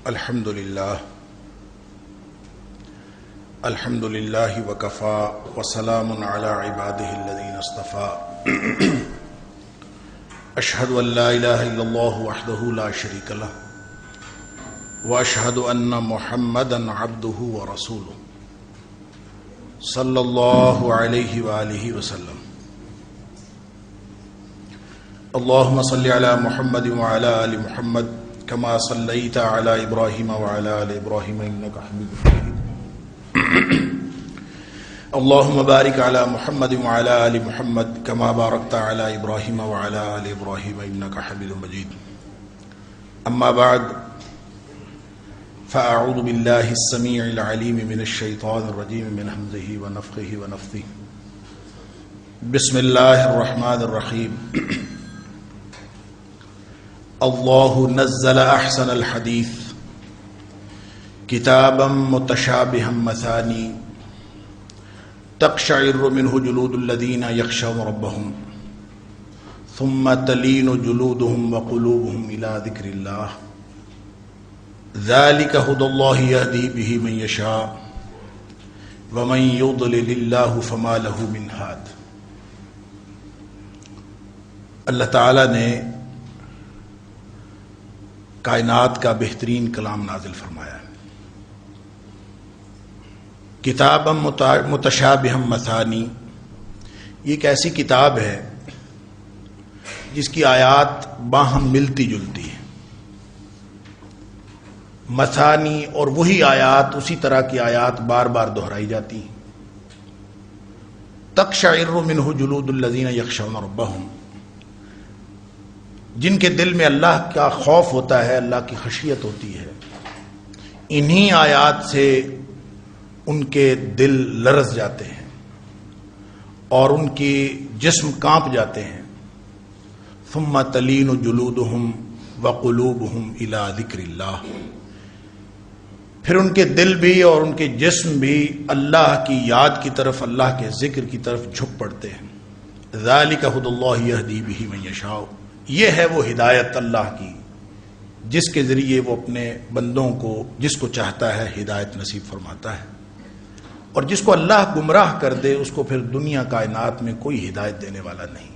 الحمد لله وكفى وسلام على عباده الذين اصطفى أشهد أن لا إله إلا الله وحده لا شريك له وأشهد أن محمدا عبده ورسوله صلى الله عليه وآله وسلم اللهم صل على محمد وعلى آل محمد كما صليت على إبراهيم وعلى آل إبراهيم إنك حميد مجيد اللهم بارك على محمد وعلى آل محمد كما باركت على إبراهيم وعلى آل إبراهيم إنك حميد مجيد أما بعد فأعوذ بالله السميع العليم من الشيطان الرجيم من همزه ونفخه ونفثه بسم الله الرحمن الرحيم اللہ نزل احسن الحدیث کتابا متشابہا مثانی تقشعر منہ جلود الذین یخشون ربهم ثم تلین جلودهم وقلوبهم الى ذکر اللہ ذلک ھدی اللہ یہدی بہ من یشاء ومن یضلل اللہ فما لہ من ہاد۔ اللہ تعالی نے کائنات کا بہترین کلام نازل فرمایا ہے۔ کتابا متشابہا مثانی، یہ ایک ایسی کتاب ہے جس کی آیات باہم ملتی جلتی ہیں۔ مثانی، اور وہی آیات، اسی طرح کی آیات بار بار دہرائی جاتی ہیں۔ تقشعر منہ جلود الذین یخشون ربہم، جن کے دل میں اللہ کا خوف ہوتا ہے، اللہ کی خشیت ہوتی ہے، انہی آیات سے ان کے دل لرز جاتے ہیں اور ان کی جسم کانپ جاتے ہیں۔ ثم تلین جلودہم وقلوبہم الی ذکر اللہ، پھر ان کے دل بھی اور ان کے جسم بھی اللہ کی یاد کی طرف، اللہ کے ذکر کی طرف جھک پڑتے ہیں۔ ذالک ھدی اللہ یہدی بہ من یشاء، یہ ہے وہ ہدایت اللہ کی جس کے ذریعے وہ اپنے بندوں کو، جس کو چاہتا ہے، ہدایت نصیب فرماتا ہے، اور جس کو اللہ گمراہ کر دے اس کو پھر دنیا کائنات میں کوئی ہدایت دینے والا نہیں۔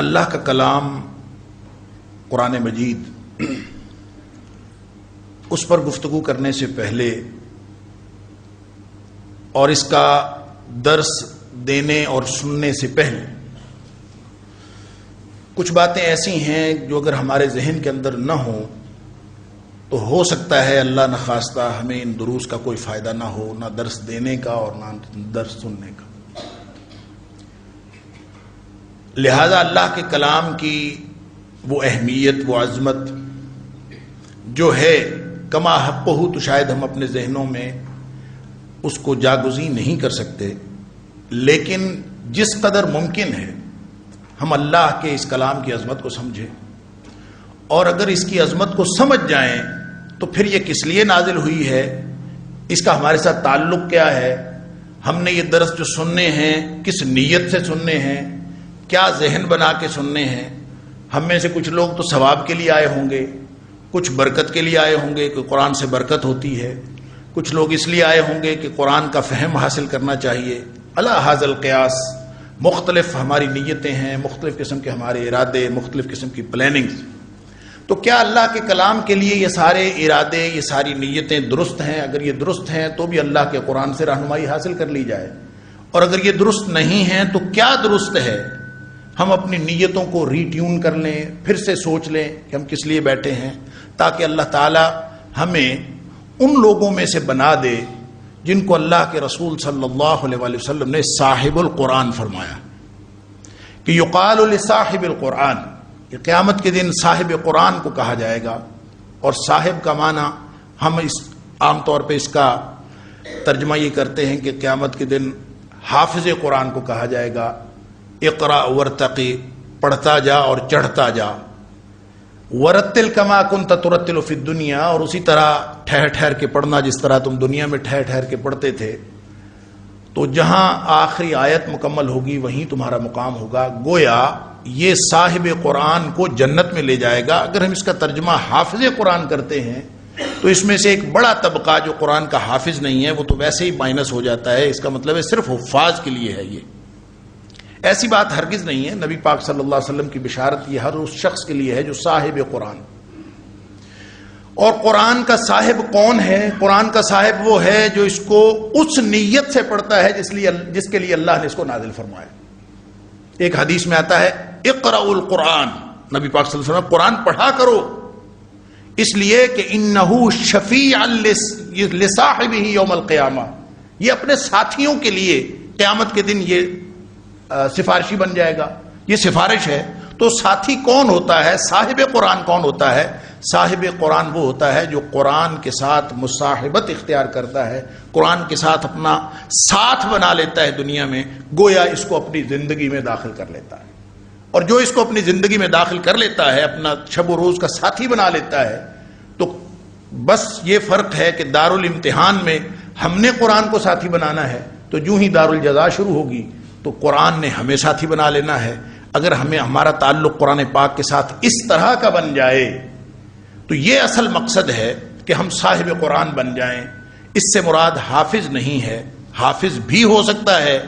اللہ کا کلام قرآن مجید، اس پر گفتگو کرنے سے پہلے اور اس کا درس دینے اور سننے سے پہلے کچھ باتیں ایسی ہیں جو اگر ہمارے ذہن کے اندر نہ ہوں تو ہو سکتا ہے اللہ نخواستہ ہمیں ان دروس کا کوئی فائدہ نہ ہو، نہ درس دینے کا اور نہ درس سننے کا۔ لہذا اللہ کے کلام کی وہ اہمیت، وہ عظمت جو ہے کما حقہ، تو شاید ہم اپنے ذہنوں میں اس کو جاگزین نہیں کر سکتے، لیکن جس قدر ممکن ہے ہم اللہ کے اس کلام کی عظمت کو سمجھیں، اور اگر اس کی عظمت کو سمجھ جائیں تو پھر یہ کس لیے نازل ہوئی ہے، اس کا ہمارے ساتھ تعلق کیا ہے، ہم نے یہ درس جو سننے ہیں کس نیت سے سننے ہیں، کیا ذہن بنا کے سننے ہیں۔ ہم میں سے کچھ لوگ تو ثواب کے لیے آئے ہوں گے، کچھ برکت کے لیے آئے ہوں گے کہ قرآن سے برکت ہوتی ہے، کچھ لوگ اس لیے آئے ہوں گے کہ قرآن کا فہم حاصل کرنا چاہیے۔ علی ھذا القیاس مختلف ہماری نیتیں ہیں، مختلف قسم کے ہمارے ارادے، مختلف قسم کی پلاننگز۔ تو کیا اللہ کے کلام کے لیے یہ سارے ارادے، یہ ساری نیتیں درست ہیں؟ اگر یہ درست ہیں تو بھی اللہ کے قرآن سے رہنمائی حاصل کر لی جائے، اور اگر یہ درست نہیں ہیں تو کیا درست ہے؟ ہم اپنی نیتوں کو ری ٹیون کر لیں، پھر سے سوچ لیں کہ ہم کس لیے بیٹھے ہیں، تاکہ اللہ تعالی ہمیں ان لوگوں میں سے بنا دے جن کو اللہ کے رسول صلی اللہ علیہ وآلہ وسلم نے صاحب القرآن فرمایا، کہ یقال لصاحب القرآن، کہ قیامت کے دن صاحب قرآن کو کہا جائے گا۔ اور صاحب کا معنی ہم عام طور پہ اس کا ترجمہ یہ کرتے ہیں کہ قیامت کے دن حافظ قرآن کو کہا جائے گا، اقرا ورتقی، پڑھتا جا اور چڑھتا جا، ورتل کما کنت ترتل فی الدنیا، اور اسی طرح ٹھہر ٹھہر کے پڑھنا جس طرح تم دنیا میں ٹھہر ٹھہر کے پڑھتے تھے، تو جہاں آخری آیت مکمل ہوگی وہیں تمہارا مقام ہوگا۔ گویا یہ صاحب قرآن کو جنت میں لے جائے گا. اگر ہم اس کا ترجمہ حافظ قرآن کرتے ہیں تو اس میں سے ایک بڑا طبقہ جو قرآن کا حافظ نہیں ہے وہ تو ویسے ہی مائنس ہو جاتا ہے. اس کا مطلب ہے صرف حفاظ کے لیے ہے. یہ ایسی بات ہرگز نہیں ہے. نبی پاک صلی اللہ علیہ وسلم کی بشارت یہ ہر اس شخص کے لیے ہے جو صاحب قرآن. اور قرآن کا صاحب کون ہے؟ قرآن کا صاحب وہ ہے جو اس کو اس نیت سے پڑھتا ہے جس کے لیے اللہ نے اس کو نازل فرمایا. ایک حدیث میں آتا ہے اقرأوا القرآن، نبی پاک صلی اللہ علیہ وسلم قرآن پڑھا کرو اس لیے کہ انہ شفیع لصاحبہ یوم القیامہ، یہ اپنے ساتھیوں کے لیے قیامت کے دن یہ سفارشی بن جائے گا. یہ سفارش ہے. تو ساتھی کون ہوتا ہے؟ صاحب قرآن کون ہوتا ہے؟ صاحب قرآن وہ ہوتا ہے جو قرآن کے ساتھ مصاحبت اختیار کرتا ہے، قرآن کے ساتھ اپنا ساتھ بنا لیتا ہے دنیا میں، گویا اس کو اپنی زندگی میں داخل کر لیتا ہے. اور جو اس کو اپنی زندگی میں داخل کر لیتا ہے، اپنا شب و روز کا ساتھی بنا لیتا ہے، تو بس یہ فرق ہے کہ دارالامتحان میں ہم نے قرآن کو ساتھی بنانا ہے، تو جو ہی دارالجزا شروع ہوگی تو قرآن نے ہمیں ساتھی بنا لینا ہے. اگر ہمارا تعلق قرآن پاک کے ساتھ اس طرح کا بن جائے تو یہ اصل مقصد ہے کہ ہم صاحب قرآن بن جائیں. اس سے مراد حافظ نہیں ہے. حافظ بھی ہو سکتا ہے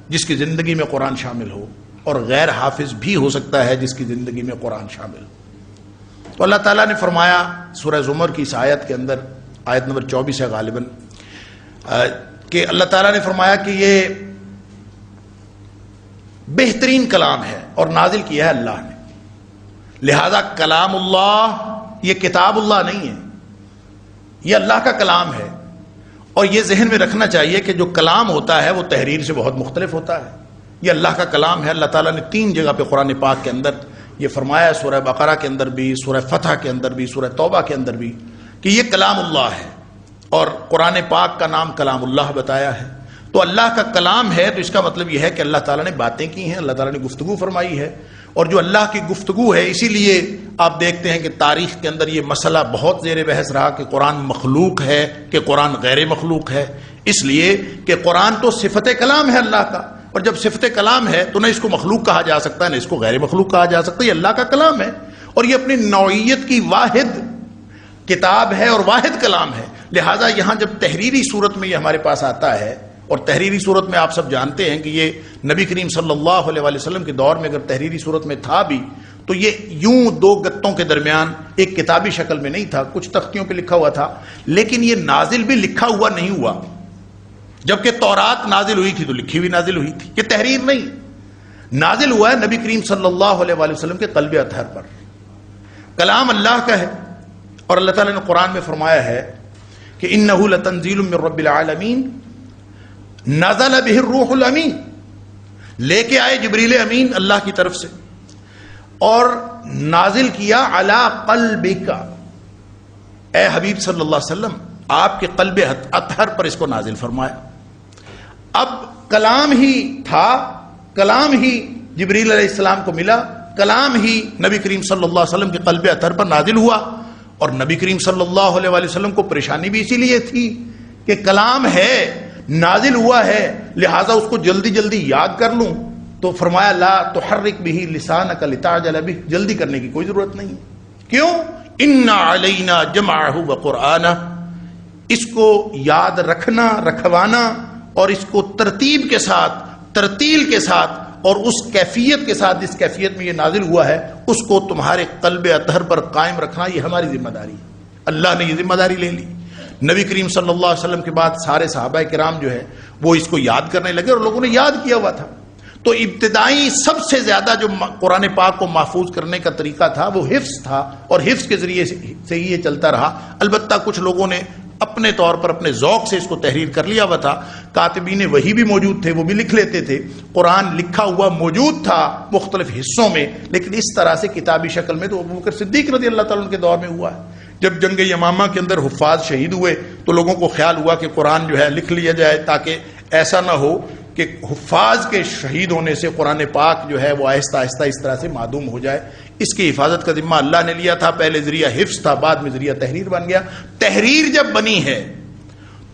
جس کی زندگی میں قرآن شامل ہو، اور غیر حافظ بھی ہو سکتا ہے جس کی زندگی میں قرآن شامل ہو. تو اللہ تعالیٰ نے فرمایا سورہ زمر کی اس آیت کے اندر، آیت نمبر 24 ہے غالباً، کہ اللہ تعالیٰ نے فرمایا کہ یہ بہترین کلام ہے اور نازل کیا ہے اللہ نے. لہذا کلام اللہ یہ کتاب اللہ نہیں ہے، یہ اللہ کا کلام ہے. اور یہ ذہن میں رکھنا چاہیے کہ جو کلام ہوتا ہے وہ تحریر سے بہت مختلف ہوتا ہے. یہ اللہ کا کلام ہے. اللہ تعالیٰ نے 3 جگہ پہ قرآن پاک کے اندر یہ فرمایا ہے، سورہ بقرہ کے اندر بھی، سورہ فتح کے اندر بھی، سورہ توبہ کے اندر بھی، کہ یہ کلام اللہ ہے. اور قرآن پاک کا نام کلام اللہ بتایا ہے. تو اللہ کا کلام ہے تو اس کا مطلب یہ ہے کہ اللہ تعالیٰ نے باتیں کی ہیں، اللہ تعالیٰ نے گفتگو فرمائی ہے. اور جو اللہ کی گفتگو ہے، اسی لیے آپ دیکھتے ہیں کہ تاریخ کے اندر یہ مسئلہ بہت زیر بحث رہا کہ قرآن مخلوق ہے کہ قرآن غیر مخلوق ہے. اس لیے کہ قرآن تو صفت کلام ہے اللہ کا، اور جب صفت کلام ہے تو نہ اس کو مخلوق کہا جا سکتا ہے نہ اس کو غیر مخلوق کہا جا سکتا. یہ اللہ کا کلام ہے اور یہ اپنی نوعیت کی واحد کتاب ہے اور واحد کلام ہے. لہٰذا یہاں جب تحریری صورت میں یہ ہمارے پاس آتا ہے، اور تحریری صورت میں آپ سب جانتے ہیں کہ یہ نبی کریم صلی اللہ علیہ وسلم کے دور میں اگر تحریری صورت میں تھا بھی تو یہ یوں 2 گتوں کے درمیان ایک کتابی شکل میں نہیں تھا، کچھ تختیوں پہ لکھا ہوا تھا. لیکن یہ نازل بھی لکھا ہوا نہیں ہوا، جبکہ تورات نازل ہوئی تھی تو لکھی ہوئی نازل ہوئی تھی. یہ تحریر نہیں، نازل ہوا ہے نبی کریم صلی اللہ علیہ وسلم کے قلب اطہر پر. کلام اللہ کا ہے. اور اللہ تعالیٰ نے قرآن میں فرمایا ہے کہ انہ لتنزیل من رب العالمین نزل بہ الروح الامین، لے کے آئے جبریل امین اللہ کی طرف سے اور نازل کیا علی قلبک، اے حبیب صلی اللہ علیہ وسلم آپ کے قلب اطہر پر اس کو نازل فرمایا. اب کلام ہی تھا، کلام ہی جبریل علیہ السلام کو ملا، کلام ہی نبی کریم صلی اللہ علیہ وسلم کے قلب اطہر پر نازل ہوا. اور نبی کریم صلی اللہ علیہ وسلم کو پریشانی بھی اسی لیے تھی کہ کلام ہے، نازل ہوا ہے، لہٰذا اس کو جلدی جلدی یاد کر لوں. تو فرمایا لا تحرک بہ لسانک لتعجل بہ، جلدی کرنے کی کوئی ضرورت نہیں. کیوں؟ ان علینا جمعہ وقرآنہ، اس کو یاد رکھنا، رکھوانا اور اس کو ترتیب کے ساتھ، ترتیل کے ساتھ اور اس کیفیت کے ساتھ جس کیفیت میں یہ نازل ہوا ہے اس کو تمہارے قلب اطہر پر قائم رکھنا یہ ہماری ذمہ داری ہے. اللہ نے یہ ذمہ داری لے لی. نبی کریم صلی اللہ علیہ وسلم کے بعد سارے صحابہ کرام جو ہے وہ اس کو یاد کرنے لگے اور لوگوں نے یاد کیا ہوا تھا. تو ابتدائی سب سے زیادہ جو قرآن پاک کو محفوظ کرنے کا طریقہ تھا وہ حفظ تھا، اور حفظ کے ذریعے سے ہی یہ چلتا رہا. البتہ کچھ لوگوں نے اپنے طور پر اپنے ذوق سے اس کو تحریر کر لیا ہوا تھا. کاتبین وہی بھی موجود تھے، وہ بھی لکھ لیتے تھے. قرآن لکھا ہوا موجود تھا مختلف حصوں میں، لیکن اس طرح سے کتابی شکل میں تو ابوبکر صدیق رضی اللہ تعالیٰ عنہ کے دور میں ہوا ہے. جب جنگ یمامہ کے اندر حفاظ شہید ہوئے تو لوگوں کو خیال ہوا کہ قرآن جو ہے لکھ لیا جائے تاکہ ایسا نہ ہو کہ حفاظ کے شہید ہونے سے قرآن پاک جو ہے وہ آہستہ آہستہ اس طرح سے معدوم ہو جائے. اس کی حفاظت کا ذمہ اللہ نے لیا تھا. پہلے ذریعہ حفظ تھا، بعد میں ذریعہ تحریر بن گیا. تحریر جب بنی ہے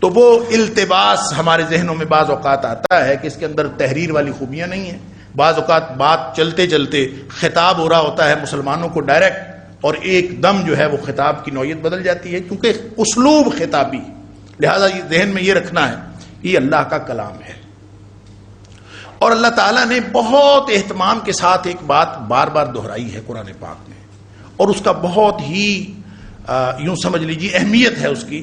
تو وہ التباس ہمارے ذہنوں میں بعض اوقات آتا ہے کہ اس کے اندر تحریر والی خوبیاں نہیں ہیں. بعض اوقات بات چلتے چلتے خطاب ہو رہا ہوتا ہے مسلمانوں کو ڈائریکٹ، اور ایک دم جو ہے وہ خطاب کی نوعیت بدل جاتی ہے، کیونکہ اسلوب خطابی، لہذا یہ ذہن میں یہ رکھنا ہے یہ اللہ کا کلام ہے۔ اور اللہ تعالیٰ نے بہت اہتمام کے ساتھ ایک بات بار بار دہرائی ہے قرآن پاک میں، اور اس کا بہت ہی یوں سمجھ لیجیے اہمیت ہے اس کی،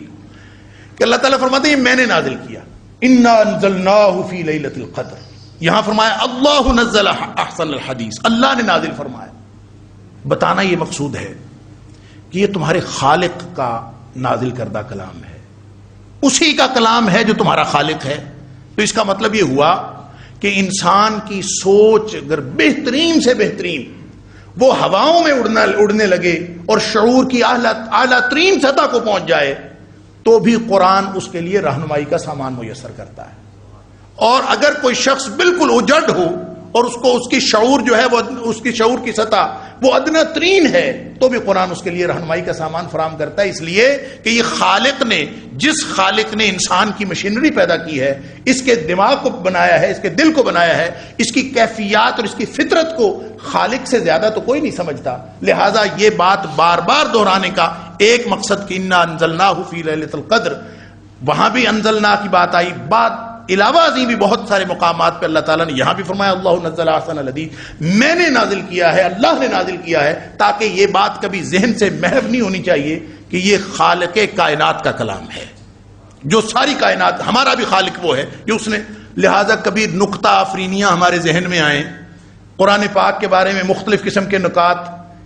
کہ اللہ تعالیٰ فرماتے ہیں میں نے نازل کیا، انا انزلناہ فی لیلۃ القدر، یہاں فرمایا اللہ نزل احسن الحدیث، اللہ نے نازل فرمایا۔ بتانا یہ مقصود ہے کہ یہ تمہارے خالق کا نازل کردہ کلام ہے، اسی کا کلام ہے جو تمہارا خالق ہے۔ تو اس کا مطلب یہ ہوا کہ انسان کی سوچ اگر بہترین سے بہترین وہ ہواؤں میں اڑنے لگے اور شعور کی اعلیٰ ترین سطح کو پہنچ جائے تو بھی قرآن اس کے لیے رہنمائی کا سامان میسر کرتا ہے۔ اور اگر کوئی شخص بالکل اجڑ ہو اور اس کی شعور جو ہے وہ اس کی شعور کی سطح وہ ادنا ترین ہے تو بھی قرآن اس کے لیے رہنمائی کا سامان فراہم کرتا ہے، اس لیے کہ یہ جس خالق نے انسان کی مشینری پیدا کی ہے، اس کے دماغ کو بنایا ہے، اس کے دل کو بنایا ہے، اس کی کیفیات اور اس کی فطرت کو خالق سے زیادہ تو کوئی نہیں سمجھتا۔ لہٰذا یہ بات بار بار دہرانے کا ایک مقصد کہ انا انزلناہ فی لیلۃ القدر، وہاں بھی انزلنا کی بات آئی، بات علاوہ ازیں بھی بہت سارے مقامات پہ اللہ تعالیٰ نے یہاں بھی فرمایا اللہ نزل احسن الحدیث، میں نے نازل کیا ہے، اللہ نے نازل کیا ہے، تاکہ یہ بات کبھی ذہن سے محو نہیں ہونی چاہیے کہ یہ خالق کائنات کا کلام ہے، جو ساری کائنات، ہمارا بھی خالق وہ ہے جو اس نے، لہذا کبھی نکتہ آفرینیاں ہمارے ذہن میں آئیں قرآن پاک کے بارے میں، مختلف قسم کے نکات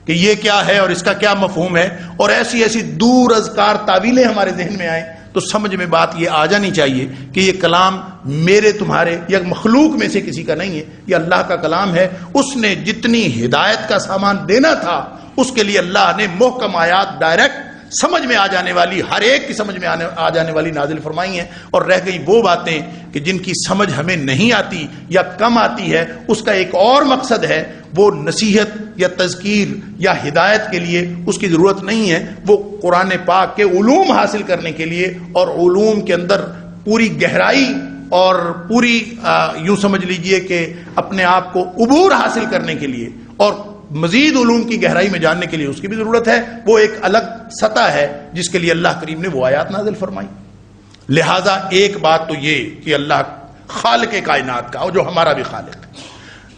کہ یہ کیا ہے اور اس کا کیا مفہوم ہے، اور ایسی ایسی دور ازکار تعویلیں ہمارے ذہن میں آئیں، تو سمجھ میں بات یہ آ جانی چاہیے کہ یہ کلام میرے تمہارے یا مخلوق میں سے کسی کا نہیں ہے، یہ اللہ کا کلام ہے۔ اس نے جتنی ہدایت کا سامان دینا تھا اس کے لیے اللہ نے محکم آیات ڈائریکٹ سمجھ میں آ جانے والی، ہر ایک کی سمجھ میں آ جانے والی نازل فرمائی ہیں، اور رہ گئی وہ باتیں کہ جن کی سمجھ ہمیں نہیں آتی یا کم آتی ہے، اس کا ایک اور مقصد ہے، وہ نصیحت یا تذکیر یا ہدایت کے لیے اس کی ضرورت نہیں ہے، وہ قرآن پاک کے علوم حاصل کرنے کے لیے اور علوم کے اندر پوری گہرائی اور پوری یوں سمجھ لیجئے کہ اپنے آپ کو عبور حاصل کرنے کے لیے اور مزید علوم کی گہرائی میں جاننے کے لیے اس کی بھی ضرورت ہے، وہ ایک الگ سطح ہے جس کے لیے اللہ کریم نے وہ آیات نازل فرمائی۔ لہٰذا ایک بات تو یہ کہ اللہ خالق کائنات کا، اور جو ہمارا بھی خالق ہے،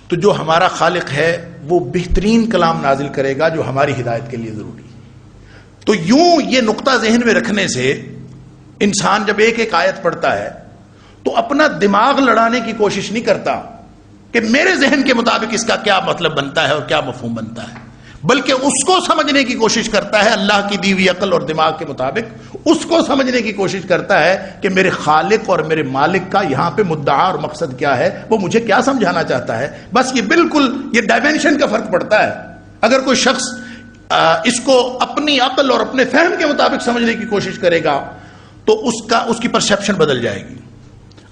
تو جو ہمارا خالق ہے وہ بہترین کلام نازل کرے گا جو ہماری ہدایت کے لیے ضروری ہے۔ تو یوں یہ نقطہ ذہن میں رکھنے سے انسان جب ایک ایک آیت پڑھتا ہے تو اپنا دماغ لڑانے کی کوشش نہیں کرتا کہ میرے ذہن کے مطابق اس کا کیا مطلب بنتا ہے اور کیا مفہوم بنتا ہے، بلکہ اس کو سمجھنے کی کوشش کرتا ہے اللہ کی دی ہوئی عقل اور دماغ کے مطابق، اس کو سمجھنے کی کوشش کرتا ہے کہ میرے خالق اور میرے مالک کا یہاں پہ مدعا اور مقصد کیا ہے، وہ مجھے کیا سمجھانا چاہتا ہے۔ بس یہ بالکل یہ ڈائمینشن کا فرق پڑتا ہے۔ اگر کوئی شخص اس کو اپنی عقل اور اپنے فہم کے مطابق سمجھنے کی کوشش کرے گا تو اس کی پرسیپشن بدل جائے گی،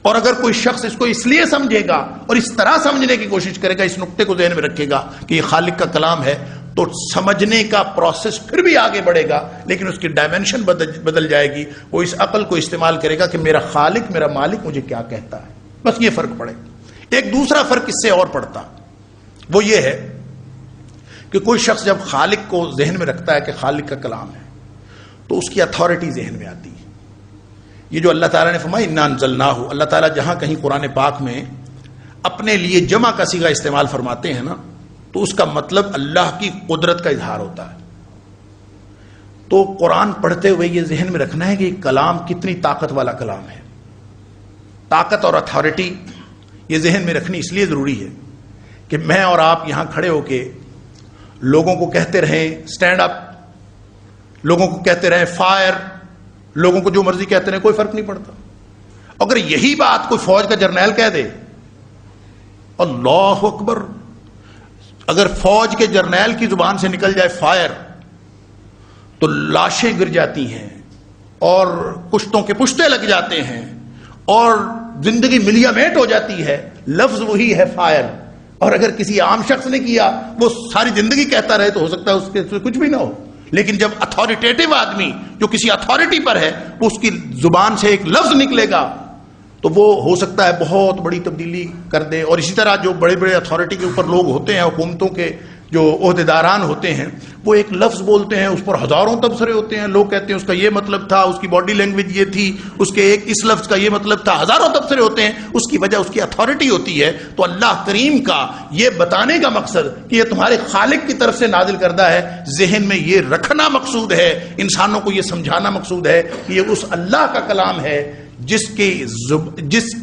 اور اگر کوئی شخص اس کو اس لیے سمجھے گا اور اس طرح سمجھنے کی کوشش کرے گا، اس نقطے کو ذہن میں رکھے گا کہ یہ خالق کا کلام ہے، تو سمجھنے کا پروسیس پھر بھی آگے بڑھے گا، لیکن اس کی ڈائمینشن بدل جائے گی۔ وہ اس عقل کو استعمال کرے گا کہ میرا خالق، میرا مالک مجھے کیا کہتا ہے، بس یہ فرق پڑے۔ ایک دوسرا فرق اس سے اور پڑتا، وہ یہ ہے کہ کوئی شخص جب خالق کو ذہن میں رکھتا ہے کہ خالق کا کلام ہے تو اس کی اتھارٹی ذہن میں آتی ہے۔ یہ جو اللہ تعالیٰ نے فرمایا انا انزلناہ، اللہ تعالیٰ جہاں کہیں قرآن پاک میں اپنے لیے جمع کا صیغہ استعمال فرماتے ہیں نا، تو اس کا مطلب اللہ کی قدرت کا اظہار ہوتا ہے۔ تو قرآن پڑھتے ہوئے یہ ذہن میں رکھنا ہے کہ یہ کلام کتنی طاقت والا کلام ہے۔ طاقت اور اتھارٹی یہ ذہن میں رکھنی اس لیے ضروری ہے کہ میں اور آپ یہاں کھڑے ہو کے لوگوں کو کہتے رہیں سٹینڈ اپ، لوگوں کو کہتے رہیں فائر، لوگوں کو جو مرضی کہتے رہیں، کوئی فرق نہیں پڑتا۔ اگر یہی بات کوئی فوج کا جرنیل کہہ دے، اللہ اکبر، اگر فوج کے جرنیل کی زبان سے نکل جائے فائر تو لاشیں گر جاتی ہیں اور کشتوں کے پشتے لگ جاتے ہیں اور زندگی ملیا میٹ ہو جاتی ہے۔ لفظ وہی ہے فائر، اور اگر کسی عام شخص نے کیا وہ ساری زندگی کہتا رہے تو ہو سکتا ہے اس کے کچھ بھی نہ ہو، لیکن جب اتھارٹیٹیو آدمی جو کسی اتھارٹی پر ہے وہ اس کی زبان سے ایک لفظ نکلے گا تو وہ ہو سکتا ہے بہت بڑی تبدیلی کر دے. اور اسی طرح جو بڑے بڑے اتھارٹی کے اوپر لوگ ہوتے ہیں, حکومتوں کے جو عہدیداران ہوتے ہیں, وہ ایک لفظ بولتے ہیں, اس پر ہزاروں تبصرے ہوتے ہیں, لوگ کہتے ہیں اس کا یہ مطلب تھا, اس کی باڈی لینگویج یہ تھی, اس کے ایک اس لفظ کا یہ مطلب تھا, ہزاروں تبصرے ہوتے ہیں. اس کی وجہ اس کی اتھارٹی ہوتی ہے. تو اللہ کریم کا یہ بتانے کا مقصد کہ یہ تمہارے خالق کی طرف سے نازل کردہ ہے, ذہن میں یہ رکھنا مقصود ہے, انسانوں کو یہ سمجھانا مقصود ہے کہ یہ اس اللہ کا کلام ہے جس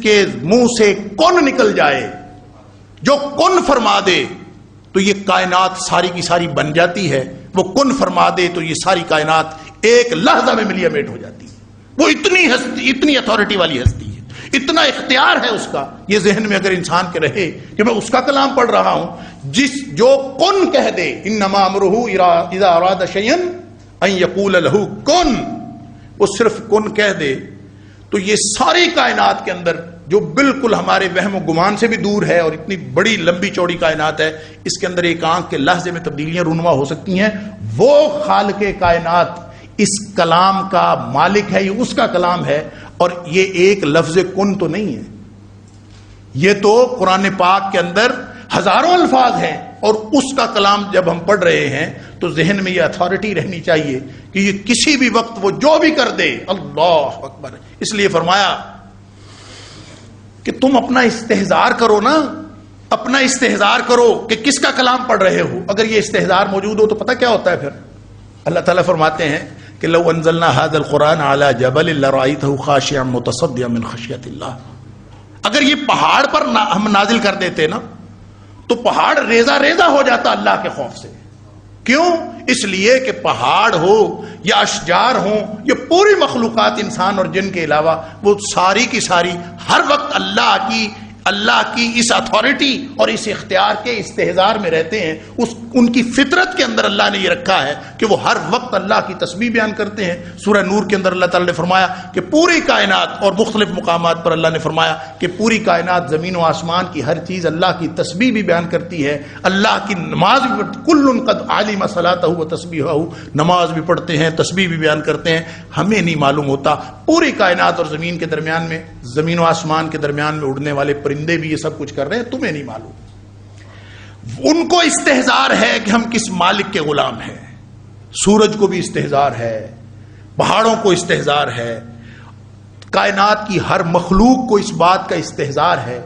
کے منہ سے کن نکل جائے, جو کن فرما دے تو یہ کائنات ساری کی ساری بن جاتی ہے. وہ کن فرما دے تو یہ ساری کائنات ایک لحظہ میں ملیمیٹ ہو جاتی ہے. وہ اتنی اتھارٹی والی ہستی ہے, اتنا اختیار ہے اس کا. یہ ذہن میں اگر انسان کے رہے کہ میں اس کا کلام پڑھ رہا ہوں جو کن کہہ دے, انما امرہ اذا اراد شیئا ان یقول له کن, وہ صرف کن کہہ دے تو یہ ساری کائنات کے اندر جو بالکل ہمارے وہم و گمان سے بھی دور ہے اور اتنی بڑی لمبی چوڑی کائنات ہے, اس کے اندر ایک آنکھ کے لحظے میں تبدیلیاں رونما ہو سکتی ہیں. وہ خالق کائنات اس کلام کا مالک ہے, یہ اس کا کلام ہے. اور یہ ایک لفظ کن تو نہیں ہے, یہ تو قرآن پاک کے اندر ہزاروں الفاظ ہیں. اور اس کا کلام جب ہم پڑھ رہے ہیں تو ذہن میں یہ اتھارٹی رہنی چاہیے کہ یہ کسی بھی وقت وہ جو بھی کر دے, اللہ اکبر. اس لیے فرمایا کہ تم اپنا استحضار کرو نا, اپنا استحضار کرو کہ کس کا کلام پڑھ رہے ہو. اگر یہ استحضار موجود ہو تو پتہ کیا ہوتا ہے پھر؟ اللہ تعالیٰ فرماتے ہیں کہ لو انزلنا هذا القرآن على جبل لرأيته خاشعا متصدعا من خشية اللہ. اگر یہ پہاڑ پر ہم نازل کر دیتے نا تو پہاڑ ریزہ ریزہ ہو جاتا اللہ کے خوف سے. کیوں؟ اس لیے کہ پہاڑ ہو یا اشجار ہوں, یہ پوری مخلوقات انسان اور جن کے علاوہ وہ ساری کی ساری ہر وقت اللہ کی اس اتھارٹی اور اس اختیار کے استحضار میں رہتے ہیں. ان کی فطرت کے اندر اللہ نے یہ رکھا ہے کہ وہ ہر وقت اللہ کی تسبیح بیان کرتے ہیں. سورہ نور کے اندر اللہ تعالیٰ نے فرمایا کہ پوری کائنات, اور مختلف مقامات پر اللہ نے فرمایا کہ پوری کائنات زمین و آسمان کی ہر چیز اللہ کی تسبیح بھی بیان کرتی ہے, اللہ کی نماز بھی پڑھتی. کل قد علم صلاتہ و تسبیحہ, نماز بھی پڑھتے ہیں, تسبیح بھی بیان کرتے ہیں. ہمیں نہیں معلوم ہوتا پوری کائنات اور زمین کے درمیان میں, زمین و آسمان کے درمیان میں اڑنے والے پرندے بھی یہ سب کچھ کر رہے ہیں, تمہیں نہیں معلوم. ان کو استحضار ہے کہ ہم کس مالک کے غلام ہیں. سورج کو بھی استحضار ہے, پہاڑوں کو استحضار ہے, کائنات کی ہر مخلوق کو اس بات کا استحضار ہے,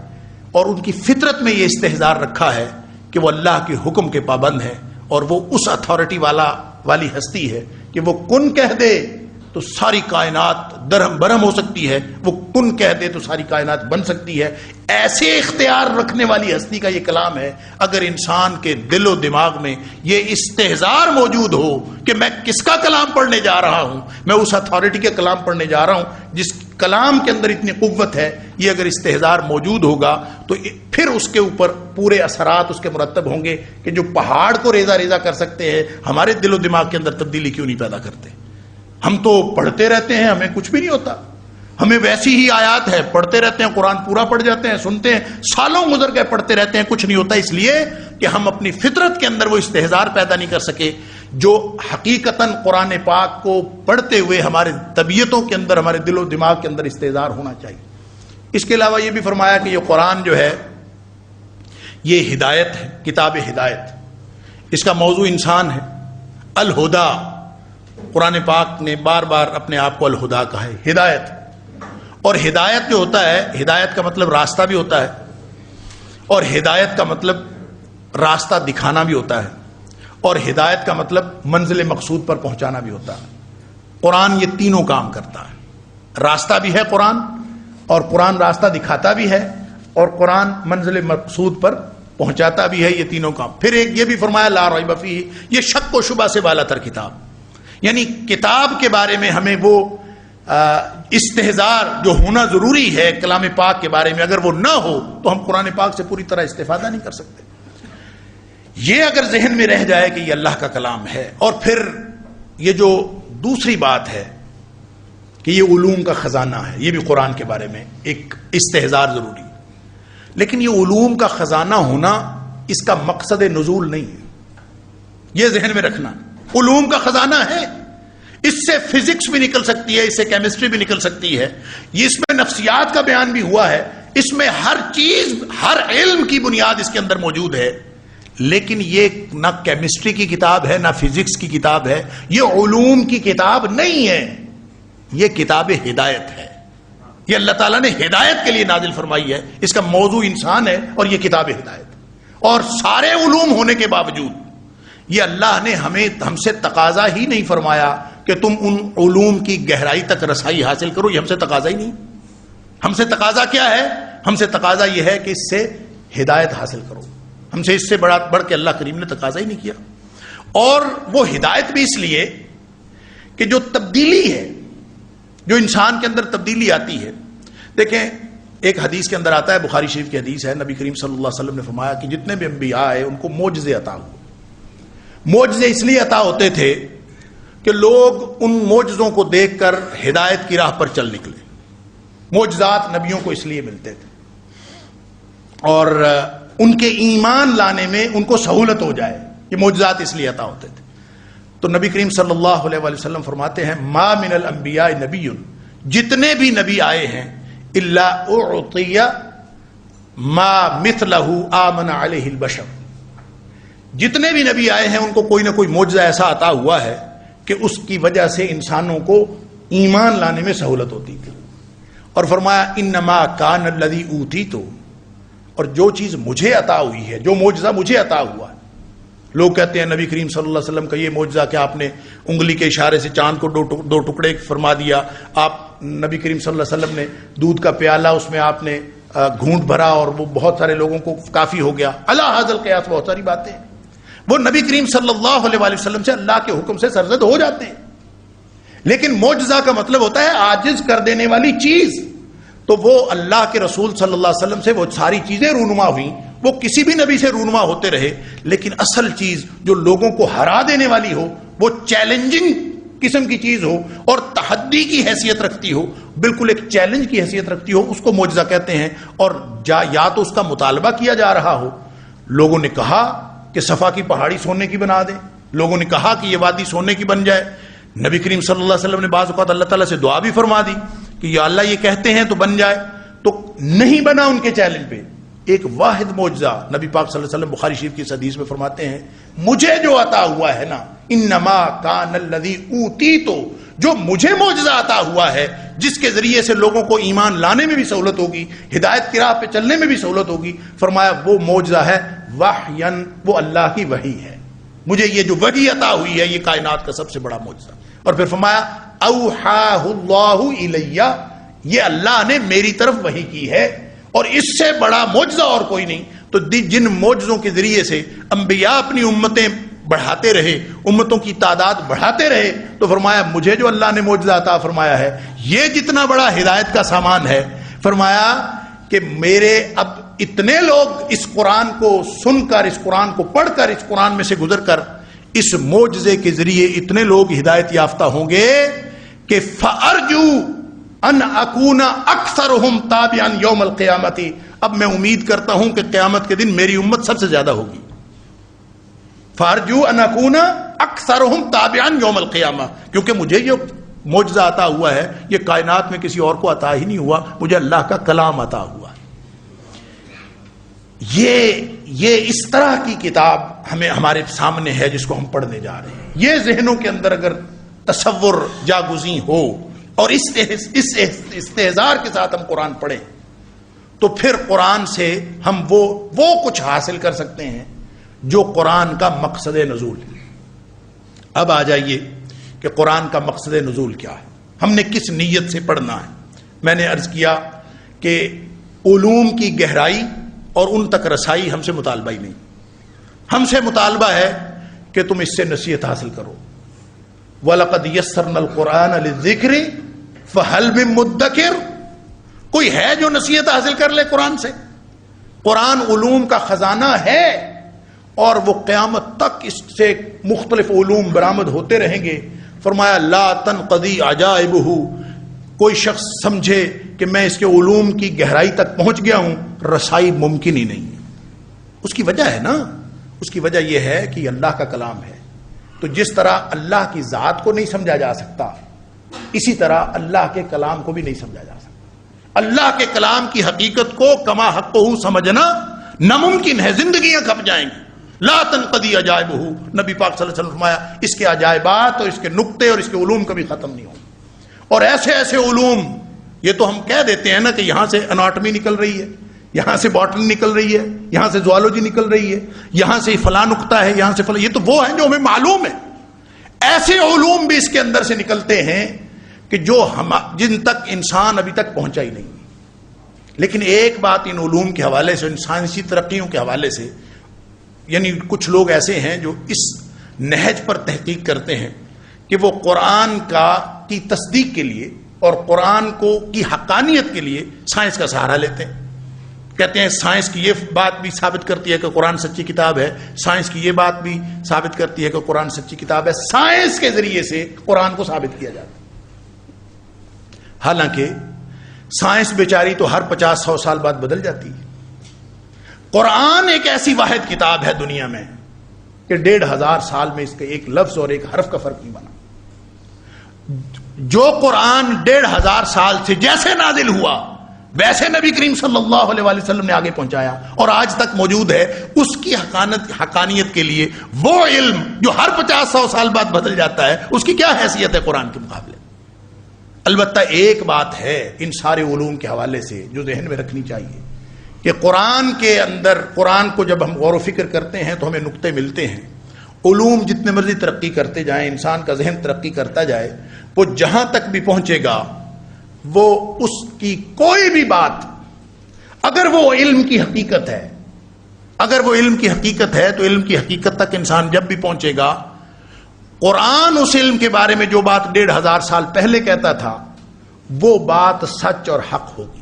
اور ان کی فطرت میں یہ استحضار رکھا ہے کہ وہ اللہ کے حکم کے پابند ہیں, اور وہ اس اتھارٹی والی ہستی ہے کہ وہ کن کہہ دے تو ساری کائنات درہم برہم ہو سکتی ہے, وہ کن کہہ دے تو ساری کائنات بن سکتی ہے. ایسے اختیار رکھنے والی ہستی کا یہ کلام ہے. اگر انسان کے دل و دماغ میں یہ استحضار موجود ہو کہ میں کس کا کلام پڑھنے جا رہا ہوں, میں اس اتھارٹی کے کلام پڑھنے جا رہا ہوں جس کلام کے اندر اتنی قوت ہے, یہ اگر استحضار موجود ہوگا تو پھر اس کے اوپر پورے اثرات اس کے مرتب ہوں گے کہ جو پہاڑ کو ریزہ ریزہ کر سکتے ہیں, ہمارے دل و دماغ کے اندر تبدیلی کیوں نہیں پیدا کرتے؟ ہم تو پڑھتے رہتے ہیں, ہمیں کچھ بھی نہیں ہوتا, ہمیں ویسی ہی آیات ہے, پڑھتے رہتے ہیں, قرآن پورا پڑھ جاتے ہیں, سنتے ہیں, سالوں گزر گئے پڑھتے رہتے ہیں, کچھ نہیں ہوتا. اس لیے کہ ہم اپنی فطرت کے اندر وہ استحضار پیدا نہیں کر سکے جو حقیقتاً قرآن پاک کو پڑھتے ہوئے ہمارے طبیعتوں کے اندر, ہمارے دل و دماغ کے اندر استحضار ہونا چاہیے. اس کے علاوہ یہ بھی فرمایا کہ یہ قرآن جو ہے یہ ہدایت ہے, کتاب ہدایت, اس کا موضوع انسان ہے. الہدا, قرآن پاک نے بار بار اپنے آپ کو الہدا کہا ہے, ہدایت. اور ہدایت جو ہوتا ہے, ہدایت کا مطلب راستہ بھی ہوتا ہے, اور ہدایت کا مطلب راستہ دکھانا بھی ہوتا ہے, اور ہدایت کا مطلب منزل مقصود پر پہنچانا بھی ہوتا ہے. قرآن یہ تینوں کام کرتا ہے. راستہ بھی ہے قرآن, اور قرآن راستہ دکھاتا بھی ہے, اور قرآن منزل مقصود پر پہنچاتا بھی ہے. یہ تینوں کام. پھر ایک یہ بھی فرمایا لا ریب فیہ, یہ شک و شبہ سے بالا تر کتاب, یعنی کتاب کے بارے میں ہمیں وہ استحضار جو ہونا ضروری ہے کلام پاک کے بارے میں, اگر وہ نہ ہو تو ہم قرآن پاک سے پوری طرح استفادہ نہیں کر سکتے. یہ اگر ذہن میں رہ جائے کہ یہ اللہ کا کلام ہے. اور پھر یہ جو دوسری بات ہے کہ یہ علوم کا خزانہ ہے, یہ بھی قرآن کے بارے میں ایک استحضار ضروری ہے. لیکن یہ علوم کا خزانہ ہونا اس کا مقصد نزول نہیں ہے, یہ ذہن میں رکھنا. علوم کا خزانہ ہے, اس سے فزکس بھی نکل سکتی ہے، اس سے کیمسٹری بھی نکل سکتی ہے، یہ اس میں نفسیات کا بیان بھی ہوا ہے، اس میں ہر چیز، ہر علم کی بنیاد اس کے اندر موجود ہے. لیکن یہ نہ کیمسٹری کی کتاب ہے، نہ فزکس کی کتاب ہے، یہ علوم کی کتاب نہیں ہے، یہ کتاب ہدایت ہے. یہ اللہ تعالیٰ نے ہدایت کے لیے نازل فرمائی ہے. اس کا موضوع انسان ہے اور یہ کتاب ہدایت. اور سارے علوم ہونے کے باوجود یہ اللہ نے ہم سے تقاضا ہی نہیں فرمایا کہ تم ان علوم کی گہرائی تک رسائی حاصل کرو. یہ ہم سے تقاضا ہی نہیں. ہم سے تقاضا کیا ہے؟ ہم سے تقاضا یہ ہے کہ اس سے ہدایت حاصل کرو. ہم سے اس سے بڑھ کے اللہ کریم نے تقاضا ہی نہیں کیا. اور وہ ہدایت بھی اس لیے کہ جو تبدیلی ہے، جو انسان کے اندر تبدیلی آتی ہے. دیکھیں ایک حدیث کے اندر آتا ہے، بخاری شریف کی حدیث ہے، نبی کریم صلی اللہ علیہ وسلم نے فرمایا کہ جتنے بھی انبیاء آئے ان کو معجزے عطا ہوئے. معجزے اس لیے عطا ہوتے تھے کہ لوگ ان معجزوں کو دیکھ کر ہدایت کی راہ پر چل نکلے. معجزات نبیوں کو اس لیے ملتے تھے اور ان کے ایمان لانے میں ان کو سہولت ہو جائے. یہ معجزات اس لیے عطا ہوتے تھے. تو نبی کریم صلی اللہ علیہ وآلہ وسلم فرماتے ہیں ما من الانبیاء نبی، جتنے بھی نبی آئے ہیں الا اعطی ما مثلہ آمن علیہ البشر، جتنے بھی نبی آئے ہیں ان کو کوئی نہ کوئی معجزہ ایسا عطا ہوا ہے کہ اس کی وجہ سے انسانوں کو ایمان لانے میں سہولت ہوتی تھی. اور فرمایا انما کان الذی اوتیتو، اور جو چیز مجھے عطا ہوئی ہے، جو معجزہ مجھے عطا ہوا ہے. لوگ کہتے ہیں نبی کریم صلی اللہ علیہ وسلم کا یہ معجزہ کہ آپ نے انگلی کے اشارے سے چاند کو دو ٹکڑے فرما دیا. آپ نبی کریم صلی اللہ علیہ وسلم نے دودھ کا پیالہ، اس میں آپ نے گھونٹ بھرا اور وہ بہت سارے لوگوں کو کافی ہو گیا. اللہ حاضر قیاس، بہت ساری باتیں وہ نبی کریم صلی اللہ علیہ وآلہ وسلم سے اللہ کے حکم سے سرزد ہو جاتے ہیں. لیکن معجزہ کا مطلب ہوتا ہے عاجز کر دینے والی چیز. تو وہ اللہ کے رسول صلی اللہ علیہ وسلم سے وہ ساری چیزیں رونما ہوئیں، وہ کسی بھی نبی سے رونما ہوتے رہے. لیکن اصل چیز جو لوگوں کو ہرا دینے والی ہو، وہ چیلنجنگ قسم کی چیز ہو اور تحدی کی حیثیت رکھتی ہو، بالکل ایک چیلنج کی حیثیت رکھتی ہو، اس کو معجزہ کہتے ہیں. اور یا تو اس کا مطالبہ کیا جا رہا ہو، لوگوں نے کہا کہ صفا کی پہاڑی سونے کی بنا دے، لوگوں نے کہا کہ یہ وادی سونے کی بن جائے. نبی کریم صلی اللہ علیہ وسلم نے بعض اوقات اللہ تعالیٰ سے دعا بھی فرما دی کہ یا اللہ یہ کہتے ہیں تو بن جائے. تو نہیں بنا ان کے چیلنج پہ. ایک واحد معجزہ نبی پاک صلی اللہ علیہ وسلم بخاری شریف کی اس حدیث میں فرماتے ہیں مجھے جو عطا ہوا ہے نا، انما کان الذی اوتیتو، جو مجھے معجزہ عطا ہوا ہے جس کے ذریعے سے لوگوں کو ایمان لانے میں بھی سہولت ہوگی، ہدایت کی راہ پہ چلنے میں بھی سہولت ہوگی، فرمایا وہ معجزہ ہے وحین، وہ اللہ کی وحی ہے. مجھے یہ جو وحی عطا ہوئی ہے یہ کائنات کا سب سے بڑا معجزہ. اور پھر فرمایا اوحاہ اللہ الیہ، یہ اللہ نے میری طرف وحی کی ہے اور اس سے بڑا معجزہ اور کوئی نہیں. تو جن معجزوں کے ذریعے سے انبیاء اپنی امتیں بڑھاتے رہے، امتوں کی تعداد بڑھاتے رہے، تو فرمایا مجھے جو اللہ نے معجزہ عطا فرمایا ہے یہ جتنا بڑا ہدایت کا سامان ہے، فرمایا کہ میرے اب اتنے لوگ اس قرآن کو سن کر، اس قرآن کو پڑھ کر، اس قرآن میں سے گزر کر اس معجزے کے ذریعے اتنے لوگ ہدایت یافتہ ہوں گے کہ فَأَرْجُو ان اکون اکثرہم تابعا یوم القیامت، اب میں امید کرتا ہوں کہ قیامت کے دن میری امت سب سے زیادہ ہوگی. فارجو ان اکون اکثرہم تابعا یوم القیامہ، کیونکہ مجھے یہ معجزہ عطا ہوا ہے، یہ کائنات میں کسی اور کو عطا ہی نہیں ہوا، مجھے اللہ کا کلام عطا ہوا. یہ اس طرح کی کتاب ہمیں ہمارے سامنے ہے جس کو ہم پڑھنے جا رہے ہیں. یہ ذہنوں کے اندر اگر تصور جاگزیں ہو اور اس استحضار کے ساتھ ہم قرآن پڑھیں تو پھر قرآن سے ہم وہ کچھ حاصل کر سکتے ہیں جو قرآن کا مقصد نزول ہے. اب آ جائیے کہ قرآن کا مقصد نزول کیا ہے، ہم نے کس نیت سے پڑھنا ہے. میں نے عرض کیا کہ علوم کی گہرائی اور ان تک رسائی ہم سے مطالبہ ہی نہیں. ہم سے مطالبہ ہے کہ تم اس سے نصیحت حاصل کرو. وَلَقَدْ يَسَّرْنَا الْقُرْآنَ لِلذِّكْرِ فَهَلْ مِن مُدَّكِرٍ، کوئی ہے جو نصیحت حاصل کر لے قرآن سے؟ قرآن علوم کا خزانہ ہے اور وہ قیامت تک اس سے مختلف علوم برآمد ہوتے رہیں گے. فرمایا لا تنقضی عجائبہ، کوئی شخص سمجھے کہ میں اس کے علوم کی گہرائی تک پہنچ گیا ہوں، رسائی ممکن ہی نہیں ہے. اس کی وجہ ہے نا، اس کی وجہ یہ ہے کہ یہ اللہ کا کلام ہے. تو جس طرح اللہ کی ذات کو نہیں سمجھا جا سکتا، اسی طرح اللہ کے کلام کو بھی نہیں سمجھا جا سکتا۔ اللہ کے کلام کی حقیقت کو کما حقہ سمجھنا ناممکن ہے، زندگیاں کھپ جائیں گی۔ لا تنقضی عجائبہ، نبی پاک صلی اللہ علیہ وسلم نے فرمایا اس کے عجائبات اور اس کے نقطے اور اس کے علوم کبھی ختم نہیں ہوں۔ اور ایسے ایسے علوم، یہ تو ہم کہہ دیتے ہیں نا کہ یہاں سے اناٹمی نکل رہی ہے، یہاں سے باٹنی نکل رہی ہے، یہاں سے زوالوجی نکل رہی ہے، یہاں سے فلاں نقطہ ہے، یہاں سے فلاں، یہ تو وہ ہیں جو ہمیں معلوم ہے۔ ایسے علوم بھی اس کے اندر سے نکلتے ہیں کہ جو جن تک انسان ابھی تک پہنچا ہی نہیں۔ لیکن ایک بات ان علوم کے حوالے سے، ان سائنسی ترقیوں کے حوالے سے، یعنی کچھ لوگ ایسے ہیں جو اس نہج پر تحقیق کرتے ہیں کہ وہ قرآن کی تصدیق کے لیے اور قرآن کی حقانیت کے لیے سائنس کا سہارا لیتے ہیں۔ کہتے ہیں سائنس کی یہ بات بھی ثابت کرتی ہے کہ قرآن سچی کتاب ہے، سائنس کی یہ بات بھی ثابت کرتی ہے کہ قرآن سچی کتاب ہے۔ سائنس کے ذریعے سے قرآن کو ثابت کیا جاتا ہے۔ حالانکہ سائنس بیچاری تو ہر 50-100 سال بعد بدل جاتی ہے۔ قرآن ایک ایسی واحد کتاب ہے دنیا میں کہ 1500 سال میں اس کے ایک لفظ اور ایک حرف کا فرق نہیں بنا۔ جو قرآن 1500 سال سے جیسے نازل ہوا ویسے نبی کریم صلی اللہ علیہ وسلم نے آگے پہنچایا اور آج تک موجود ہے، اس کی حقانیت کے لیے وہ علم جو ہر 50-100 سال بعد بدل جاتا ہے، اس کی کیا حیثیت ہے قرآن کے مقابلے؟ البتہ ایک بات ہے ان سارے علوم کے حوالے سے جو ذہن میں رکھنی چاہیے کہ قرآن کے اندر، قرآن کو جب ہم غور و فکر کرتے ہیں تو ہمیں نقطے ملتے ہیں۔ علوم جتنے مرضی ترقی کرتے جائیں، انسان کا ذہن ترقی کرتا جائے، وہ جہاں تک بھی پہنچے گا، وہ اس کی کوئی بھی بات، اگر وہ علم کی حقیقت ہے، اگر وہ علم کی حقیقت ہے تو علم کی حقیقت تک انسان جب بھی پہنچے گا، قرآن اس علم کے بارے میں جو بات 1500 سال پہلے کہتا تھا وہ بات سچ اور حق ہوگی۔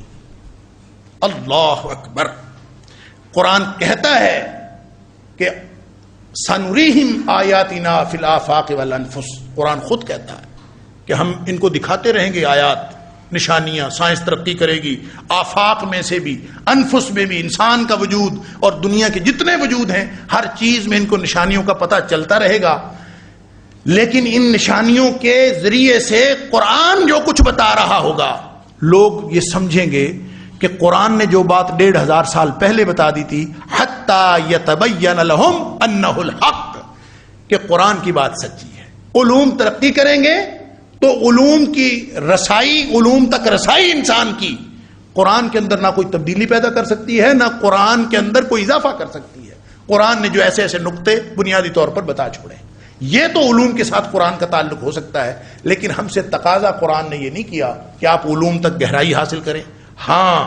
اللہ اکبر! قرآن کہتا ہے کہ سنریہم آیاتنا فی الآفاق والانفس، قرآن خود کہتا ہے کہ ہم ان کو دکھاتے رہیں گے آیات، نشانیاں، سائنس ترقی کرے گی، آفاق میں سے بھی، انفس میں بھی، انسان کا وجود اور دنیا کے جتنے وجود ہیں ہر چیز میں ان کو نشانیوں کا پتہ چلتا رہے گا۔ لیکن ان نشانیوں کے ذریعے سے قرآن جو کچھ بتا رہا ہوگا، لوگ یہ سمجھیں گے کہ قرآن نے جو بات 1500 سال پہلے بتا دی تھی، حتی یتبین لہم انہ الحق، کہ قرآن کی بات سچی ہے۔ علوم ترقی کریں گے تو علوم کی رسائی، علوم تک رسائی انسان کی قرآن کے اندر نہ کوئی تبدیلی پیدا کر سکتی ہے، نہ قرآن کے اندر کوئی اضافہ کر سکتی ہے۔ قرآن نے جو ایسے ایسے نقطے بنیادی طور پر بتا چھوڑے، یہ تو علوم کے ساتھ قرآن کا تعلق ہو سکتا ہے، لیکن ہم سے تقاضا قرآن نے یہ نہیں کیا کہ آپ علوم تک گہرائی حاصل کریں۔ ہاں،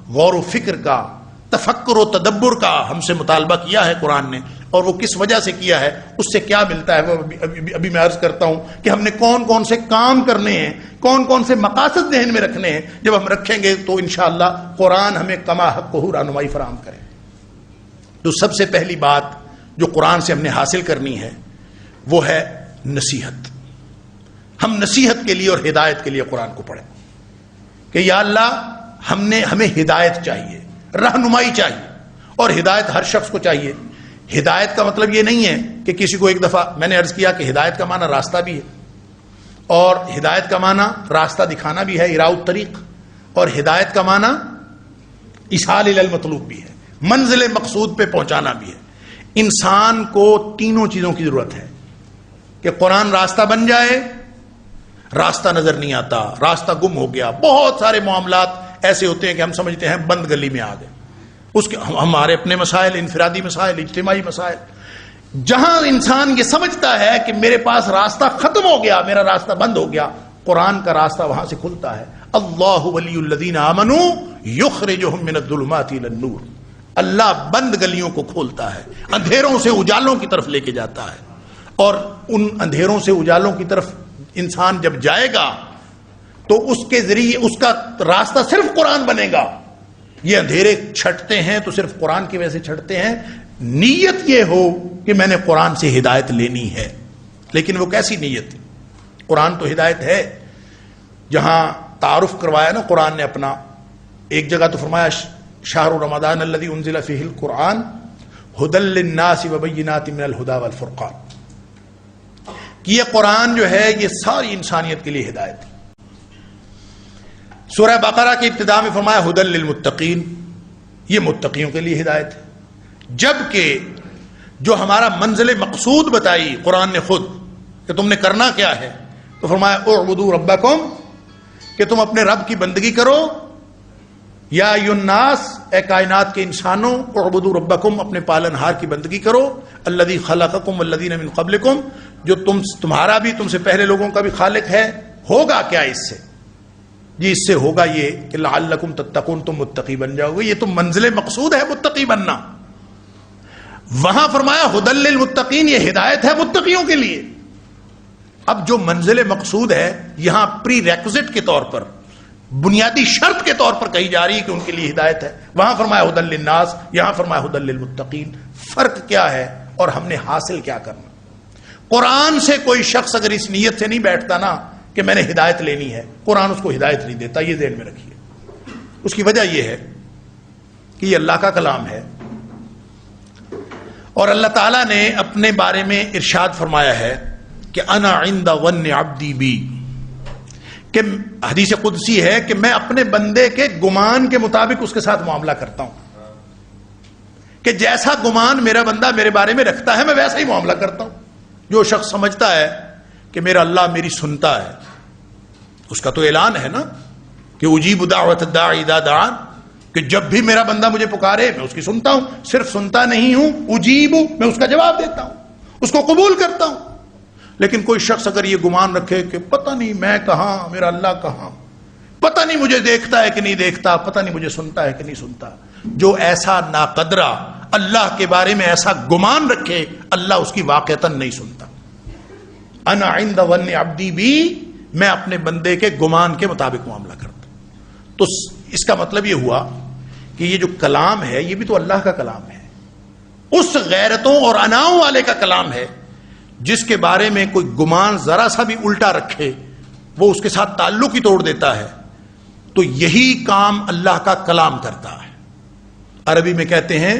غور و فکر کا، تفکر و تدبر کا ہم سے مطالبہ کیا ہے قرآن نے، اور وہ کس وجہ سے کیا ہے، اس سے کیا ملتا ہے، وہ ابھی میں عرض کرتا ہوں کہ ہم نے کون کون سے کام کرنے ہیں، کون کون سے مقاصد ذہن میں رکھنے ہیں۔ جب ہم رکھیں گے تو انشاءاللہ قرآن ہمیں کما حقہ رہنمائی فراہم کرے۔ تو سب سے پہلی بات جو قرآن سے ہم نے حاصل کرنی ہے وہ ہے نصیحت۔ ہم نصیحت کے لیے اور ہدایت کے لیے قرآن کو پڑھیں کہ یا اللہ ہمیں ہدایت چاہیے، رہنمائی چاہیے، اور ہدایت ہر شخص کو چاہیے۔ ہدایت کا مطلب یہ نہیں ہے کہ کسی کو، ایک دفعہ میں نے عرض کیا کہ ہدایت کا معنی راستہ بھی ہے، اور ہدایت کا معنی راستہ دکھانا بھی ہے، اراء الطریق، اور ہدایت کا معنی ایصال الی المطلوب بھی ہے، منزل مقصود پہ پہنچانا بھی ہے۔ انسان کو تینوں چیزوں کی ضرورت ہے کہ قرآن راستہ بن جائے، راستہ نظر نہیں آتا، راستہ گم ہو گیا۔ بہت سارے معاملات ایسے ہوتے ہیں کہ ہم سمجھتے ہیں بند گلی میں آ گئے، اس کے ہمارے اپنے مسائل، انفرادی مسائل، اجتماعی مسائل، جہاں انسان یہ سمجھتا ہے کہ میرے پاس راستہ ختم ہو گیا، میرا راستہ بند ہو گیا، قرآن کا راستہ وہاں سے کھلتا ہے۔ اللہ ولی الذین آمنوا یخرجہم من الظلمات الی النور، اللہ بند گلیوں کو کھولتا ہے، اندھیروں سے اجالوں کی طرف لے کے جاتا ہے، اور ان اندھیروں سے اجالوں کی طرف انسان جب جائے گا تو اس کے ذریعے اس کا راستہ صرف قرآن بنے گا۔ یہ اندھیرے چھٹتے ہیں تو صرف قرآن کی وجہ سے چھٹتے ہیں، نیت یہ ہو کہ میں نے قرآن سے ہدایت لینی ہے۔ لیکن وہ کیسی نیت؟ قرآن تو ہدایت ہے۔ جہاں تعارف کروایا نا قرآن نے اپنا، ایک جگہ تو فرمایا شہر رمضان الذی انزل فیہ القرآن ھدی للناس وبینات من الھدی والفرقان۔ کہ یہ قرآن جو ہے یہ ساری انسانیت کے لیے ہدایت ہے۔ سورہ بقرہ کی ابتدا میں فرمایا ھدی للمتقین، یہ متقیوں کے لیے ہدایت ہے، جبکہ جو ہمارا منزل مقصود بتائی قرآن نے خود کہ تم نے کرنا کیا ہے، تو فرمایا اعبدوا ربکم، کہ تم اپنے رب کی بندگی کرو، یا ایھا الناس، اے کائنات کے انسانوں، اعبدوا ربکم، اپنے پالنہار کی بندگی کرو، الذی خلقکم والذین من قبلکم، جو تمہارا بھی تم سے پہلے لوگوں کا بھی خالق ہے۔ ہوگا کیا اس سے؟ جی اس سے ہوگا یہ کہ لعلکم تتقون، تم متقی بن جاؤ گے۔ یہ تو منزل مقصود ہے متقی بننا۔ وہاں فرمایا ھدی للمتقین، یہ ہدایت ہے متقیوں کے لیے۔ اب جو منزل مقصود ہے یہاں پری ریکوزٹ کے طور پر، بنیادی شرط کے طور پر کہی جا رہی ہے کہ ان کے لیے ہدایت ہے، وہاں فرمایا ھدی للناس، یہاں فرمایا ھدی للمتقین۔ فرق کیا ہے اور ہم نے حاصل کیا کرنا؟ قرآن سے کوئی شخص اگر اس نیت سے نہیں بیٹھتا نا کہ میں نے ہدایت لینی ہے، قرآن اس کو ہدایت نہیں دیتا، یہ ذہن میں رکھیے۔ اس کی وجہ یہ ہے کہ یہ اللہ کا کلام ہے، اور اللہ تعالیٰ نے اپنے بارے میں ارشاد فرمایا ہے کہ انا عند ظن عبدی بی، کہ حدیث قدسی ہے کہ میں اپنے بندے کے گمان کے مطابق اس کے ساتھ معاملہ کرتا ہوں، کہ جیسا گمان میرا بندہ میرے بارے میں رکھتا ہے میں ویسا ہی معاملہ کرتا ہوں۔ جو شخص سمجھتا ہے کہ میرا اللہ میری سنتا ہے، اس کا تو اعلان ہے نا کہ اجیب دعوت الداعی اذا دعان، کہ جب بھی میرا بندہ مجھے پکارے میں اس کی سنتا ہوں، صرف سنتا نہیں ہوں، اجیب، میں اس کا جواب دیتا ہوں، اس کو قبول کرتا ہوں۔ لیکن کوئی شخص اگر یہ گمان رکھے کہ پتہ نہیں میں کہاں، میرا اللہ کہاں، پتہ نہیں مجھے دیکھتا ہے کہ نہیں دیکھتا، پتہ نہیں مجھے سنتا ہے کہ نہیں سنتا، جو ایسا ناقدرہ اللہ کے بارے میں ایسا گمان رکھے، اللہ اس کی واقعتاً نہیں سنتا۔ انا عند ظن عبدی بی، میں اپنے بندے کے گمان کے مطابق معاملہ کرتا ہوں۔ تو اس کا مطلب یہ ہوا کہ یہ جو کلام ہے یہ بھی تو اللہ کا کلام ہے، اس غیرتوں اور اناؤں والے کا کلام ہے جس کے بارے میں کوئی گمان ذرا سا بھی الٹا رکھے وہ اس کے ساتھ تعلق ہی توڑ دیتا ہے۔ تو یہی کام اللہ کا کلام کرتا ہے۔ عربی میں کہتے ہیں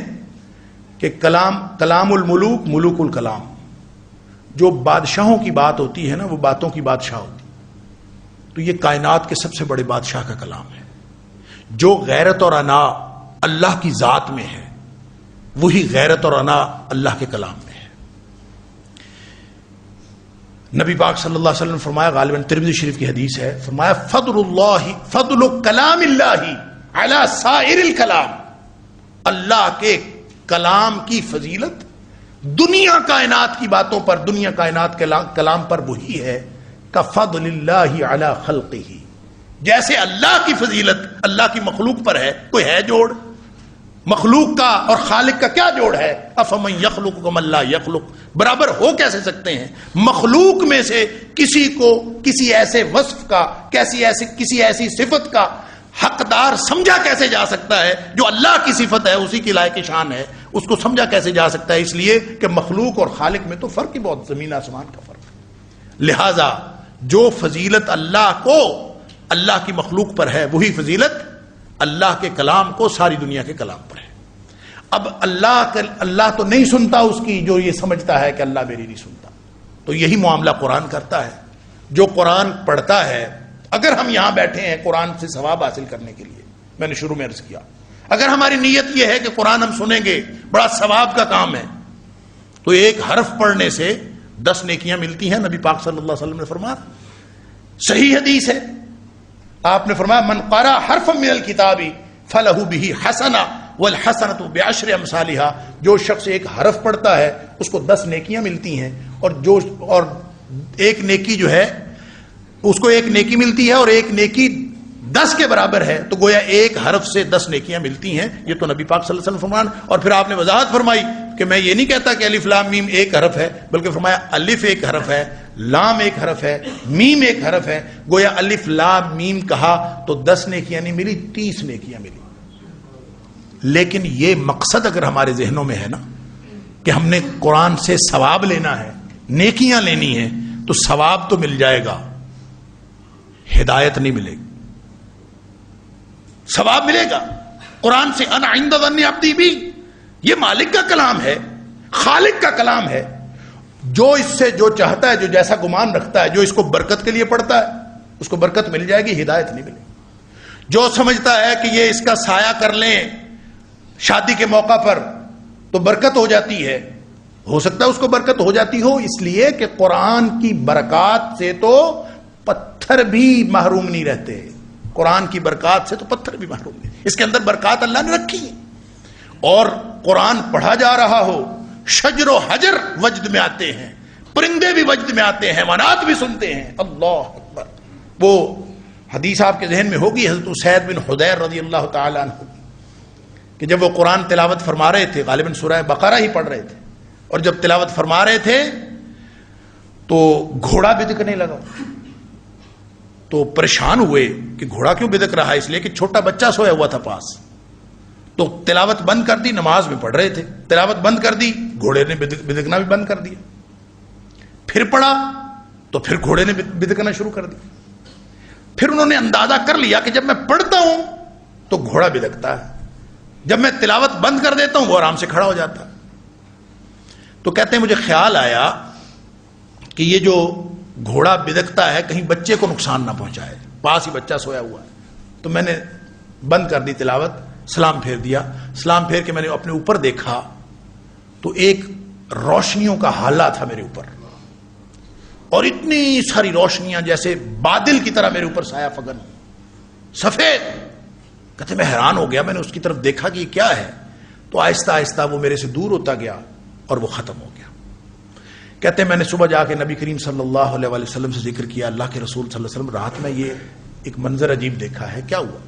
کہ کلام الملوک ملوک الکلام، جو بادشاہوں کی بات ہوتی ہے نا وہ باتوں کی بادشاہ ہوتی ہے۔ تو یہ کائنات کے سب سے بڑے بادشاہ کا کلام ہے۔ جو غیرت اور انا اللہ کی ذات میں ہے وہی غیرت اور انا اللہ کے کلام میں ہے۔ نبی پاک صلی اللہ علیہ وسلم نے فرمایا، غالباً ترمذی شریف کی حدیث ہے، فرمایا فضل کلام اللہ علی سائر الکلام، اللہ کے کلام کی فضیلت دنیا کائنات کی باتوں پر، دنیا کائنات کے کلام پر وہی ہے کفضل اللہ علی خلقہ، جیسے اللہ کی فضیلت اللہ کی مخلوق پر ہے۔ کوئی ہے جوڑ؟ مخلوق کا اور خالق کا کیا جوڑ ہے؟ افمن یخلق کمن لا یخلق، برابر ہو کیسے سکتے ہیں؟ مخلوق میں سے کسی کو کسی ایسے وصف کا، کسی ایسی صفت کا حقدار سمجھا کیسے جا سکتا ہے؟ جو اللہ کی صفت ہے اسی کی لائق شان ہے، اس کو سمجھا کیسے جا سکتا ہے؟ اس لیے کہ مخلوق اور خالق میں تو فرق ہی بہت زمین آسمان کا فرق ہے۔ لہذا جو فضیلت اللہ کو اللہ کی مخلوق پر ہے وہی فضیلت اللہ کے کلام کو ساری دنیا کے کلام پر ہے۔ اب اللہ تو نہیں سنتا اس کی جو یہ سمجھتا ہے کہ اللہ میری نہیں سنتا، تو یہی معاملہ قرآن کرتا ہے۔ جو قرآن پڑھتا ہے، اگر ہم یہاں بیٹھے ہیں قرآن سے ثواب حاصل کرنے کے لیے، میں نے شروع میں عرض کیا، اگر ہماری نیت یہ ہے کہ قرآن ہم سنیں گے، بڑا ثواب کا کام ہے، تو ایک حرف پڑھنے سے 10 نیکیاں ملتی ہیں۔ نبی پاک صلی اللہ علیہ وسلم نے فرمایا، صحیح حدیث ہے، آپ نے فرمایا من قرأ حرفا من الکتاب فلہ بہ حسنہ والحسنۃ بعشر امثالھا، جو شخص ایک حرف پڑھتا ہے اس کو 10 نیکیاں ملتی ہیں، اور ایک نیکی جو ہے اس کو ایک نیکی ملتی ہے، اور ایک نیکی 10 کے برابر ہے، تو گویا ایک حرف سے 10 نیکیاں ملتی ہیں۔ یہ تو نبی پاک صلی اللہ علیہ وسلم فرمان۔ اور پھر آپ نے وضاحت فرمائی کہ میں یہ نہیں کہتا کہ الف لام میم ایک حرف ہے، بلکہ فرمایا الف ایک حرف ہے، لام ایک حرف ہے، میم ایک حرف ہے۔ گویا الف لام میم کہا تو 10 نیکیاں نہیں ملی، 30 نیکیاں ملی۔ لیکن یہ مقصد اگر ہمارے ذہنوں میں ہے نا کہ ہم نے قرآن سے ثواب لینا ہے، نیکیاں لینی ہیں، تو ثواب تو مل جائے گا، ہدایت نہیں ملے گی۔ ثواب ملے گا قرآن سے، انا عند ظن عبدی بی، یہ مالک کا کلام ہے، خالق کا کلام ہے، جو اس سے جو چاہتا ہے، جو جیسا گمان رکھتا ہے، جو اس کو برکت کے لیے پڑھتا ہے اس کو برکت مل جائے گی، ہدایت نہیں ملے گی۔ جو سمجھتا ہے کہ یہ اس کا سایہ کر لیں شادی کے موقع پر تو برکت ہو جاتی ہے، ہو سکتا ہے اس کو برکت ہو جاتی ہو، اس لیے کہ قرآن کی برکات سے تو پتھر بھی محروم نہیں رہتے، قرآن کی برکات سے تو پتھر بھی محروم نہیں، اس کے اندر برکات اللہ نے رکھی ہے۔ اور قرآن پڑھا جا رہا ہو، شجر و حجر وجد میں آتے ہیں، پرندے بھی وجد میں آتے ہیں، حیوانات بھی سنتے ہیں، اللہ اکبر۔ وہ حدیث آپ کے ذہن میں ہوگی حضرت اسید بن حضیر رضی اللہ تعالیٰ عنہ کہ جب وہ قرآن تلاوت فرما رہے تھے، غالباً سورہ بقرہ ہی پڑھ رہے تھے، اور جب تلاوت فرما رہے تھے تو گھوڑا بدکنے لگا، تو پریشان ہوئے کہ گھوڑا کیوں بدک رہا ہے، اس لیے کہ چھوٹا بچہ سویا ہوا تھا پاس، تو تلاوت بند کر دی، نماز میں پڑھ رہے تھے، تلاوت بند کر دی، گھوڑے نے بدکنا بھی بند کر دیا، پھر پڑھا تو پھر گھوڑے نے بدکنا شروع کر دیا، پھر انہوں نے اندازہ کر لیا کہ جب میں پڑھتا ہوں تو گھوڑا بدکتا ہے، جب میں تلاوت بند کر دیتا ہوں وہ آرام سے کھڑا ہو جاتا ہے۔ تو کہتے ہیں مجھے خیال آیا کہ یہ جو گھوڑا بدکتا ہے کہیں بچے کو نقصان نہ پہنچائے، پاس ہی بچہ سویا ہوا ہے، تو میں نے بند کر دی تلاوت، سلام پھیر دیا، سلام پھیر کے میں نے اپنے اوپر دیکھا تو ایک روشنیوں کا حالہ تھا میرے اوپر، اور اتنی ساری روشنیاں جیسے بادل کی طرح میرے اوپر سایہ فگن، سفید۔ کہتے میں حیران ہو گیا، میں نے اس کی طرف دیکھا کہ یہ کیا ہے، تو آہستہ آہستہ وہ میرے سے دور ہوتا گیا اور وہ ختم ہو گیا۔ کہتے ہیں میں نے صبح جا کے نبی کریم صلی اللہ علیہ وآلہ وسلم سے ذکر کیا، اللہ کے رسول صلی اللہ علیہ وسلم رات میں یہ ایک منظر عجیب دیکھا ہے، کیا ہوا؟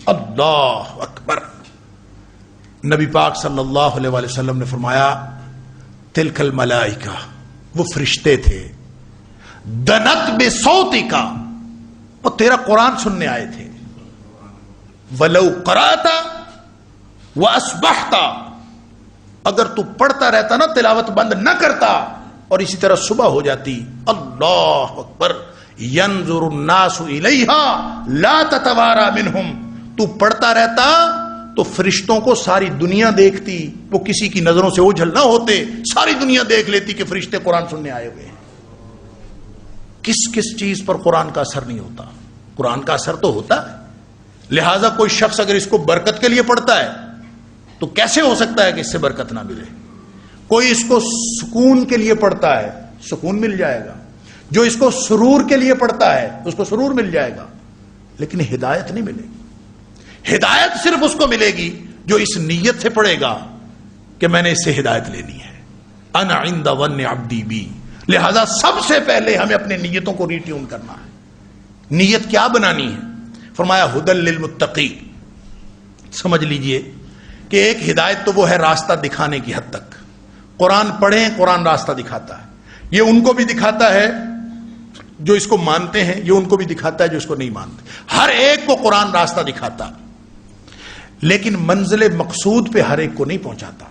اللہ اکبر۔ نبی پاک صلی اللہ علیہ وآلہ وسلم نے فرمایا تلک الملائکہ، وہ فرشتے تھے، دنت بصوتک، وہ تیرا قرآن سننے آئے تھے، ولو قرأت واصبحت، اگر تو پڑھتا رہتا نا، تلاوت بند نہ کرتا اور اسی طرح صبح ہو جاتی، اللہ اکبر، ينظر الناس الیہا لا تتوارا منہم، تو پڑھتا رہتا تو فرشتوں کو ساری دنیا دیکھتی، وہ کسی کی نظروں سے اوجھل نہ ہوتے، ساری دنیا دیکھ لیتی کہ فرشتے قرآن سننے آئے ہوئے ہیں۔ کس کس چیز پر قرآن کا اثر نہیں ہوتا؟ قرآن کا اثر تو ہوتا ہے، لہذا کوئی شخص اگر اس کو برکت کے لیے پڑھتا ہے تو کیسے ہو سکتا ہے کہ اس سے برکت نہ ملے؟ کوئی اس کو سکون کے لیے پڑھتا ہے، سکون مل جائے گا، جو اس کو سرور کے لیے پڑھتا ہے اس کو سرور مل جائے گا، لیکن ہدایت نہیں ملے گی۔ ہدایت صرف اس کو ملے گی جو اس نیت سے پڑھے گا کہ میں نے اس سے ہدایت لینی ہے، انا عند ظن عبدی بی۔ لہذا سب سے پہلے ہمیں اپنے نیتوں کو ریٹیون کرنا ہے۔ نیت کیا بنانی ہے؟ فرمایا ھدی للمتقی۔ سمجھ لیجئے کہ ایک ہدایت تو وہ ہے راستہ دکھانے کی حد تک، قرآن پڑھیں، قرآن راستہ دکھاتا ہے، یہ ان کو بھی دکھاتا ہے جو اس کو مانتے ہیں، یہ ان کو بھی دکھاتا ہے جو اس کو نہیں مانتے، ہر ایک کو قرآن راستہ دکھاتا، لیکن منزل مقصود پہ ہر ایک کو نہیں پہنچاتا۔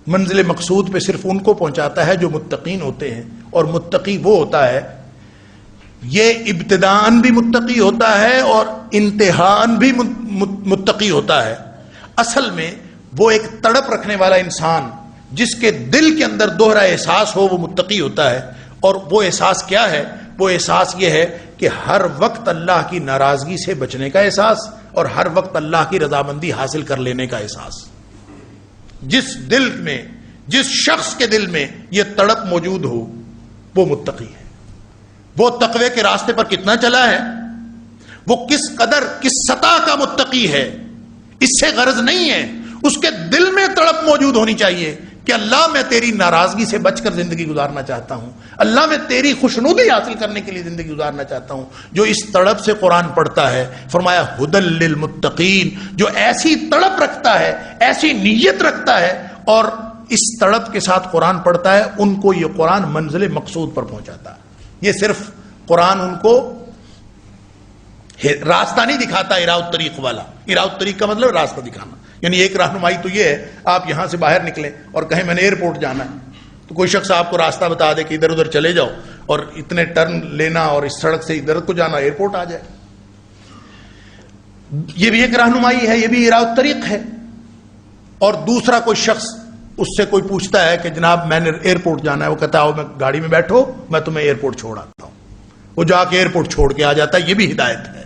منزل مقصود پہ صرف ان کو پہنچاتا ہے جو متقین ہوتے ہیں، اور متقی وہ ہوتا ہے، یہ ابتداءً بھی متقی ہوتا ہے اور انتہاءً بھی متقی ہوتا ہے۔ اصل میں وہ ایک تڑپ رکھنے والا انسان جس کے دل کے اندر دوہرا احساس ہو، وہ متقی ہوتا ہے۔ اور وہ احساس کیا ہے؟ وہ احساس یہ ہے کہ ہر وقت اللہ کی ناراضگی سے بچنے کا احساس اور ہر وقت اللہ کی رضامندی حاصل کر لینے کا احساس۔ جس دل میں، جس شخص کے دل میں یہ تڑپ موجود ہو وہ متقی ہے۔ وہ تقوی کے راستے پر کتنا چلا ہے، وہ کس قدر، کس سطح کا متقی ہے، اس سے غرض نہیں ہے، اس کے دل میں تڑپ موجود ہونی چاہیے کہ اللہ میں تیری ناراضگی سے بچ کر زندگی گزارنا چاہتا ہوں، اللہ میں تیری خوشنودی حاصل کرنے کے لیے زندگی گزارنا چاہتا ہوں۔ جو اس تڑپ سے قرآن پڑھتا ہے، فرمایا ھدی للمتقین، جو ایسی تڑپ رکھتا ہے، ایسی نیت رکھتا ہے اور اس تڑپ کے ساتھ قرآن پڑھتا ہے، ان کو یہ قرآن منزل مقصود پر پہنچاتا ہے۔ یہ صرف قرآن ان کو راستہ نہیں دکھاتا، اراء الطریق والا، اراء الطریق کا مطلب راستہ دکھانا، یعنی ایک رہنمائی تو یہ ہے آپ یہاں سے باہر نکلیں اور کہیں میں نے ایئرپورٹ جانا ہے تو کوئی شخص آپ کو راستہ بتا دے کہ ادھر ادھر چلے جاؤ اور اتنے ٹرن لینا اور اس سڑک سے ادھر کو جانا، ایئرپورٹ آ جائے، یہ بھی ایک رہنمائی ہے، یہ بھی اراء الطریق ہے۔ اور دوسرا کوئی شخص اس سے کوئی پوچھتا ہے کہ جناب میں نے ایئرپورٹ جانا ہے، وہ کہتا ہے میں گاڑی میں بیٹھو میں تمہیں ایئرپورٹ چھوڑ آتا ہوں، وہ جا کے ایئرپورٹ چھوڑ کے آ جاتا ہے، یہ بھی ہدایت ہے۔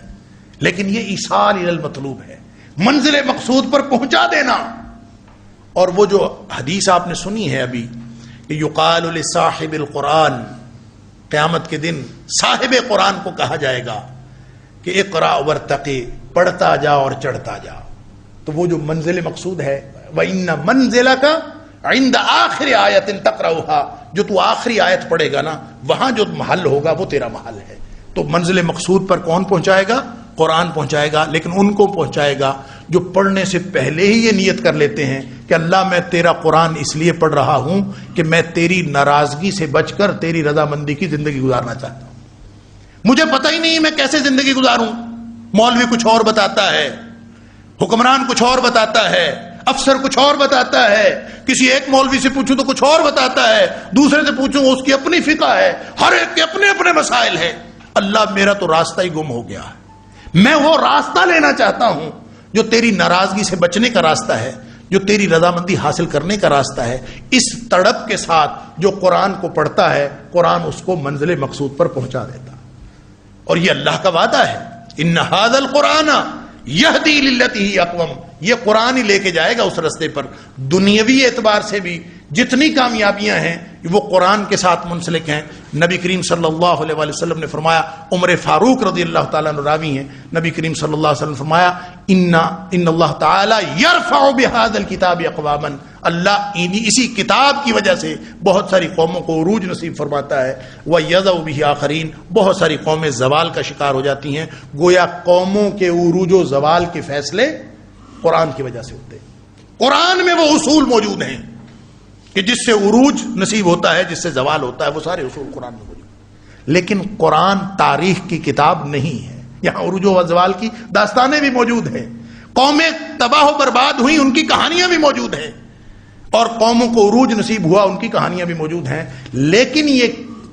لیکن یہ ایصال الی المطلوب ہے، منزل مقصود پر پہنچا دینا۔ اور وہ جو حدیث آپ نے سنی ہے ابھی کہ یقال لصاحب القرآن، قیامت کے دن صاحب قرآن کو کہا جائے گا کہ اقرا ورتقی، پڑھتا جا اور چڑھتا جا۔ تو وہ جو منزل مقصود ہے، وَإِنَّ مَنزِلَكَ عِنْدَ آخِرِ آیَةٍ تَقْرَؤُهَا، جو تو آخری آیت پڑھے گا نا وہاں جو محل ہوگا وہ تیرا محل ہے۔ تو منزل مقصود پر کون پہنچائے گا؟ قرآن پہنچائے گا، لیکن ان کو پہنچائے گا جو پڑھنے سے پہلے ہی یہ نیت کر لیتے ہیں کہ اللہ میں تیرا قرآن اس لیے پڑھ رہا ہوں کہ میں تیری ناراضگی سے بچ کر تیری رضامندی کی زندگی گزارنا چاہتا ہوں۔ مجھے پتہ ہی نہیں میں کیسے زندگی گزاروں، مولوی کچھ اور بتاتا ہے، حکمران کچھ اور بتاتا ہے، افسر کچھ اور بتاتا ہے، کسی ایک مولوی سے پوچھوں تو کچھ اور بتاتا ہے، دوسرے سے پوچھوں اس کی اپنی فقہ ہے، ہر ایک کے اپنے اپنے مسائل ہیں۔ اللہ میرا تو راستہ ہی گم ہو گیا ہے، میں وہ راستہ لینا چاہتا ہوں جو تیری ناراضگی سے بچنے کا راستہ ہے، جو تیری رضامندی حاصل کرنے کا راستہ ہے۔ اس تڑپ کے ساتھ جو قرآن کو پڑھتا ہے، قرآن اس کو منزل مقصود پر پہنچا دیتا، اور یہ اللہ کا وعدہ ہے، ان ھذا القرآن یہدی للتی ہی اقوم، یہ قرآن ہی لے کے جائے گا اس راستے پر۔ دنیاوی اعتبار سے بھی جتنی کامیابیاں ہیں وہ قرآن کے ساتھ منسلک ہیں۔ نبی کریم صلی اللہ علیہ وآلہ وسلم نے فرمایا، عمر فاروق رضی اللہ تعالیٰ عنہ راوی ہیں، نبی کریم صلی اللہ علیہ وسلم نے فرمایا ان اللہ تعالیٰ یرفع بہذا الکتاب اقواما، اللہ اسی کتاب کی وجہ سے بہت ساری قوموں کو عروج نصیب فرماتا ہے، وَيَضَعُ بِهِ آخَرِينَ، بہت ساری قومیں زوال کا شکار ہو جاتی ہیں۔ گویا قوموں کے عروج و زوال کے فیصلے قرآن کی وجہ سے ہوتے ہیں۔ قرآن میں وہ اصول موجود ہیں کہ جس سے عروج نصیب ہوتا ہے، جس سے زوال ہوتا ہے، وہ سارے اصول قرآن میں موجود ہیں۔ لیکن قرآن تاریخ کی کتاب نہیں ہے، یہاں عروج و زوال کی داستانیں بھی موجود ہیں، قومیں تباہ و برباد ہوئیں ان کی کہانیاں بھی موجود ہیں، اور قوموں کو عروج نصیب ہوا ان کی کہانیاں بھی موجود ہیں۔ لیکن یہ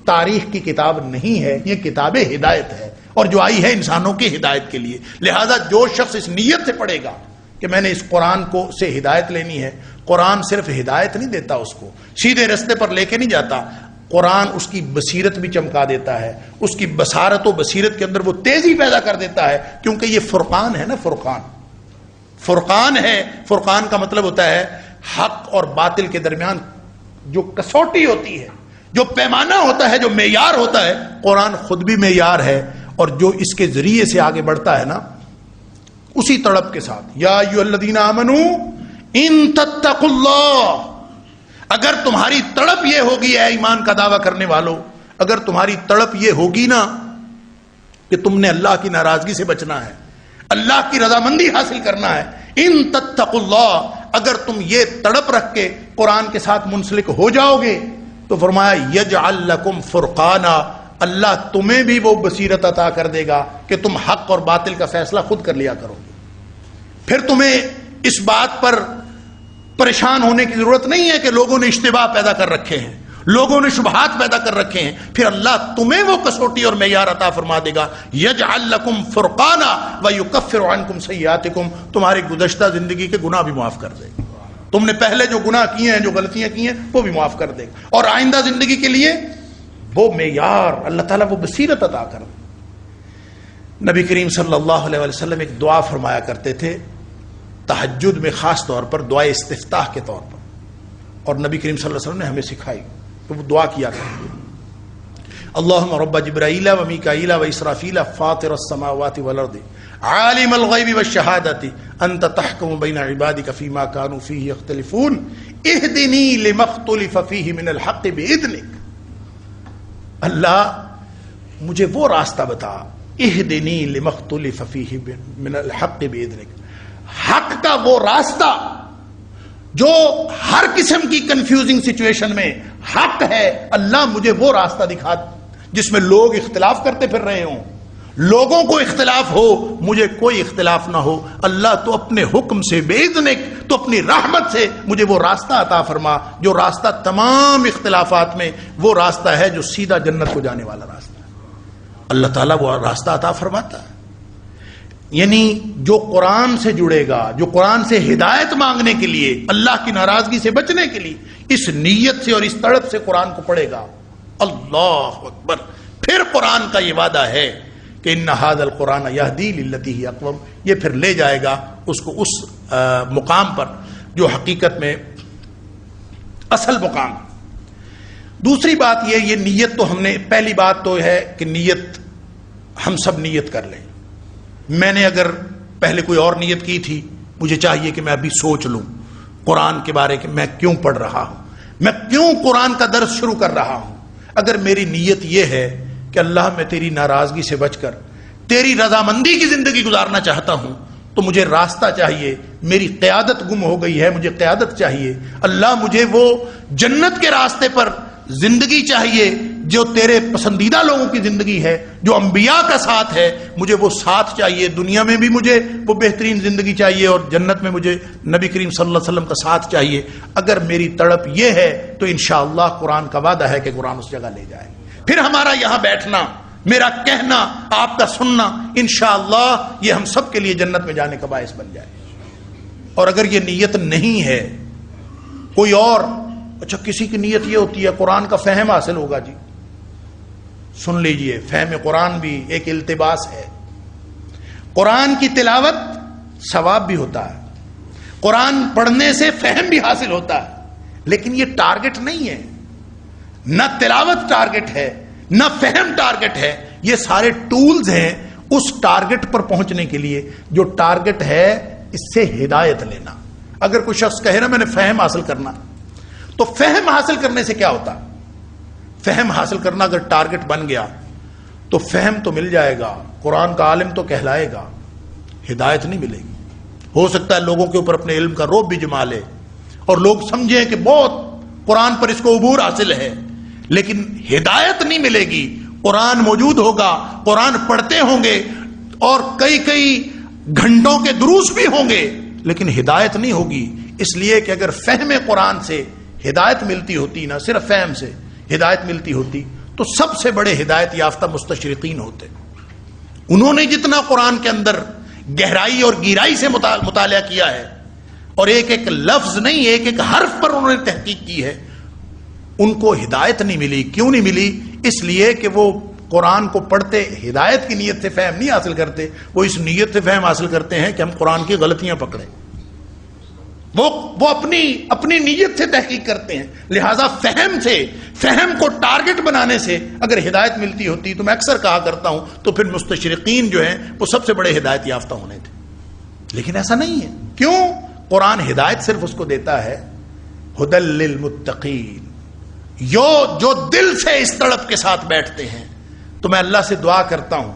تاریخ کی کتاب نہیں ہے، یہ کتاب ہدایت ہے، اور جو آئی ہے انسانوں کی ہدایت کے لیے۔ لہذا جو شخص اس نیت سے پڑھے گا کہ میں نے اس قرآن کو سے ہدایت لینی ہے، قرآن صرف ہدایت نہیں دیتا، اس کو سیدھے رستے پر لے کے نہیں جاتا، قرآن اس کی بصیرت بھی چمکا دیتا ہے، اس کی بصارت و بصیرت کے اندر وہ تیزی پیدا کر دیتا ہے، کیونکہ یہ فرقان ہے نا، فرقان ہے۔ فرقان کا مطلب ہوتا ہے حق اور باطل کے درمیان جو کسوٹی ہوتی ہے، جو پیمانہ ہوتا ہے، جو معیار ہوتا ہے، قرآن خود بھی معیار ہے، اور جو اس کے ذریعے سے آگے بڑھتا ہے نا، اسی تڑپ کے ساتھ، یا ایھا الذین آمنوا ان تتقوا اللہ، اگر تمہاری تڑپ یہ ہوگی اے ایمان کا دعویٰ کرنے والوں، اگر تمہاری تڑپ یہ ہوگی نا کہ تم نے اللہ کی ناراضگی سے بچنا ہے، اللہ کی رضامندی حاصل کرنا ہے، ان تتقوا اللہ، اگر تم یہ تڑپ رکھ کے قرآن کے ساتھ منسلک ہو جاؤ گے تو فرمایا یجعل لکم فرقانا، اللہ تمہیں بھی وہ بصیرت عطا کر دے گا کہ تم حق اور باطل کا فیصلہ خود کر لیا کرو گے۔ پھر تمہیں اس بات پر پریشان ہونے کی ضرورت نہیں ہے کہ لوگوں نے اشتباہ پیدا کر رکھے ہیں، لوگوں نے شبہات پیدا کر رکھے ہیں، پھر اللہ تمہیں وہ کسوٹی اور معیار عطا فرما دے گا، یجعل لکم فرقانا ویکفر عنکم سیئاتکم، تمہاری گزشتہ زندگی کے گناہ بھی معاف کر دے گا، تم نے پہلے جو گناہ کیے ہیں، جو غلطیاں کی ہیں، وہ بھی معاف کر دے گا، اور آئندہ زندگی کے لیے وہ معیار اللہ تعالیٰ وہ بصیرت عطا کر دے۔ نبی کریم صلی اللہ علیہ وسلم ایک دعا فرمایا کرتے تھے تہجد میں، خاص طور پر دعائے استفتاح کے طور پر، اور نبی کریم صلی اللہ علیہ وسلم نے ہمیں سکھائی، تو وہ دعا کیا کرتے اللہم رب جبرائیل و میکائیل و اسرافیل فاطر السماوات والارض عالم الغیب والشہادۃ انت تحکم بین عبادک فیما کانوا فیہ یختلفون اہدنی لما اختلف فیہ من الحق باذنک، اللہ مجھے وہ راستہ بتا، اہدنی لما اختلف فیہ من الحق باذنک، حق کا وہ راستہ جو ہر قسم کی کنفیوزنگ سچویشن میں حق ہے، اللہ مجھے وہ راستہ دکھا جس میں لوگ اختلاف کرتے پھر رہے ہوں، لوگوں کو اختلاف ہو، مجھے کوئی اختلاف نہ ہو، اللہ تو اپنے حکم سے باذنک، تو اپنی رحمت سے مجھے وہ راستہ عطا فرما، جو راستہ تمام اختلافات میں وہ راستہ ہے جو سیدھا جنت کو جانے والا راستہ ہے۔ اللہ تعالیٰ وہ راستہ عطا فرماتا ہے۔ یعنی جو قرآن سے جڑے گا، جو قرآن سے ہدایت مانگنے کے لیے، اللہ کی ناراضگی سے بچنے کے لیے اس نیت سے اور اس تڑپ سے قرآن کو پڑھے گا، اللہ اکبر، پھر قرآن کا یہ وعدہ ہے کہ ان ھذا القرآن یہدی للتی ہی اقوم، یہ پھر لے جائے گا اس کو اس مقام پر جو حقیقت میں اصل مقام ہے۔ دوسری بات یہ نیت تو ہم نے، پہلی بات تو ہے کہ نیت ہم سب نیت کر لیں۔ میں نے اگر پہلے کوئی اور نیت کی تھی، مجھے چاہیے کہ میں ابھی سوچ لوں قرآن کے بارے کہ میں کیوں پڑھ رہا ہوں، میں کیوں قرآن کا درس شروع کر رہا ہوں۔ اگر میری نیت یہ ہے کہ اللہ میں تیری ناراضگی سے بچ کر تیری رضامندی کی زندگی گزارنا چاہتا ہوں، تو مجھے راستہ چاہیے، میری قیادت گم ہو گئی ہے، مجھے قیادت چاہیے۔ اللہ مجھے وہ جنت کے راستے پر زندگی چاہیے جو تیرے پسندیدہ لوگوں کی زندگی ہے، جو انبیاء کا ساتھ ہے، مجھے وہ ساتھ چاہیے۔ دنیا میں بھی مجھے وہ بہترین زندگی چاہیے اور جنت میں مجھے نبی کریم صلی اللہ علیہ وسلم کا ساتھ چاہیے۔ اگر میری تڑپ یہ ہے تو انشاءاللہ قرآن کا وعدہ ہے کہ قرآن اس جگہ لے جائے۔ پھر ہمارا یہاں بیٹھنا، میرا کہنا، آپ کا سننا، انشاءاللہ یہ ہم سب کے لیے جنت میں جانے کا باعث بن جائے۔ اور اگر یہ نیت نہیں ہے کوئی اور، اچھا کسی کی نیت یہ ہوتی ہے قرآن کا فہم حاصل ہوگا، جی سن لیجئے، فہم قرآن بھی ایک التباس ہے۔ قرآن کی تلاوت ثواب بھی ہوتا ہے، قرآن پڑھنے سے فہم بھی حاصل ہوتا ہے، لیکن یہ ٹارگٹ نہیں ہے، نہ تلاوت ٹارگٹ ہے، نہ فہم ٹارگٹ ہے، یہ سارے ٹولز ہیں اس ٹارگٹ پر پہنچنے کے لیے۔ جو ٹارگٹ ہے اس سے ہدایت لینا۔ اگر کوئی شخص کہے نا میں نے فہم حاصل کرنا، تو فہم حاصل کرنے سے کیا ہوتا؟ فہم حاصل کرنا اگر ٹارگٹ بن گیا تو فہم تو مل جائے گا، قرآن کا عالم تو کہلائے گا، ہدایت نہیں ملے گی۔ ہو سکتا ہے لوگوں کے اوپر اپنے علم کا رعب بھی جما لے اور لوگ سمجھیں کہ بہت قرآن پر اس کو عبور حاصل ہے، لیکن ہدایت نہیں ملے گی۔ قرآن موجود ہوگا، قرآن پڑھتے ہوں گے اور کئی گھنٹوں کے دروس بھی ہوں گے، لیکن ہدایت نہیں ہوگی۔ اس لیے کہ اگر فہم قرآن سے ہدایت ملتی ہوتی، نہ صرف فہم سے ہدایت ملتی ہوتی، تو سب سے بڑے ہدایت یافتہ مستشرقین ہوتے۔ انہوں نے جتنا قرآن کے اندر گہرائی اور گہرائی سے مطالعہ کیا ہے، اور ایک ایک لفظ نہیں، ایک ایک حرف پر انہوں نے تحقیق کی ہے، ان کو ہدایت نہیں ملی۔ کیوں نہیں ملی؟ اس لیے کہ وہ قرآن کو پڑھتے ہدایت کی نیت سے فہم نہیں حاصل کرتے، وہ اس نیت سے فہم حاصل کرتے ہیں کہ ہم قرآن کی غلطیاں پکڑیں۔ وہ اپنی نیت سے تحقیق کرتے ہیں۔ لہذا فہم کو ٹارگٹ بنانے سے اگر ہدایت ملتی ہوتی، تو میں اکثر کہا کرتا ہوں، تو پھر مستشرقین جو ہیں وہ سب سے بڑے ہدایت یافتہ ہونے تھے، لیکن ایسا نہیں ہے۔ کیوں؟ قرآن ہدایت صرف اس کو دیتا ہے ھدی للمتقین، جو دل سے اس تڑپ کے ساتھ بیٹھتے ہیں۔ تو میں اللہ سے دعا کرتا ہوں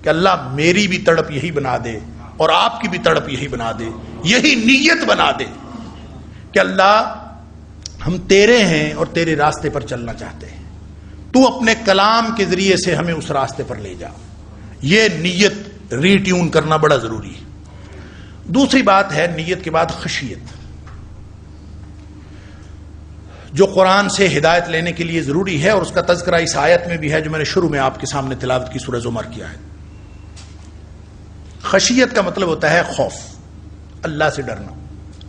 کہ اللہ میری بھی تڑپ یہی بنا دے اور آپ کی بھی تڑپ یہی بنا دے، یہی نیت بنا دے کہ اللہ ہم تیرے ہیں اور تیرے راستے پر چلنا چاہتے ہیں، تو اپنے کلام کے ذریعے سے ہمیں اس راستے پر لے جا۔ یہ نیت ری ٹیون کرنا بڑا ضروری ہے۔ دوسری بات ہے نیت کے بعد خشیت، جو قرآن سے ہدایت لینے کے لیے ضروری ہے، اور اس کا تذکرہ اس آیت میں بھی ہے جو میں نے شروع میں آپ کے سامنے تلاوت کی، سورہ زمر کی آیت۔ خشیت کا مطلب ہوتا ہے خوف، اللہ سے ڈرنا۔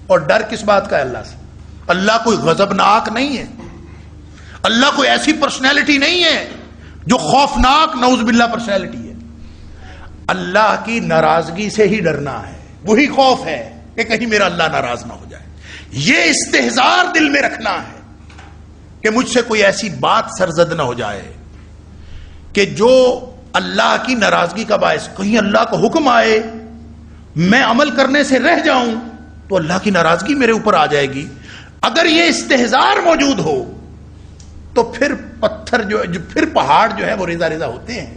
اور ڈر کس بات کا ہے؟ اللہ سے۔ اللہ کوئی غضبناک نہیں ہے، اللہ کوئی ایسی پرسنالٹی نہیں ہے جو خوفناک نعوذ باللہ پرسنالٹی ہے۔ اللہ کی ناراضگی سے ہی ڈرنا ہے، وہی خوف ہے کہ کہیں میرا اللہ ناراض نہ ہو جائے۔ یہ استحضار دل میں رکھنا ہے کہ مجھ سے کوئی ایسی بات سرزد نہ ہو جائے کہ جو اللہ کی ناراضگی کا باعث، کہیں اللہ کا حکم آئے میں عمل کرنے سے رہ جاؤں تو اللہ کی ناراضگی میرے اوپر آ جائے گی۔ اگر یہ استحضار موجود ہو تو پھر پتھر پھر پہاڑ جو ہے وہ ریزہ ریزہ ہوتے ہیں۔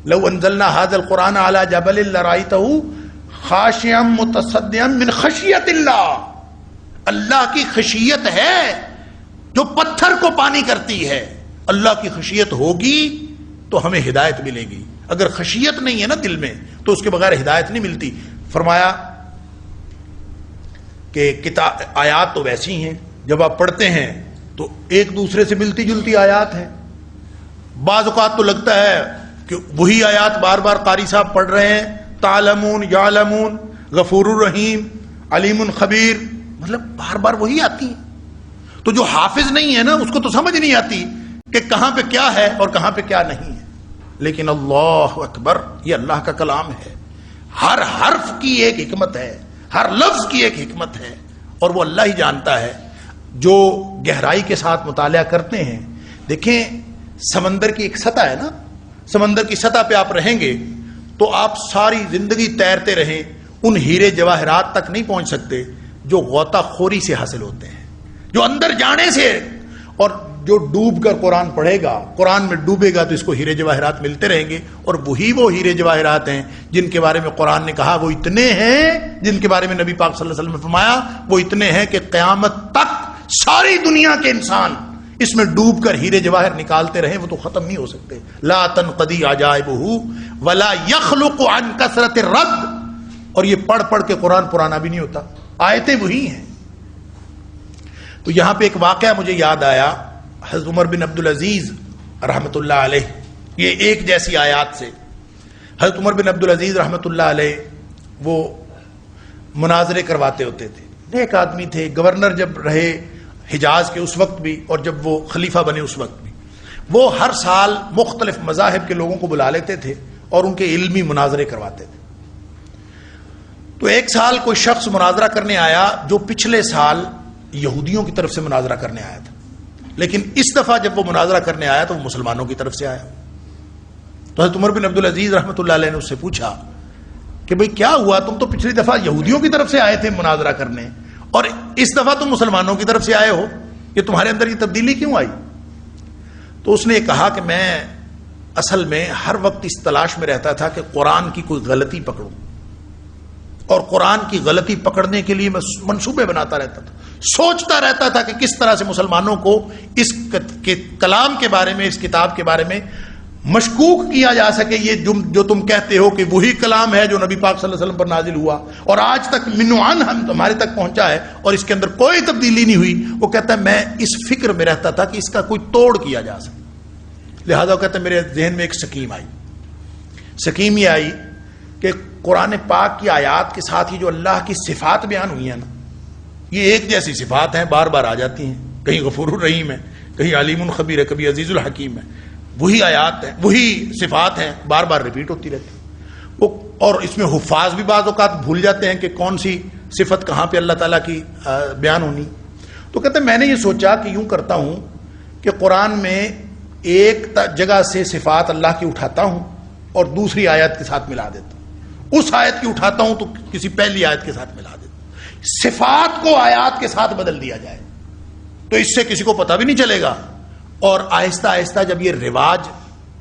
لو انزلنا هذا القرآن على جبل لرأيته خاشعا متصدعا من خشیت اللہ۔ اللہ کی خشیت ہے جو پتھر کو پانی کرتی ہے۔ اللہ کی خشیت ہوگی تو ہمیں ہدایت ملے گی۔ اگر خشیت نہیں ہے نا دل میں تو اس کے بغیر ہدایت نہیں ملتی۔ فرمایا کہ آیات تو ویسی ہیں جب آپ پڑھتے ہیں تو ایک دوسرے سے ملتی جلتی آیات ہیں۔ بعض اوقات تو لگتا ہے کہ وہی آیات بار بار قاری صاحب پڑھ رہے ہیں تعلمون، یعلمون، غفور الرحیم، علیم خبیر، مطلب بار بار وہی آتی ہیں. تو جو حافظ نہیں ہے نا اس کو تو سمجھ نہیں آتی کہ کہاں پہ کیا ہے اور کہاں پہ کیا نہیں ہے. لیکن اللہ اکبر، یہ اللہ کا کلام ہے، ہر حرف کی ایک حکمت ہے، ہر لفظ کی ایک حکمت ہے، اور وہ اللہ ہی جانتا ہے. جو گہرائی کے ساتھ مطالعہ کرتے ہیں، دیکھیں سمندر کی ایک سطح ہے نا، سمندر کی سطح پہ آپ رہیں گے تو آپ ساری زندگی تیرتے رہیں ان ہیرے جواہرات تک نہیں پہنچ سکتے جو غوطہ خوری سے حاصل ہوتے ہیں، جو اندر جانے سے. اور جو ڈوب کر قرآن پڑھے گا، قرآن میں ڈوبے گا تو اس کو ہیرے جواہرات ملتے رہیں گے. اور وہی وہ ہیرے جواہرات ہیں جن کے بارے میں قرآن نے کہا وہ اتنے ہیں، جن کے بارے میں نبی پاک صلی اللہ علیہ وسلم نے فرمایا وہ اتنے ہیں کہ قیامت تک ساری دنیا کے انسان اس میں ڈوب کر ہیرے جواہر نکالتے رہیں، وہ تو ختم نہیں ہو سکتے. لا تنقضی عجائبہ ولا یخلق عن کثرت الرد. اور یہ پڑھ پڑھ کے قرآن پرانا بھی نہیں ہوتا، آیتیں وہی ہیں. تو یہاں پہ ایک واقعہ مجھے یاد آیا، حضرت عمر بن عبدالعزیز رحمۃ اللہ علیہ، یہ ایک جیسی آیات سے. حضرت عمر بن عبدالعزیز رحمۃ اللہ علیہ وہ مناظرے کرواتے ہوتے تھے، نیک آدمی تھے. گورنر جب رہے حجاز کے اس وقت بھی، اور جب وہ خلیفہ بنے اس وقت بھی، وہ ہر سال مختلف مذاہب کے لوگوں کو بلا لیتے تھے اور ان کے علمی مناظرے کرواتے تھے. تو ایک سال کوئی شخص مناظرہ کرنے آیا جو پچھلے سال یہودیوں کی طرف سے مناظرہ کرنے آیا تھا، لیکن اس دفعہ جب وہ مناظرہ کرنے آیا تو وہ مسلمانوں کی طرف سے آیا. تو حضرت عمر بن عبدالعزیز رحمۃ اللہ علیہ نے اس سے پوچھا کہ بھئی کیا ہوا، تم تو پچھلی دفعہ یہودیوں کی طرف سے آئے تھے مناظرہ کرنے اور اس دفعہ تم مسلمانوں کی طرف سے آئے ہو، کہ تمہارے اندر یہ تبدیلی کیوں آئی؟ تو اس نے یہ کہا کہ میں اصل میں ہر وقت اس تلاش میں رہتا تھا کہ قرآن کی کوئی غلطی پکڑوں، اور قرآن کی غلطی پکڑنے کے لیے میں منصوبے بناتا رہتا تھا، سوچتا رہتا تھا کہ کس طرح سے مسلمانوں کو اس کلام کے بارے میں، اس کتاب کے بارے میں مشکوک کیا جا سکے. یہ جو تم کہتے ہو کہ وہی کلام ہے جو نبی پاک صلی اللہ علیہ وسلم پر نازل ہوا اور آج تک منعن ہم تمہارے تک پہنچا ہے اور اس کے اندر کوئی تبدیلی نہیں ہوئی. وہ کہتا ہے میں اس فکر میں رہتا تھا کہ اس کا کوئی توڑ کیا جا سکے. لہذا وہ کہتا ہے میرے ذہن میں ایک سکیم آئی. سکیم یہ آئی کہ قرآن پاک کی آیات کے ساتھ ہی جو اللہ کی صفات بیان ہوئی ہیں نا، یہ ایک جیسی صفات ہیں، بار بار آ جاتی ہیں. کہیں غفور الرحیم ہے، کہیں علیم خبیر ہے، کبھی عزیز الحکیم ہے. وہی آیات ہیں، وہی صفات ہیں، بار بار ریپیٹ ہوتی رہتی ہیں. اور اس میں حفاظ بھی بعض اوقات بھول جاتے ہیں کہ کون سی صفت کہاں پہ اللہ تعالیٰ کی بیان ہونی. تو کہتے ہیں میں نے یہ سوچا کہ یوں کرتا ہوں کہ قرآن میں ایک جگہ سے صفات اللہ کی اٹھاتا ہوں اور دوسری آیت کے ساتھ ملا دیتا ہوں. اس آیت کی اٹھاتا ہوں تو کسی پہلی آیت کے ساتھ ملا دیتا ہوں. صفات کو آیات کے ساتھ بدل دیا جائے تو اس سے کسی کو پتہ بھی نہیں چلے گا. اور آہستہ آہستہ جب یہ رواج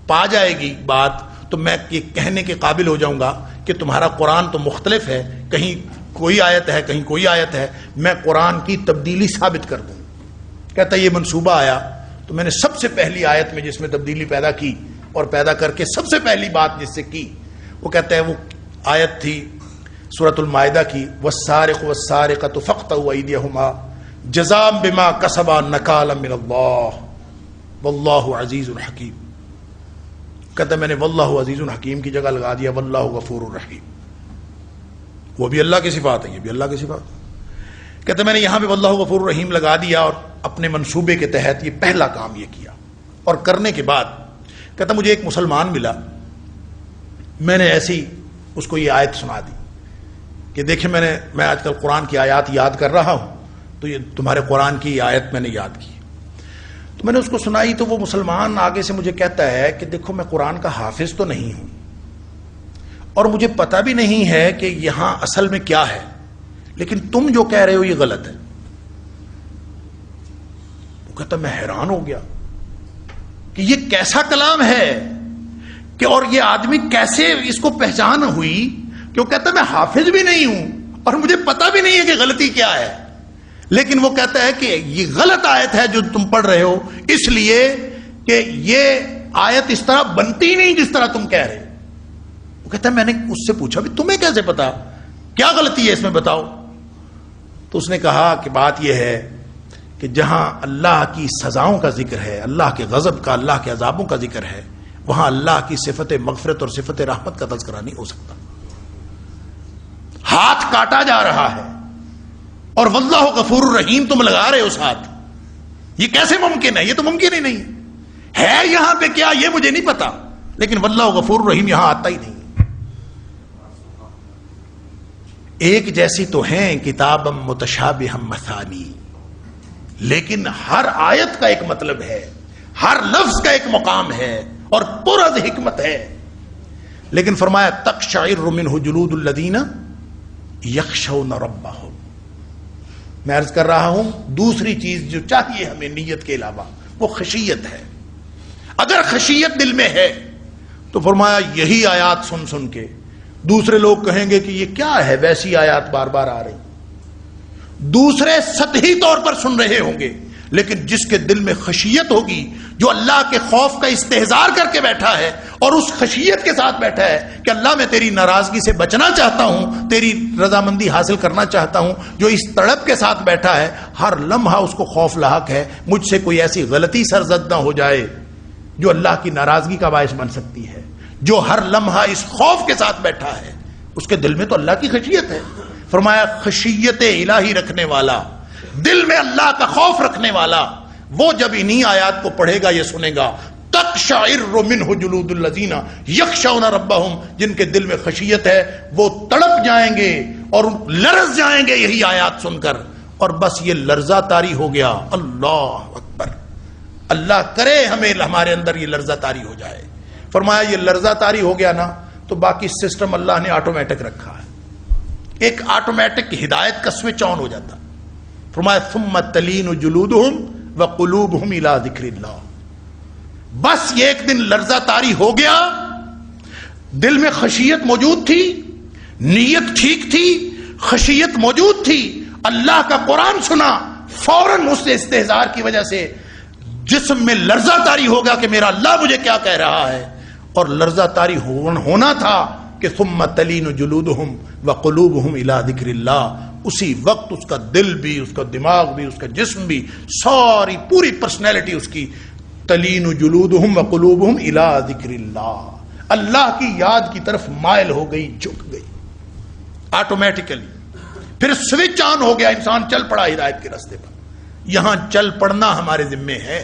پا جائے گی بات تو میں یہ کہنے کے قابل ہو جاؤں گا کہ تمہارا قرآن تو مختلف ہے، کہیں کوئی آیت ہے کہیں کوئی آیت ہے، میں قرآن کی تبدیلی ثابت کر دوں. کہتا ہے یہ منصوبہ آیا تو میں نے سب سے پہلی آیت میں جس میں تبدیلی پیدا کی اور پیدا کر کے سب سے پہلی بات جس سے کی، وہ کہتا ہے وہ آیت تھی سورۃ المائدہ کی، والسارق والسارقۃ فاقطعوا ایدیہما جزاء بما کسبا نکالا من اللہ واللہ عزیز الحکیم. کہتا ہے میں نے واللہ عزیز الحکیم کی جگہ لگا دیا واللہ غفور الرحیم. وہ بھی اللہ کی صفات ہے، یہ بھی اللہ کی صفات ہے. کہتا ہے میں نے یہاں پہ واللہ غفور الرحیم لگا دیا اور اپنے منصوبے کے تحت یہ پہلا کام یہ کیا. اور کرنے کے بعد کہتا مجھے ایک مسلمان ملا، میں نے ایسی اس کو یہ آیت سنا دی کہ دیکھیں میں آج کل قرآن کی آیات یاد کر رہا ہوں تو یہ تمہارے قرآن کی آیت میں نے یاد کی. تو میں نے اس کو سنائی تو وہ مسلمان آگے سے مجھے کہتا ہے کہ دیکھو میں قرآن کا حافظ تو نہیں ہوں اور مجھے پتہ بھی نہیں ہے کہ یہاں اصل میں کیا ہے، لیکن تم جو کہہ رہے ہو یہ غلط ہے. وہ کہتا میں حیران ہو گیا کہ یہ کیسا کلام ہے کہ اور یہ آدمی کیسے اس کو پہچان ہوئی کہ وہ کہتا ہے میں حافظ بھی نہیں ہوں اور مجھے پتہ بھی نہیں ہے کہ غلطی کیا ہے، لیکن وہ کہتا ہے کہ یہ غلط آیت ہے جو تم پڑھ رہے ہو اس لیے کہ یہ آیت اس طرح بنتی نہیں جس طرح تم کہہ رہے ہو. وہ کہتا ہے میں نے اس سے پوچھا بھی تمہیں کیسے پتا، کیا غلطی ہے اس میں بتاؤ. تو اس نے کہا کہ بات یہ ہے کہ جہاں اللہ کی سزاؤں کا ذکر ہے، اللہ کے غضب کا، اللہ کے عذابوں کا ذکر ہے، وہاں اللہ کی صفت مغفرت اور صفت رحمت کا تذکرہ نہیں ہو سکتا. کاٹا جا رہا ہے اور واللہ غفور الرحیم تم لگا رہے ہو ساتھ. یہ کیسے ممکن ہے؟ یہ تو ممکن ہی نہیں ہے. یہاں پہ کیا یہ مجھے نہیں پتا، لیکن واللہ غفور الرحیم یہاں آتا ہی نہیں. ایک جیسی تو ہیں کتاب متشابہ مثانی، لیکن ہر آیت کا ایک مطلب ہے، ہر لفظ کا ایک مقام ہے اور پرز حکمت ہے. لیکن فرمایا تقشعر منہ جلود الذین یخشون ربہم. میں عرض کر رہا ہوں دوسری چیز جو چاہیے ہمیں نیت کے علاوہ وہ خشیت ہے. اگر خشیت دل میں ہے تو فرمایا یہی آیات سن سن کے دوسرے لوگ کہیں گے کہ یہ کیا ہے، ویسی آیات بار بار آ رہی. دوسرے سطحی طور پر سن رہے ہوں گے، لیکن جس کے دل میں خشیت ہوگی، جو اللہ کے خوف کا استحضار کر کے بیٹھا ہے اور اس خشیت کے ساتھ بیٹھا ہے کہ اللہ میں تیری ناراضگی سے بچنا چاہتا ہوں، تیری رضامندی حاصل کرنا چاہتا ہوں، جو اس تڑپ کے ساتھ بیٹھا ہے، ہر لمحہ اس کو خوف لاحق ہے مجھ سے کوئی ایسی غلطی سرزد نہ ہو جائے جو اللہ کی ناراضگی کا باعث بن سکتی ہے. جو ہر لمحہ اس خوف کے ساتھ بیٹھا ہے اس کے دل میں تو اللہ کی خشیت ہے. فرمایا خشیت الہی رکھنے والا، دل میں اللہ کا خوف رکھنے والا، وہ جب انہی آیات کو پڑھے گا، یہ سنے گا، تقشعر منہ جلود الذین یخشون ربہم، جن کے دل میں خشیت ہے وہ تڑپ جائیں گے اور لرز جائیں گے یہی آیات سن کر. اور بس یہ لرزہ طاری ہو گیا. اللہ اکبر. اللہ کرے ہمیں ہمارے اندر یہ لرزہ طاری ہو جائے. فرمایا یہ لرزہ طاری ہو گیا نا تو باقی سسٹم اللہ نے آٹومیٹک رکھا ہے. ایک آٹومیٹک ہدایت کا سوئچ آن ہو جاتا. فرمایا ثم تلین جلودہم وقلوبہم الی ذکر اللہ. بس یہ ایک دن لرزہ طاری ہو گیا، دل میں خشیت موجود تھی، نیت ٹھیک تھی، خشیت موجود تھی، اللہ کا قرآن سنا، فوراً اس استحضار کی وجہ سے جسم میں لرزہ طاری ہوگا کہ میرا اللہ مجھے کیا کہہ رہا ہے. اور لرزہ طاری ہونا تھا کہ ثم تلین جلودہم وقلوبہم الی ذکر اللہ. اسی وقت اس کا دل بھی، اس کا دماغ بھی، اس کا جسم بھی، ساری پوری پرسنالٹی اس کی تلین جلودہم وقلوبہم الی ذکر اللہ، اللہ کی یاد کی طرف مائل ہو گئی، جھک گئی آٹومیٹیکلی. پھر سوئچ آن ہو گیا، انسان چل پڑا ہدایت کے راستے پر. یہاں چل پڑنا ہمارے ذمے ہے،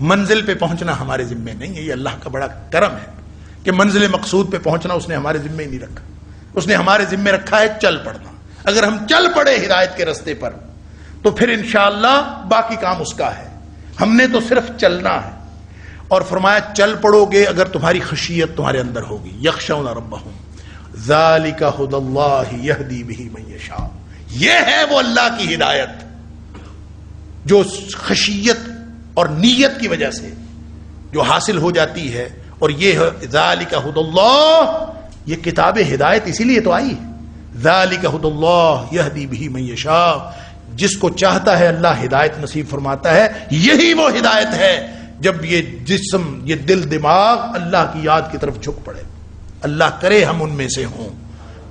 منزل پہ پہنچنا ہمارے ذمے نہیں ہے. یہ اللہ کا بڑا کرم ہے کہ منزل مقصود پہ پہنچنا اس نے ہمارے ذمے نہیں رکھا. اس نے ہمارے ذمے رکھا ہے چل پڑنا. اگر ہم چل پڑے ہدایت کے راستے پر تو پھر انشاءاللہ باقی کام اس کا ہے، ہم نے تو صرف چلنا ہے. اور فرمایا چل پڑو گے اگر تمہاری خشیت تمہارے اندر ہوگی. یخشون ربہم ذالک ھدی اللہ یہدی بہ من یشاء. یہ ہے وہ اللہ کی ہدایت جو خشیت اور نیت کی وجہ سے جو حاصل ہو جاتی ہے. اور یہ ذالک ھدی اللہ، یہ کتاب ہدایت اسی لیے تو آئی ہے. ذالک ھدی اللہ یہدی بہ من یشاء. جس کو چاہتا ہے اللہ ہدایت نصیب فرماتا ہے. یہی وہ ہدایت ہے جب یہ جسم، یہ دل، دماغ اللہ کی یاد کی طرف جھک پڑے. اللہ کرے ہم ان میں سے ہوں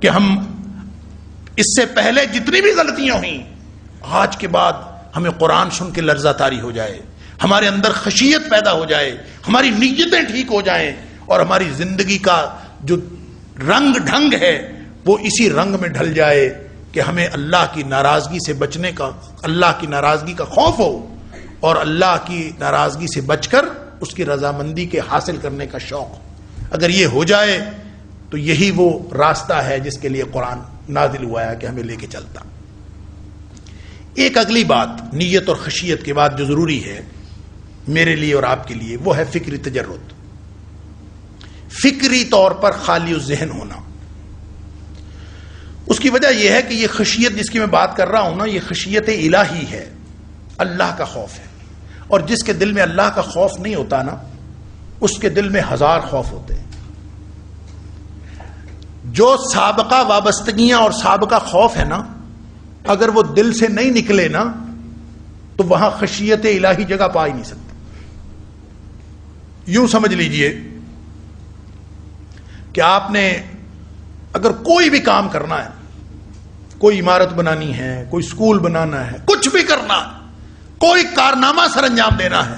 کہ ہم اس سے پہلے جتنی بھی غلطیاں ہوئیں آج کے بعد ہمیں قرآن سن کے لرزہ طاری ہو جائے، ہمارے اندر خشیت پیدا ہو جائے، ہماری نیتیں ٹھیک ہو جائیں اور ہماری زندگی کا جو رنگ ڈھنگ ہے وہ اسی رنگ میں ڈھل جائے کہ ہمیں اللہ کی ناراضگی سے بچنے کا، اللہ کی ناراضگی کا خوف ہو اور اللہ کی ناراضگی سے بچ کر اس کی رضامندی کے حاصل کرنے کا شوق ہو. اگر یہ ہو جائے تو یہی وہ راستہ ہے جس کے لیے قرآن نازل ہوا ہے کہ ہمیں لے کے چلتا. ایک اگلی بات نیت اور خشیت کے بعد جو ضروری ہے میرے لیے اور آپ کے لیے، وہ ہے فکری تجرد، فکری طور پر خالی الذہن ہونا. اس کی وجہ یہ ہے کہ یہ خشیت جس کی میں بات کر رہا ہوں نا، یہ خشیت الہی ہے، اللہ کا خوف ہے. اور جس کے دل میں اللہ کا خوف نہیں ہوتا نا، اس کے دل میں ہزار خوف ہوتے ہیں. جو سابقہ وابستگیاں اور سابقہ خوف ہے نا، اگر وہ دل سے نہیں نکلے نا تو وہاں خشیت الہی جگہ پا ہی نہیں سکتا. یوں سمجھ لیجئے کہ آپ نے اگر کوئی بھی کام کرنا ہے، کوئی عمارت بنانی ہے، کوئی سکول بنانا ہے، کچھ بھی کرنا، کوئی کارنامہ سر انجام دینا ہے،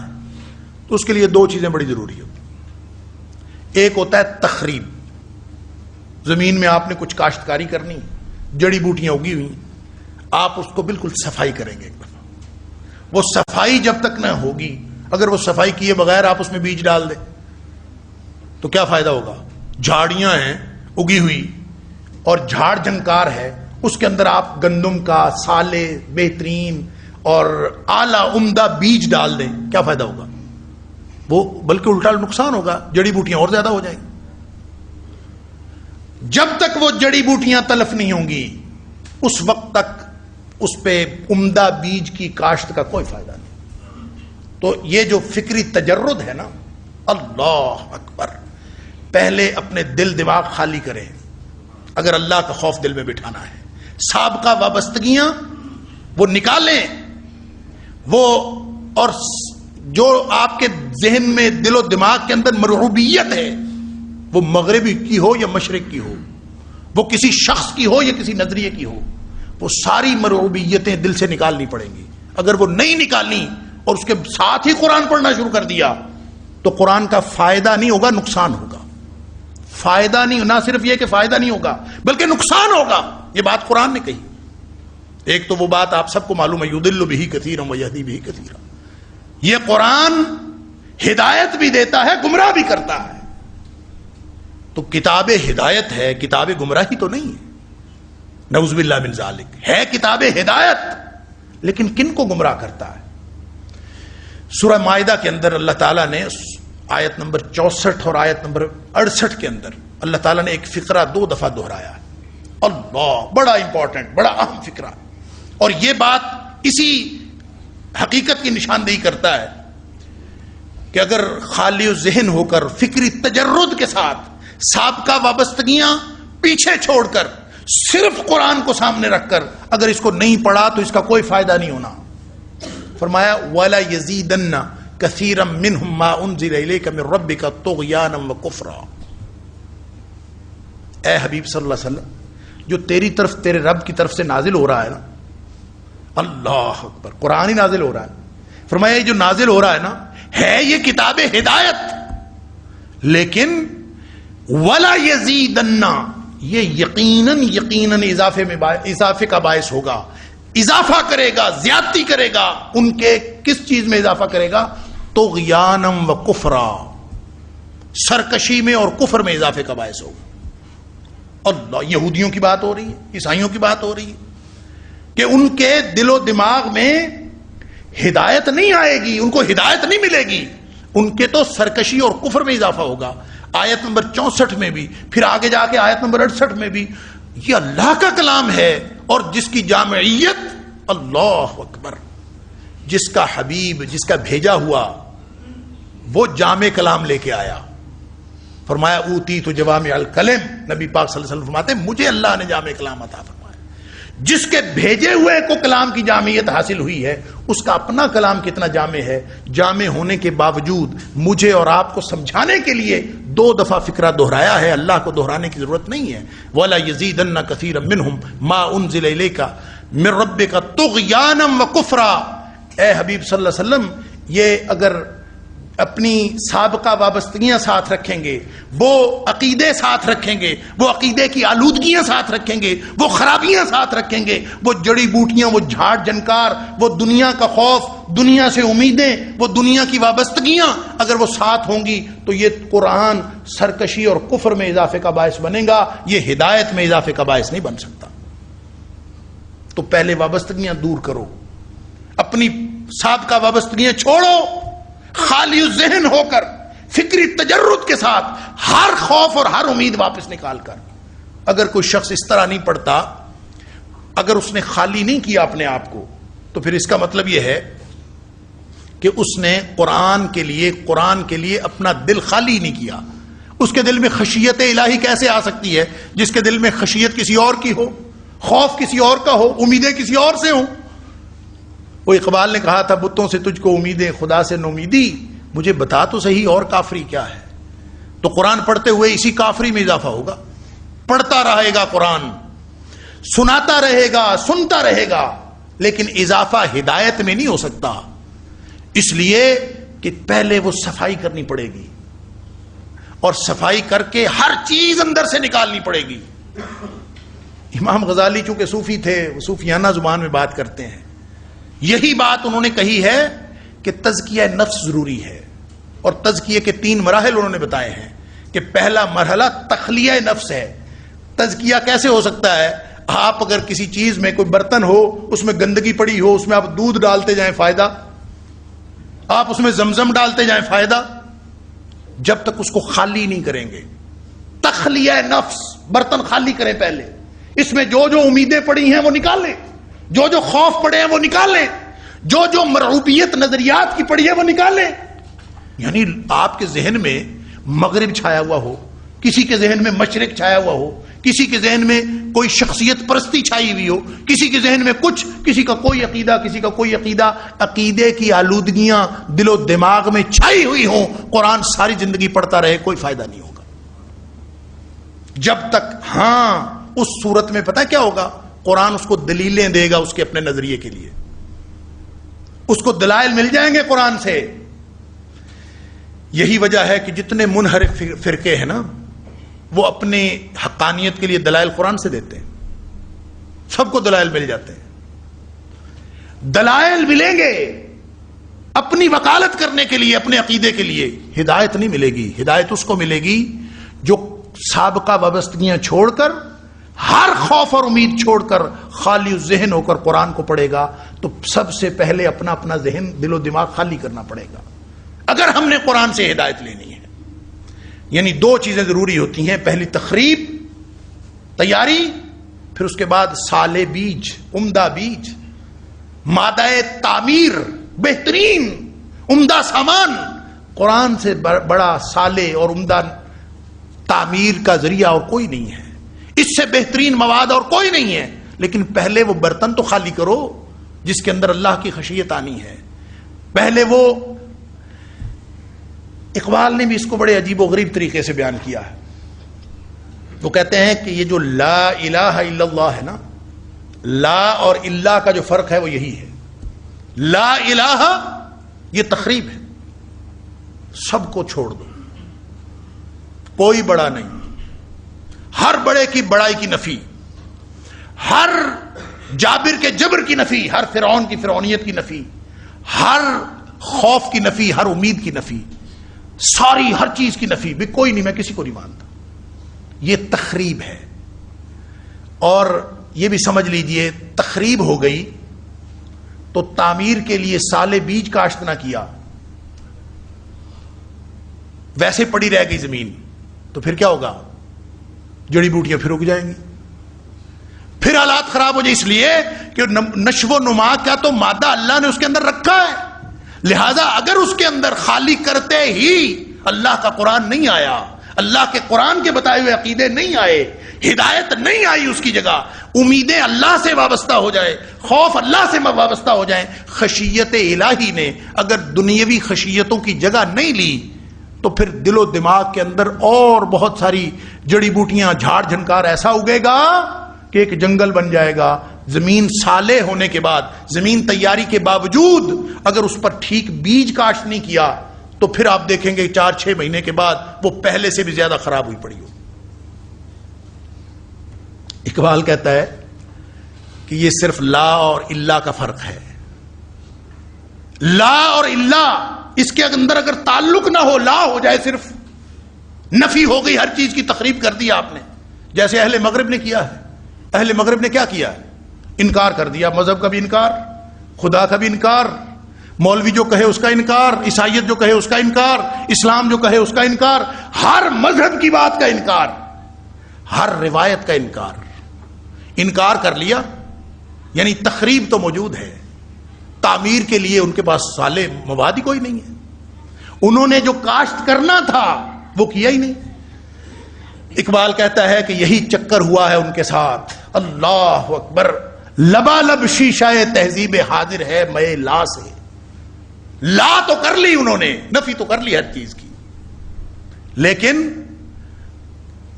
تو اس کے لیے دو چیزیں بڑی ضروری ہوتی. ایک ہوتا ہے تخریب، زمین میں آپ نے کچھ کاشتکاری کرنی، جڑی بوٹیاں اگی ہوئی، آپ اس کو بالکل صفائی کریں گے ایک دفعہ. وہ صفائی جب تک نہ ہوگی، اگر وہ صفائی کیے بغیر آپ اس میں بیج ڈال دیں تو کیا فائدہ ہوگا؟ جھاڑیاں ہیں اگی ہوئی اور جھاڑ جھنکار ہے، اس کے اندر آپ گندم کا سالے بہترین اور اعلی عمدہ بیج ڈال دیں، کیا فائدہ ہوگا؟ وہ بلکہ الٹا نقصان ہوگا، جڑی بوٹیاں اور زیادہ ہو جائیں گی. جب تک وہ جڑی بوٹیاں تلف نہیں ہوں گی اس وقت تک اس پہ عمدہ بیج کی کاشت کا کوئی فائدہ نہیں. تو یہ جو فکری تجرد ہے نا، اللہ اکبر، پہلے اپنے دل دماغ خالی کریں اگر اللہ کا خوف دل میں بٹھانا ہے. سابقہ وابستگیاں وہ نکالیں، وہ اور جو آپ کے ذہن میں دل و دماغ کے اندر مرعوبیت ہے، وہ مغربی کی ہو یا مشرق کی ہو، وہ کسی شخص کی ہو یا کسی نظریے کی ہو، وہ ساری مرعوبیتیں دل سے نکالنی پڑیں گی. اگر وہ نہیں نکالنی اور اس کے ساتھ ہی قرآن پڑھنا شروع کر دیا تو قرآن کا فائدہ نہیں ہوگا، نقصان ہوگا. فائدہ نہیں، نہ صرف یہ کہ فائدہ نہیں ہوگا بلکہ نقصان ہوگا. یہ بات قرآن نے کہی. ایک تو وہ بات آپ سب کو معلوم ہے، یضل بہ کثیرا ویہدی بہ کثیرا. یہ قرآن ہدایت بھی دیتا ہے، گمراہ بھی کرتا ہے. تو کتاب ہدایت ہے، کتاب گمراہی تو نہیں ہے. نعوذ باللہ من ذالک، ہے کتاب ہدایت، لیکن کن کو گمراہ کرتا ہے؟ سورہ مائدہ کے اندر اللہ تعالیٰ نے آیت نمبر 64 اور آیت نمبر 68 کے اندر اللہ تعالیٰ نے ایک فقرہ 2 دفعہ دہرایا ہے. اللہ، بڑا امپورٹنٹ، بڑا اہم فقرہ. اور یہ بات اسی حقیقت کی نشاندہی کرتا ہے کہ اگر خالی ذہن ہو کر فکری تجرد کے ساتھ سابقہ وابستگیاں پیچھے چھوڑ کر صرف قرآن کو سامنے رکھ کر اگر اس کو نہیں پڑھا تو اس کا کوئی فائدہ نہیں ہونا. فرمایا وَلَا يَزِيدَنَّ كَثِيرًا مِّنْهُمْ مَا أُنزِلَ إِلَيْكَ مِن رَبِّكَ طُغْيَانًا وَكُفْرًا. اے حبیب صلی اللہ علیہ وسلم، جو تیری طرف، تیرے رب کی طرف سے نازل ہو رہا ہے نا، اللہ اکبر، قرآن ہی نازل ہو رہا ہے. فرمایا یہ جو نازل ہو رہا ہے نا، ہے یہ کتاب ہدایت، لیکن وَلَا يَزِيدَنَّ، یہ یقیناً اضافے کا باعث ہوگا، اضافہ کرے گا، زیادتی کرے گا. ان کے کس چیز میں اضافہ کرے گا؟ طغیانا و کفرا، سرکشی میں اور کفر میں اضافے کا باعث ہوگا. اللہ، یہودیوں کی بات ہو رہی ہے، عیسائیوں کی بات ہو رہی ہے کہ ان کے دل و دماغ میں ہدایت نہیں آئے گی، ان کو ہدایت نہیں ملے گی، ان کے تو سرکشی اور کفر میں اضافہ ہوگا. آیت نمبر 64 میں بھی، پھر آگے جا کے آیت نمبر 68 میں بھی. یہ اللہ کا کلام ہے اور جس کی جامعیت، اللہ اکبر، جس کا حبیب، جس کا بھیجا ہوا وہ جامع کلام لے کے آیا. فرمایا اوتیت جوامع الکلم، نبی پاک صلی اللہ علیہ وسلم فرماتے ہیں مجھے اللہ نے جامع کلام عطا فرمایا. جس کے بھیجے ہوئے کو کلام کی جامعیت حاصل ہوئی ہے، اس کا اپنا کلام کتنا جامع ہے. جامع ہونے کے باوجود مجھے اور آپ کو سمجھانے کے لیے 2 دفعہ فقرہ دہرایا ہے. اللہ کو دہرانے کی ضرورت نہیں ہے. وَلَا يَزِيدَنَّ كَثِيرًا مِّنْهُمْ مَا أُنزِلَ إِلَيْكَ مِن رَبِّكَ طُغْيَانًا وَكُفْرًا. اے حبیب صلی اللہ علیہ وسلم، یہ اگر اپنی سابقہ وابستگیاں ساتھ رکھیں گے، وہ عقیدے ساتھ رکھیں گے، وہ عقیدے کی آلودگیاں ساتھ رکھیں گے، وہ خرابیاں ساتھ رکھیں گے، وہ جڑی بوٹیاں، وہ جھاڑ جھنکار، وہ دنیا کا خوف، دنیا سے امیدیں، وہ دنیا کی وابستگیاں اگر وہ ساتھ ہوں گی تو یہ قرآن سرکشی اور کفر میں اضافے کا باعث بنے گا، یہ ہدایت میں اضافے کا باعث نہیں بن سکتا. تو پہلے وابستگیاں دور کرو، اپنی سابقہ وابستگیاں چھوڑو، خالی ذہن ہو کر فکری تجرد کے ساتھ ہر خوف اور ہر امید واپس نکال کر. اگر کوئی شخص اس طرح نہیں پڑھتا، اگر اس نے خالی نہیں کیا اپنے آپ کو، تو پھر اس کا مطلب یہ ہے کہ اس نے قرآن کے لیے اپنا دل خالی نہیں کیا. اس کے دل میں خشیت الہی کیسے آ سکتی ہے جس کے دل میں خشیت کسی اور کی ہو، خوف کسی اور کا ہو، امیدیں کسی اور سے ہوں. وہ اقبال نے کہا تھا بتوں سے تجھ کو امیدیں، خدا سے نومیدی، مجھے بتا تو صحیح اور کافری کیا ہے. تو قرآن پڑھتے ہوئے اسی کافری میں اضافہ ہوگا. پڑھتا رہے گا قرآن، سناتا رہے گا، سنتا رہے گا، لیکن اضافہ ہدایت میں نہیں ہو سکتا. اس لیے کہ پہلے وہ صفائی کرنی پڑے گی، اور صفائی کر کے ہر چیز اندر سے نکالنی پڑے گی. امام غزالی چونکہ صوفی تھے، وہ صوفیانہ زبان میں بات کرتے ہیں، یہی بات انہوں نے کہی ہے کہ تزکیہ نفس ضروری ہے، اور تزکیے کے 3 مراحل انہوں نے بتائے ہیں کہ پہلا مرحلہ تخلیہ نفس ہے۔ تزکیہ کیسے ہو سکتا ہے؟ آپ اگر کسی چیز میں کوئی برتن ہو، اس میں گندگی پڑی ہو، اس میں آپ دودھ ڈالتے جائیں فائدہ، آپ اس میں زمزم ڈالتے جائیں فائدہ، جب تک اس کو خالی نہیں کریں گے۔ تخلیہ نفس، برتن خالی کریں پہلے، اس میں جو جو امیدیں پڑی ہیں وہ نکالیں، جو جو خوف پڑے ہیں وہ نکالیں، جو جو مرعوبیت نظریات کی پڑی ہے وہ نکالیں۔ یعنی آپ کے ذہن میں مغرب چھایا ہوا ہو، کسی کے ذہن میں مشرق چھایا ہوا ہو، کسی کے ذہن میں کوئی شخصیت پرستی چھائی ہوئی ہو، کسی کے ذہن میں کچھ، کسی کا کوئی عقیدہ، کسی کا کوئی عقیدہ، عقیدے کی آلودگیاں دل و دماغ میں چھائی ہوئی ہوں، قرآن ساری زندگی پڑھتا رہے، کوئی فائدہ نہیں ہوگا۔ جب تک اس صورت میں پتہ کیا ہوگا؟ قرآن اس کو دلیلیں دے گا اس کے اپنے نظریے کے لیے، اس کو دلائل مل جائیں گے قرآن سے۔ یہی وجہ ہے کہ جتنے منحرف فرقے ہیں نا، وہ اپنے حقانیت کے لیے دلائل قرآن سے دیتے ہیں، سب کو دلائل مل جاتے ہیں، دلائل ملیں گے اپنی وکالت کرنے کے لیے، اپنے عقیدے کے لیے۔ ہدایت نہیں ملے گی، ہدایت اس کو ملے گی جو سابقہ وابستگیاں چھوڑ کر، ہر خوف اور امید چھوڑ کر، خالی ذہن ہو کر قرآن کو پڑھے گا۔ تو سب سے پہلے اپنا اپنا ذہن، دل و دماغ خالی کرنا پڑے گا اگر ہم نے قرآن سے ہدایت لینی ہے۔ یعنی 2 چیزیں ضروری ہوتی ہیں، پہلی تخریب، تیاری، پھر اس کے بعد سالے بیج، عمدہ بیج، مادہ تعمیر، بہترین عمدہ سامان۔ قرآن سے بڑا سالے اور عمدہ تعمیر کا ذریعہ اور کوئی نہیں ہے، اس سے بہترین مواد اور کوئی نہیں ہے۔ لیکن پہلے وہ برتن تو خالی کرو جس کے اندر اللہ کی خشیت آنی ہے۔ پہلے وہ، اقبال نے بھی اس کو بڑے عجیب و غریب طریقے سے بیان کیا ہے۔ وہ کہتے ہیں کہ یہ جو لا الہ الا اللہ ہے نا، لا اور اللہ کا جو فرق ہے وہ یہی ہے۔ لا الہ یہ تخریب ہے، سب کو چھوڑ دو، کوئی بڑا نہیں، ہر بڑے کی بڑائی کی نفی، ہر جابر کے جبر کی نفی، ہر فرعون کی فرعونیت کی نفی، ہر خوف کی نفی، ہر امید کی نفی، ساری ہر چیز کی نفی، بھی کوئی نہیں، میں کسی کو نہیں مانتا۔ یہ تخریب ہے۔ اور یہ بھی سمجھ لیجئے، تخریب ہو گئی تو تعمیر کے لیے سالے بیج کاشت نہ کیا، ویسے پڑی رہ گئی زمین، تو پھر کیا ہوگا؟ جڑی بوٹیاں پھر اگ جائیں گی، پھر حالات خراب ہو جائے، اس لیے کہ نشو و نما کا تو مادہ اللہ نے اس کے اندر رکھا ہے۔ لہذا اگر اس کے اندر خالی کرتے ہی اللہ کا قرآن نہیں آیا، اللہ کے قرآن کے بتائے ہوئے عقیدے نہیں آئے، ہدایت نہیں آئی اس کی جگہ، امیدیں اللہ سے وابستہ ہو جائے، خوف اللہ سے وابستہ ہو جائیں، خشیت الہی نے اگر دنیاوی خشیتوں کی جگہ نہیں لی، تو پھر دل و دماغ کے اندر اور بہت ساری جڑی بوٹیاں، جھاڑ جھنکار ایسا اگے گا کہ ایک جنگل بن جائے گا۔ زمین صالح ہونے کے بعد، زمین تیاری کے باوجود اگر اس پر ٹھیک بیج کاشت نہیں کیا، تو پھر آپ دیکھیں گے 4-6 مہینے کے بعد وہ پہلے سے بھی زیادہ خراب ہوئی پڑی ہو۔ اقبال کہتا ہے کہ یہ صرف لا اور اللہ کا فرق ہے۔ لا اور اللہ، اس کے اندر اگر تعلق نہ ہو، لا ہو جائے، صرف نفی ہو گئی، ہر چیز کی تخریب کر دی آپ نے، جیسے اہل مغرب نے کیا ہے۔ اہل مغرب نے کیا کیا ہے؟ انکار کر دیا، مذہب کا بھی انکار، خدا کا بھی انکار، مولوی جو کہے اس کا انکار، عیسائیت جو کہے اس کا انکار، اسلام جو کہے اس کا انکار، ہر مذہب کی بات کا انکار، ہر روایت کا انکار کر لیا۔ یعنی تخریب تو موجود ہے، تعمیر کے لیے ان کے پاس صالح مواد ہی کوئی نہیں ہے، انہوں نے جو کاشت کرنا تھا وہ کیا ہی نہیں۔ اقبال کہتا ہے کہ یہی چکر ہوا ہے ان کے ساتھ۔ اللہ اکبر، لبالب شیشہ تہذیب حاضر ہے میں لا سے۔ لا تو کر لی انہوں نے، نفی تو کر لی ہر چیز کی، لیکن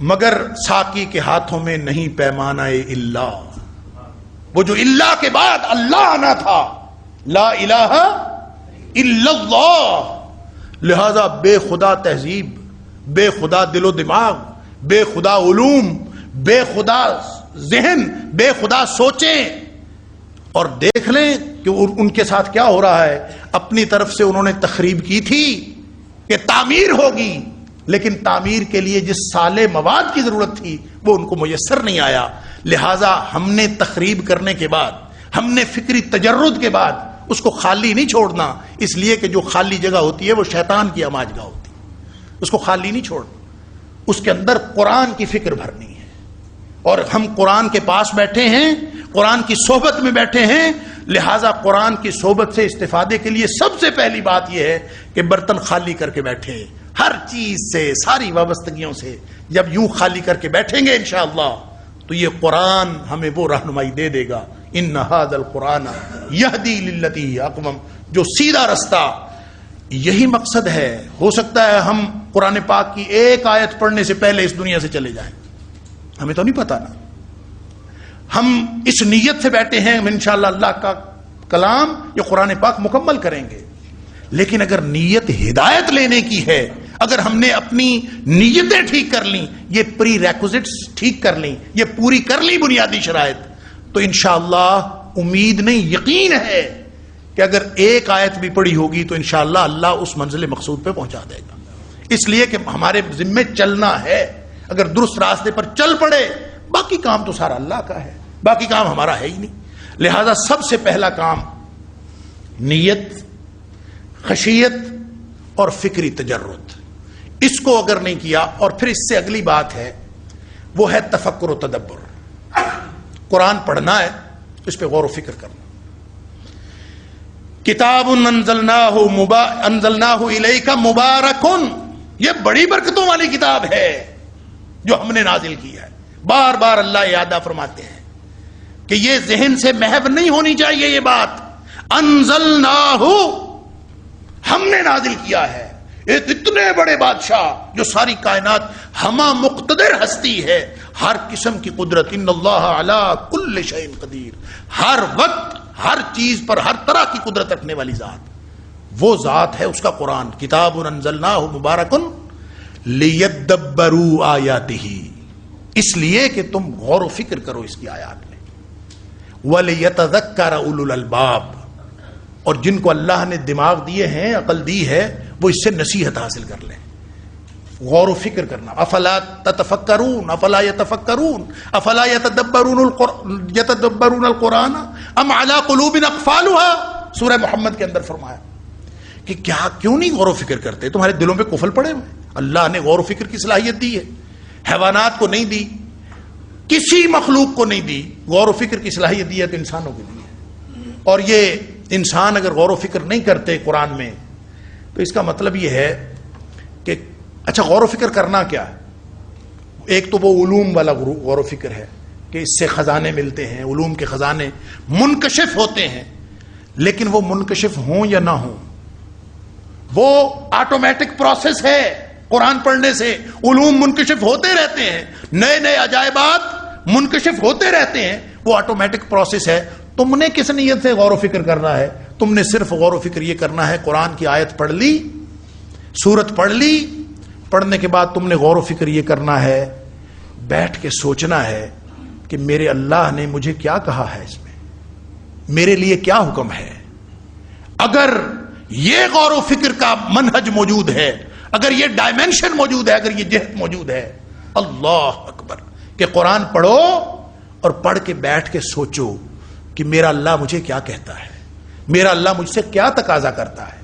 مگر ساقی کے ہاتھوں میں نہیں پیمانہ اللہ، وہ جو اللہ کے بعد اللہ آنا تھا، لا الہ الا اللہ۔ لہذا بے خدا تہذیب، بے خدا دل و دماغ، بے خدا علوم، بے خدا ذہن بے خدا سوچیں اور دیکھ لیں کہ ان کے ساتھ کیا ہو رہا ہے. اپنی طرف سے انہوں نے تخریب کی تھی کہ تعمیر ہوگی، لیکن تعمیر کے لیے جس صالح مواد کی ضرورت تھی وہ ان کو میسر نہیں آیا. لہذا ہم نے تخریب کرنے کے بعد، ہم نے فکری تجرد کے بعد اس کو خالی نہیں چھوڑنا، اس لیے کہ جو خالی جگہ ہوتی ہے وہ شیطان کی آماج گاہ ہوتی ہے. اس کو خالی نہیں چھوڑنا، اس کے اندر قرآن کی فکر بھرنی ہے. اور ہم قرآن کے پاس بیٹھے ہیں، قرآن کی صحبت میں بیٹھے ہیں، لہذا قرآن کی صحبت سے استفادے کے لیے سب سے پہلی بات یہ ہے کہ برتن خالی کر کے بیٹھے. ہر چیز سے، ساری وابستگیوں سے جب یوں خالی کر کے بیٹھیں گے انشاءاللہ تو یہ قرآن ہمیں وہ رہنمائی دے دے گا. ان ھذا القرآن یہدی للتی ہی اقوم، جو سیدھا رستہ. یہی مقصد ہے. ہو سکتا ہے ہم قرآن پاک کی ایک آیت پڑھنے سے پہلے اس دنیا سے چلے جائیں، ہمیں تو نہیں پتا نا. ہم اس نیت سے بیٹھے ہیں ہم انشاءاللہ اللہ کا کلام یہ قرآن پاک مکمل کریں گے. لیکن اگر نیت ہدایت لینے کی ہے، اگر ہم نے اپنی نیتیں ٹھیک کر لیں، یہ پری ریکوزٹس ٹھیک کر لیں، یہ پوری کر لی بنیادی شرائط، تو انشاءاللہ امید نہیں یقین ہے کہ اگر ایک آیت بھی پڑھی ہوگی تو انشاءاللہ اللہ اس منزل مقصود پہ پہنچا دے گا. اس لیے کہ ہمارے ذمے چلنا ہے. اگر درست راستے پر چل پڑے باقی کام تو سارا اللہ کا ہے، باقی کام ہمارا ہے ہی نہیں. لہذا سب سے پہلا کام نیت، خشیت اور فکری تجرد. اس کو اگر نہیں کیا، اور پھر اس سے اگلی بات ہے وہ ہے تفکر و تدبر. قرآن پڑھنا ہے تو اس پہ غور و فکر کرنا. کتاب انزلناہ الیک مبارک، یہ بڑی برکتوں والی کتاب ہے جو ہم نے نازل کی ہے. بار بار اللہ یادہ فرماتے ہیں کہ یہ ذہن سے محو نہیں ہونی چاہیے یہ بات. انزلناہ، ہم نے نازل کیا ہے. ایک اتنے بڑے بادشاہ جو ساری کائنات ہمہ مقتدر ہستی ہے، ہر قسم کی قدرت. ان اللہ علی کل شیء قدیر، ہر وقت ہر چیز پر ہر طرح کی قدرت رکھنے والی ذات، وہ ذات ہے اس کا قرآن. کتاب انزلناہ مبارک لیدبروا آیاتہ، اس لیے کہ تم غور و فکر کرو اس کی آیات میں. وَلِيَتَذَكَّرَ أُولُو الْأَلْبَابِ، اور جن کو اللہ نے دماغ دیے ہیں، عقل دی ہے، وہ اس سے نصیحت حاصل کر لیں. غور و فکر کرنا. افلا تتفکرون، افلا یتفکرون، افلا یتدبرون القرآن ام علی قلوب اقفالها، سورہ محمد کے اندر فرمایا کہ کیوں نہیں غور و فکر کرتے؟ تمہارے دلوں پہ قفل پڑے ہوئے. اللہ نے غور و فکر کی صلاحیت دی ہے، حیوانات کو نہیں دی، کسی مخلوق کو نہیں دی. غور و فکر کی صلاحیت دی ہے تو انسانوں کو دی ہے. اور یہ انسان اگر غور و فکر نہیں کرتے قرآن میں تو اس کا مطلب یہ ہے کہ اچھا غور و فکر کرنا کیا ہے؟ ایک تو وہ علوم والا غور و فکر ہے کہ اس سے خزانے ملتے ہیں، علوم کے خزانے منکشف ہوتے ہیں. لیکن وہ منکشف ہوں یا نہ ہوں، وہ آٹومیٹک پروسیس ہے. قرآن پڑھنے سے علوم منکشف ہوتے رہتے ہیں، نئے نئے عجائبات منکشف ہوتے رہتے ہیں. وہ آٹومیٹک پروسیس ہے. تم نے کس نیت سے غور و فکر کرنا ہے؟ تم نے صرف غور و فکر یہ کرنا ہے قرآن کی آیت پڑھ لی، سورت پڑھ لی، پڑھنے کے بعد تم نے غور و فکر یہ کرنا ہے، بیٹھ کے سوچنا ہے کہ میرے اللہ نے مجھے کیا کہا ہے، اس میں میرے لیے کیا حکم ہے. اگر یہ غور و فکر کا منہج موجود ہے، اگر یہ ڈائمنشن موجود ہے، اگر یہ جہت موجود ہے، اللہ اکبر، کہ قرآن پڑھو اور پڑھ کے بیٹھ کے سوچو کہ میرا اللہ مجھے کیا کہتا ہے، میرا اللہ مجھ سے کیا تقاضا کرتا ہے،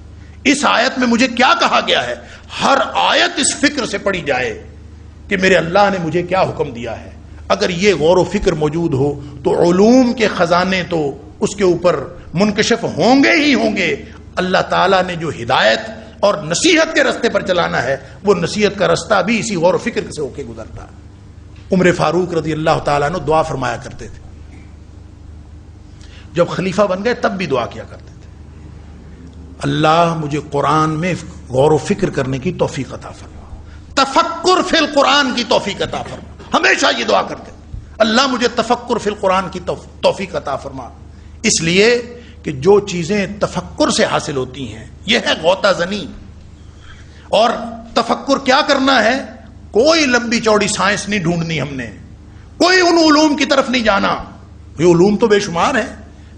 اس آیت میں مجھے کیا کہا گیا ہے. ہر آیت اس فکر سے پڑھی جائے کہ میرے اللہ نے مجھے کیا حکم دیا ہے. اگر یہ غور و فکر موجود ہو تو علوم کے خزانے تو اس کے اوپر منکشف ہوں گے ہی ہوں گے. اللہ تعالیٰ نے جو ہدایت اور نصیحت کے رستے پر چلانا ہے، وہ نصیحت کا رستہ بھی اسی غور و فکر سے ہو کے گزرتا ہے. عمر فاروق رضی اللہ تعالیٰ عنہ دعا فرمایا کرتے تھے. جب خلیفہ بن گئے تب بھی دعا کیا کرتے تھے، اللہ مجھے قرآن میں غور و فکر کرنے کی توفیق عطا فرما، تفکر فی القرآن کی توفیق عطا فرما. ہمیشہ یہ دعا کرتے تھے، اللہ مجھے تفکر فی القرآن کی توفیق عطا فرما. اس لیے کہ جو چیزیں تفکر سے حاصل ہوتی ہیں یہ ہے غوطہ زنی. اور تفکر کیا کرنا ہے؟ کوئی لمبی چوڑی سائنس نہیں ڈھونڈنی ہم نے، کوئی ان علوم کی طرف نہیں جانا. یہ علوم تو بے شمار ہیں.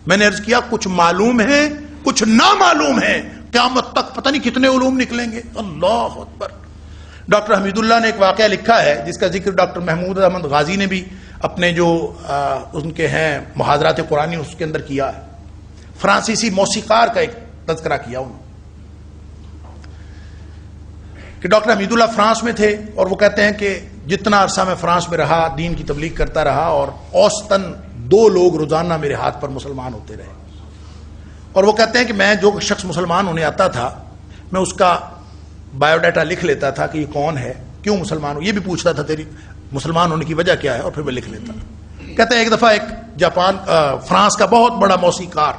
میں نے عرض کیا کچھ معلوم ہے کچھ نامعلوم ہے, قیامت تک پتہ نہیں کتنے علوم نکلیں گے. اللہ اکبر. ڈاکٹر حمید اللہ نے ایک واقعہ لکھا ہے جس کا ذکر ڈاکٹر محمود احمد غازی نے بھی اپنے جو ان کے ہیں محاضرات قرآنی اس کے اندر کیا ہے. فرانسیسی موسیقار کا ایک تذکرہ کیا انہوں کہ ڈاکٹر حمید اللہ فرانس میں تھے اور وہ کہتے ہیں کہ جتنا عرصہ میں فرانس میں رہا دین کی تبلیغ کرتا رہا اور اوسطاً 2 لوگ روزانہ میرے ہاتھ پر مسلمان ہوتے رہے. اور وہ کہتے ہیں کہ میں جو شخص مسلمان ہونے آتا تھا میں اس کا بایو ڈیٹا لکھ لیتا تھا کہ یہ کون ہے, کیوں مسلمان ہو, یہ بھی پوچھتا تھا تیری مسلمان ہونے کی وجہ کیا ہے, اور پھر میں لکھ لیتا. کہتے ہیں ایک دفعہ ایک فرانس کا بہت بڑا موسیقار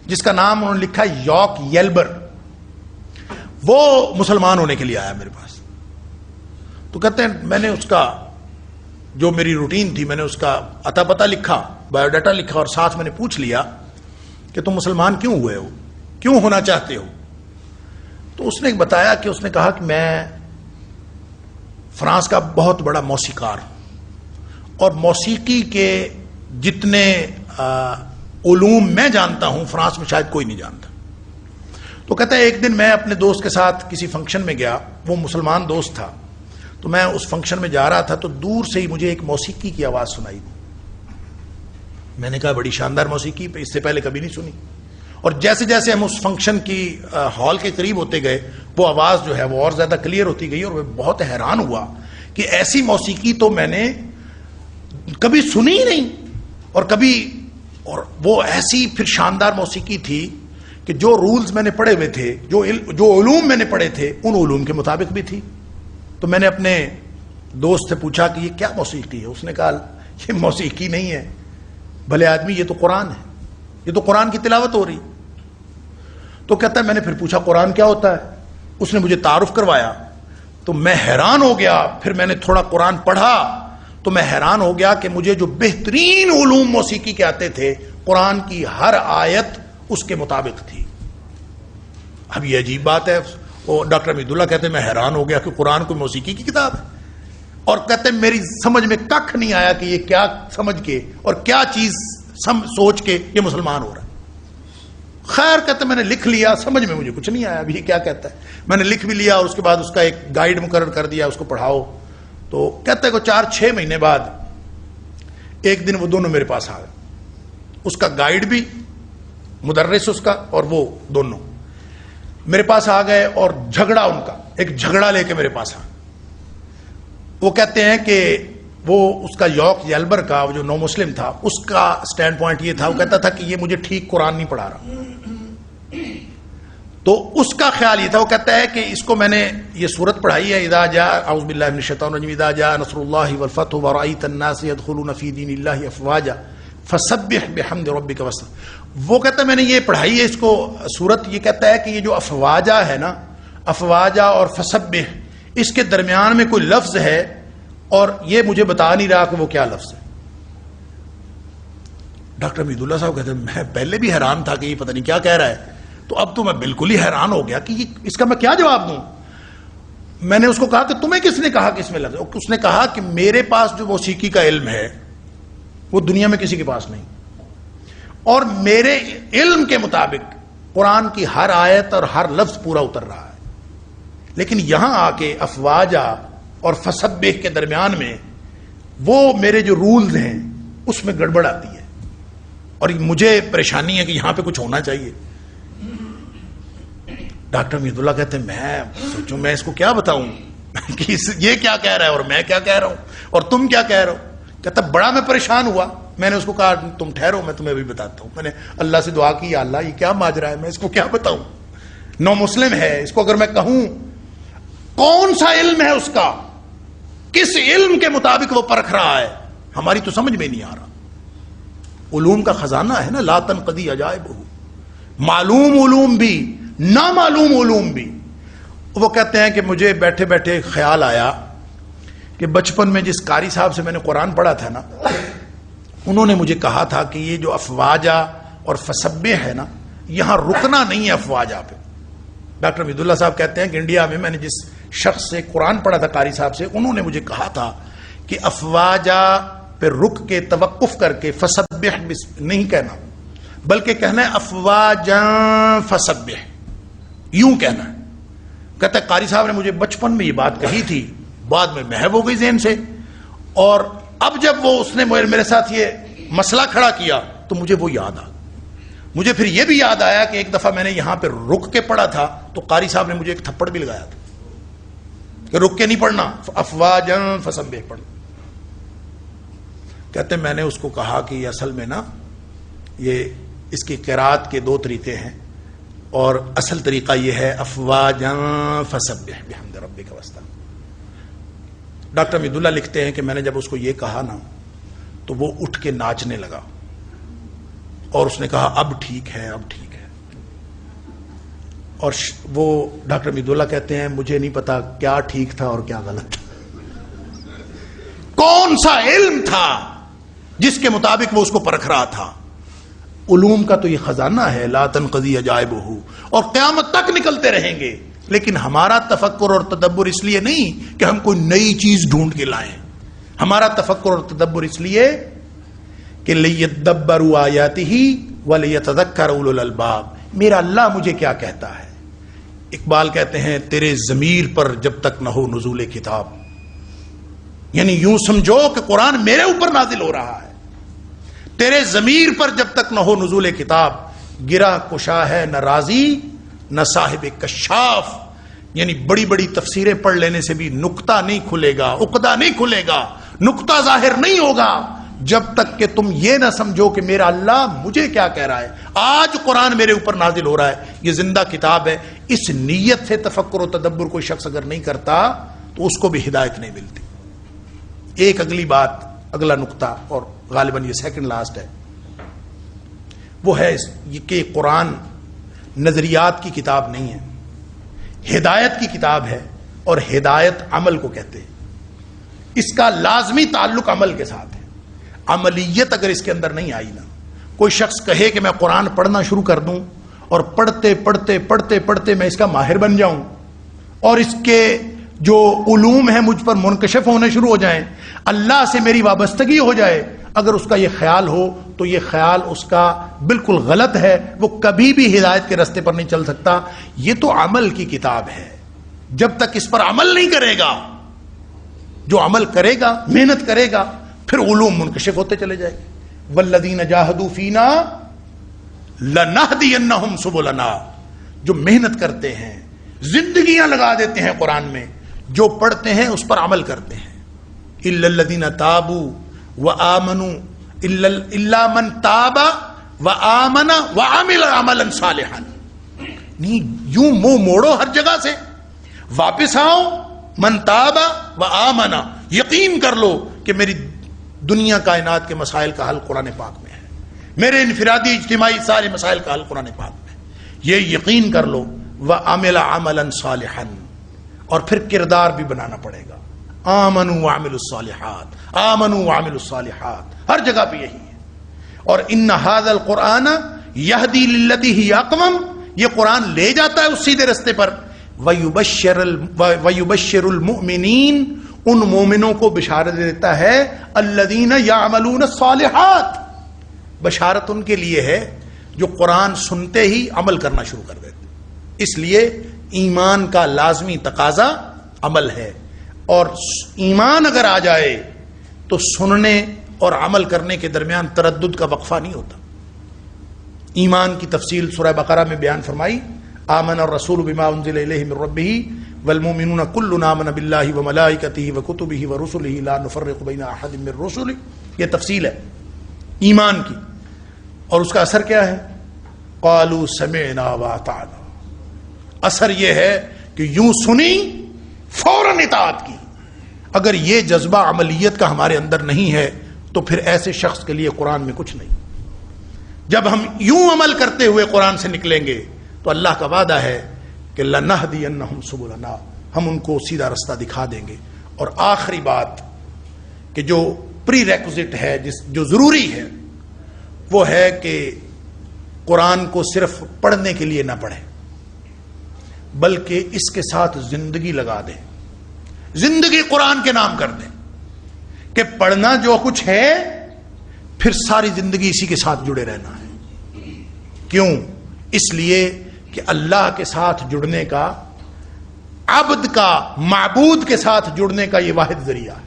جس کا نام انہوں نے لکھا یارک یلبر, وہ مسلمان ہونے کے لیے آیا میرے پاس. تو کہتے ہیں میں نے اس کا جو میری روٹین تھی میں نے اس کا اتا پتہ لکھا, بایو ڈیٹا لکھا, اور ساتھ میں نے پوچھ لیا کہ تم مسلمان کیوں ہوئے ہو, کیوں ہونا چاہتے ہو. تو اس نے بتایا کہ اس نے کہا کہ میں فرانس کا بہت بڑا موسیقار اور موسیقی کے جتنے علوم میں جانتا ہوں فرانس میں شاید کوئی نہیں جانتا. تو کہتا ہے ایک دن میں اپنے دوست کے ساتھ کسی فنکشن میں گیا, وہ مسلمان دوست تھا, تو میں اس فنکشن میں جا رہا تھا تو دور سے ہی مجھے ایک موسیقی کی آواز سنائی. میں نے کہا بڑی شاندار موسیقی, اس سے پہلے کبھی نہیں سنی. اور جیسے جیسے ہم اس فنکشن کی ہال کے قریب ہوتے گئے وہ آواز جو ہے وہ اور زیادہ کلیئر ہوتی گئی, اور میں بہت حیران ہوا کہ ایسی موسیقی تو میں نے کبھی سنی ہی نہیں. اور وہ ایسی پھر شاندار موسیقی تھی کہ جو رولز میں نے پڑھے ہوئے تھے, جو علوم میں نے پڑھے تھے ان علوم کے مطابق بھی تھی. تو میں نے اپنے دوست سے پوچھا کہ یہ کیا موسیقی ہے. اس نے کہا یہ موسیقی نہیں ہے بھلے آدمی, یہ تو قرآن ہے, یہ تو قرآن کی تلاوت ہو رہی. تو کہتا ہے میں نے پھر پوچھا قرآن کیا ہوتا ہے. اس نے مجھے تعارف کروایا تو میں حیران ہو گیا. پھر میں نے تھوڑا قرآن پڑھا تو میں حیران ہو گیا کہ مجھے جو بہترین علوم موسیقی کے آتے تھے قرآن کی ہر آیت اس کے مطابق تھی. اب یہ عجیب بات ہے. وہ ڈاکٹر حمید اللہ کہتے ہیں میں حیران ہو گیا کہ قرآن کوئی موسیقی کی کتاب ہے, اور کہتے ہیں میری سمجھ میں ککھ نہیں آیا کہ یہ کیا سمجھ کے اور کیا چیز سوچ کے یہ مسلمان ہو رہا ہے. خیر کہتے ہیں میں نے لکھ لیا, سمجھ میں مجھے کچھ نہیں آیا ابھی یہ کیا کہتا ہے. میں نے لکھ بھی لیا اور اس کے بعد اس کا ایک گائیڈ مقرر کر دیا, اس کو پڑھاؤ. تو کہتے ہیں کہ 4-6 مہینے بعد ایک دن وہ دونوں میرے پاس آ گئے, اس کا گائیڈ بھی, مدرس اس کا, اور وہ دونوں میرے پاس آ گئے. اور جھگڑا ان کا, ایک جھگڑا لے کے میرے پاس آ. وہ کہتے ہیں کہ وہ اس کا یارک یلبر کا جو نو مسلم تھا اس کا سٹینڈ پوائنٹ یہ تھا, وہ کہتا تھا کہ یہ مجھے ٹھیک قرآن نہیں پڑھا رہا. تو اس کا خیال یہ تھا, وہ کہتا ہے کہ اس کو میں نے یہ سورت پڑھائی ہے اذا جاء اعوذ باللہ من الشیطان الرجیم اذا جاء نصر اللہ والفتح ورأیت الناس يدخلون فی دین اللہ افواجا فسبح بحمد ربک واستغفر. وہ کہتا ہے میں نے یہ پڑھائی ہے اس کو سورت. یہ کہتا ہے کہ یہ جو افواجا ہے نا, افواجا اور فسبح, اس کے درمیان میں کوئی لفظ ہے اور یہ مجھے بتا نہیں رہا کہ وہ کیا لفظ ہے. ڈاکٹر حمید اللہ صاحب کہتے ہیں میں پہلے بھی حیران تھا کہ یہ پتہ نہیں کیا کہہ رہا ہے, تو اب تو میں بالکل ہی حیران ہو گیا کہ اس کا میں کیا جواب دوں. میں نے اس کو کہا کہ تمہیں کس نے کہا کہ اس میں لفظ ہے. اس نے کہا کہ میرے پاس جو موسیقی کا علم ہے وہ دنیا میں کسی کے پاس نہیں, اور میرے علم کے مطابق قرآن کی ہر آیت اور ہر لفظ پورا اتر رہا ہے, لیکن یہاں آ کے افواجا اور فسبح کے درمیان میں وہ میرے جو رولز ہیں اس میں گڑبڑ آتی ہے, اور مجھے پریشانی ہے کہ یہاں پہ کچھ ہونا چاہیے. ڈاکٹر حمید اللہ کہتے ہیں میں سوچوں میں اس کو کیا بتاؤں کہ یہ کیا کہہ رہا ہے اور میں کیا کہہ رہا ہوں اور تم کیا کہہ رہے ہو. کہتا بڑا میں پریشان ہوا. میں نے اس کو کہا تم ٹھہرو میں تمہیں ابھی بتاتا ہوں. میں نے اللہ سے دعا کی, یا اللہ یہ کیا ماجرا ہے, میں اس کو کیا بتاؤں, نو مسلم ہے, اس کو اگر میں کہوں کون سا علم ہے اس کا, کس علم کے مطابق وہ پرکھ رہا ہے, ہماری تو سمجھ میں نہیں آ رہا. علوم کا خزانہ ہے نا, لا تنقضی عجائبہ, معلوم علوم بھی نامعلوم علوم بھی. وہ کہتے ہیں کہ مجھے بیٹھے بیٹھے خیال آیا کہ بچپن میں جس قاری صاحب سے میں نے قرآن پڑھا تھا نا, انہوں نے مجھے کہا تھا کہ یہ جو افواجا اور فسبح ہے نا, یہاں رکنا نہیں ہے افواجا پہ. ڈاکٹر حمید اللہ صاحب کہتے ہیں کہ انڈیا میں نے جس شخص سے قرآن پڑھا تھا قاری صاحب سے, انہوں نے مجھے کہا تھا کہ افواجا پہ رک کے توقف کر کے فسبح نہیں کہنا، بلکہ کہنا ہے افواجا فسبح، یوں کہنا ہے۔ کہتا ہے قاری صاحب نے مجھے بچپن میں یہ بات کہی تھی، بعد میں محو ہو گئی ذہن سے، اور اب جب وہ اس نے میرے ساتھ یہ مسئلہ کھڑا کیا تو مجھے وہ یاد آ گیا۔ مجھے پھر یہ بھی یاد آیا کہ ایک دفعہ میں نے یہاں پہ رک کے پڑھا تھا تو قاری صاحب نے مجھے ایک تھپڑ بھی لگایا تھا کہ رک کے نہیں پڑھنا، افواجا فسبح پڑھنا۔ کہتے ہیں میں نے اس کو کہا کہ یہ اصل میں نا یہ اس کی قرات کے 2 طریقے ہیں، اور اصل طریقہ یہ ہے افواجا فسبح بحمد ربک واستغفر۔ ڈاکٹر امید اللہ لکھتے ہیں کہ میں نے جب اس کو یہ کہا نا تو وہ اٹھ کے ناچنے لگا اور اس نے کہا اب ٹھیک ہے، اب ٹھیک ہے۔ اور وہ ڈاکٹر امید اللہ کہتے ہیں مجھے نہیں پتا کیا ٹھیک تھا اور کیا غلط تھا، کون سا علم تھا جس کے مطابق وہ اس کو پرکھ رہا تھا۔ علوم کا تو یہ خزانہ ہے، لا تنقضی عجائبہ، اور قیامت تک نکلتے رہیں گے، لیکن ہمارا تفکر اور تدبر اس لیے نہیں کہ ہم کوئی نئی چیز ڈھونڈ کے لائیں، ہمارا تفکر اور تدبر اس لیے کہ لیدبروا آیاتہ ولیتذکر اولو الالباب، میرا اللہ مجھے کیا کہتا ہے۔ اقبال کہتے ہیں تیرے ضمیر پر جب تک نہ ہو نزول کتاب، یعنی یوں سمجھو کہ قرآن میرے اوپر نازل ہو رہا ہے، تیرے ضمیر پر جب تک نہ ہو نزول کتاب، گرہ کشا ہے نہ راضی نہ صاحب کشاف، یعنی بڑی بڑی تفسیریں پڑھ لینے سے بھی نقطہ نہیں کھلے گا، عقدہ نہیں کھلے گا، نقطہ ظاہر نہیں ہوگا جب تک کہ تم یہ نہ سمجھو کہ میرا اللہ مجھے کیا کہہ رہا ہے۔ آج قرآن میرے اوپر نازل ہو رہا ہے، یہ زندہ کتاب ہے، اس نیت سے تفکر و تدبر کوئی شخص اگر نہیں کرتا تو اس کو بھی ہدایت نہیں ملتی۔ ایک اگلی بات، اگلا نقطہ، اور غالباً یہ سیکنڈ لاسٹ ہے، وہ ہے کہ قرآن نظریات کی کتاب نہیں ہے، ہدایت کی کتاب ہے، اور ہدایت عمل کو کہتے ہیں۔ اس کا لازمی تعلق عمل کے ساتھ ہے۔ عملیت اگر اس کے اندر نہیں آئی نا، کوئی شخص کہے کہ میں قرآن پڑھنا شروع کر دوں اور پڑھتے پڑھتے پڑھتے پڑھتے میں اس کا ماہر بن جاؤں اور اس کے جو علوم ہیں مجھ پر منکشف ہونے شروع ہو جائیں، اللہ سے میری وابستگی ہو جائے، اگر اس کا یہ خیال ہو تو یہ خیال اس کا بالکل غلط ہے، وہ کبھی بھی ہدایت کے راستے پر نہیں چل سکتا۔ یہ تو عمل کی کتاب ہے، جب تک اس پر عمل نہیں کرے گا، جو عمل کرے گا، محنت کرے گا، پھر علوم منکشف ہوتے چلے جائیں گے۔ والذین جاہدوا فینا لنہدینہم سبلنا، جو محنت کرتے ہیں، زندگیاں لگا دیتے ہیں قرآن میں، جو پڑھتے ہیں اس پر عمل کرتے ہیں۔ الا الذین تابوا وآمنوا الا من تاب وآمن وعمل عملا صالحا، نہیں یوں منہ موڑو ہر جگہ سے، واپس آؤ، من تاب وآمن، یقین کر لو کہ میری دنیا کائنات کے مسائل کا حل قرآن پاک میں ہے، میرے انفرادی اجتماعی سارے مسائل کا حل قرآن پاک میں ہے، یہ یقین کر لو۔ وعمل عملا صالحا، اور پھر کردار بھی بنانا پڑے گا۔ آمنوا وعملوا الصالحات، آمنوا وعملوا الصالحات، ہر جگہ پہ یہی ہے۔ اور ان ھذا القرآن یہدی للتی ہی اقوم، یہ قرآن لے جاتا ہے اس سیدھے رستے پر۔ ویبشر المؤمنین، ان مومنوں کو بشارت دیتا ہے، الذین یعملون الصالحات، بشارت ان کے لیے ہے جو قرآن سنتے ہی عمل کرنا شروع کر دیتے۔ اس لیے ایمان کا لازمی تقاضا عمل ہے، اور ایمان اگر آ جائے تو سننے اور عمل کرنے کے درمیان تردد کا وقفہ نہیں ہوتا۔ ایمان کی تفصیل سورہ بقرہ میں بیان فرمائی، آمن الرسول بما انزل الیہ من ربہ والمؤمنون کلنا آمن باللہ وملائکتہ وکتبہ ورسلہ لا نفرق بین احد من رسلہ، یہ تفصیل ہے ایمان کی، اور اس کا اثر کیا ہے؟ قالوا سمعنا واطعنا، اثر یہ ہے کہ یوں سنی فوراً اطاعت کی۔ اگر یہ جذبہ عملیت کا ہمارے اندر نہیں ہے تو پھر ایسے شخص کے لیے قرآن میں کچھ نہیں۔ جب ہم یوں عمل کرتے ہوئے قرآن سے نکلیں گے تو اللہ کا وعدہ ہے کہ لنہدینہم سبلنا، ہم ان کو سیدھا رستہ دکھا دیں گے۔ اور آخری بات کہ جو پری ریکوزٹ ہے، جو ضروری ہے، وہ ہے کہ قرآن کو صرف پڑھنے کے لیے نہ پڑھیں، بلکہ اس کے ساتھ زندگی لگا دیں، زندگی قرآن کے نام کر دیں کہ پڑھنا جو کچھ ہے پھر ساری زندگی اسی کے ساتھ جڑے رہنا ہے. کیوں؟ اس لیے کہ اللہ کے ساتھ جڑنے کا، عبد کا معبود کے ساتھ جڑنے کا یہ واحد ذریعہ ہے.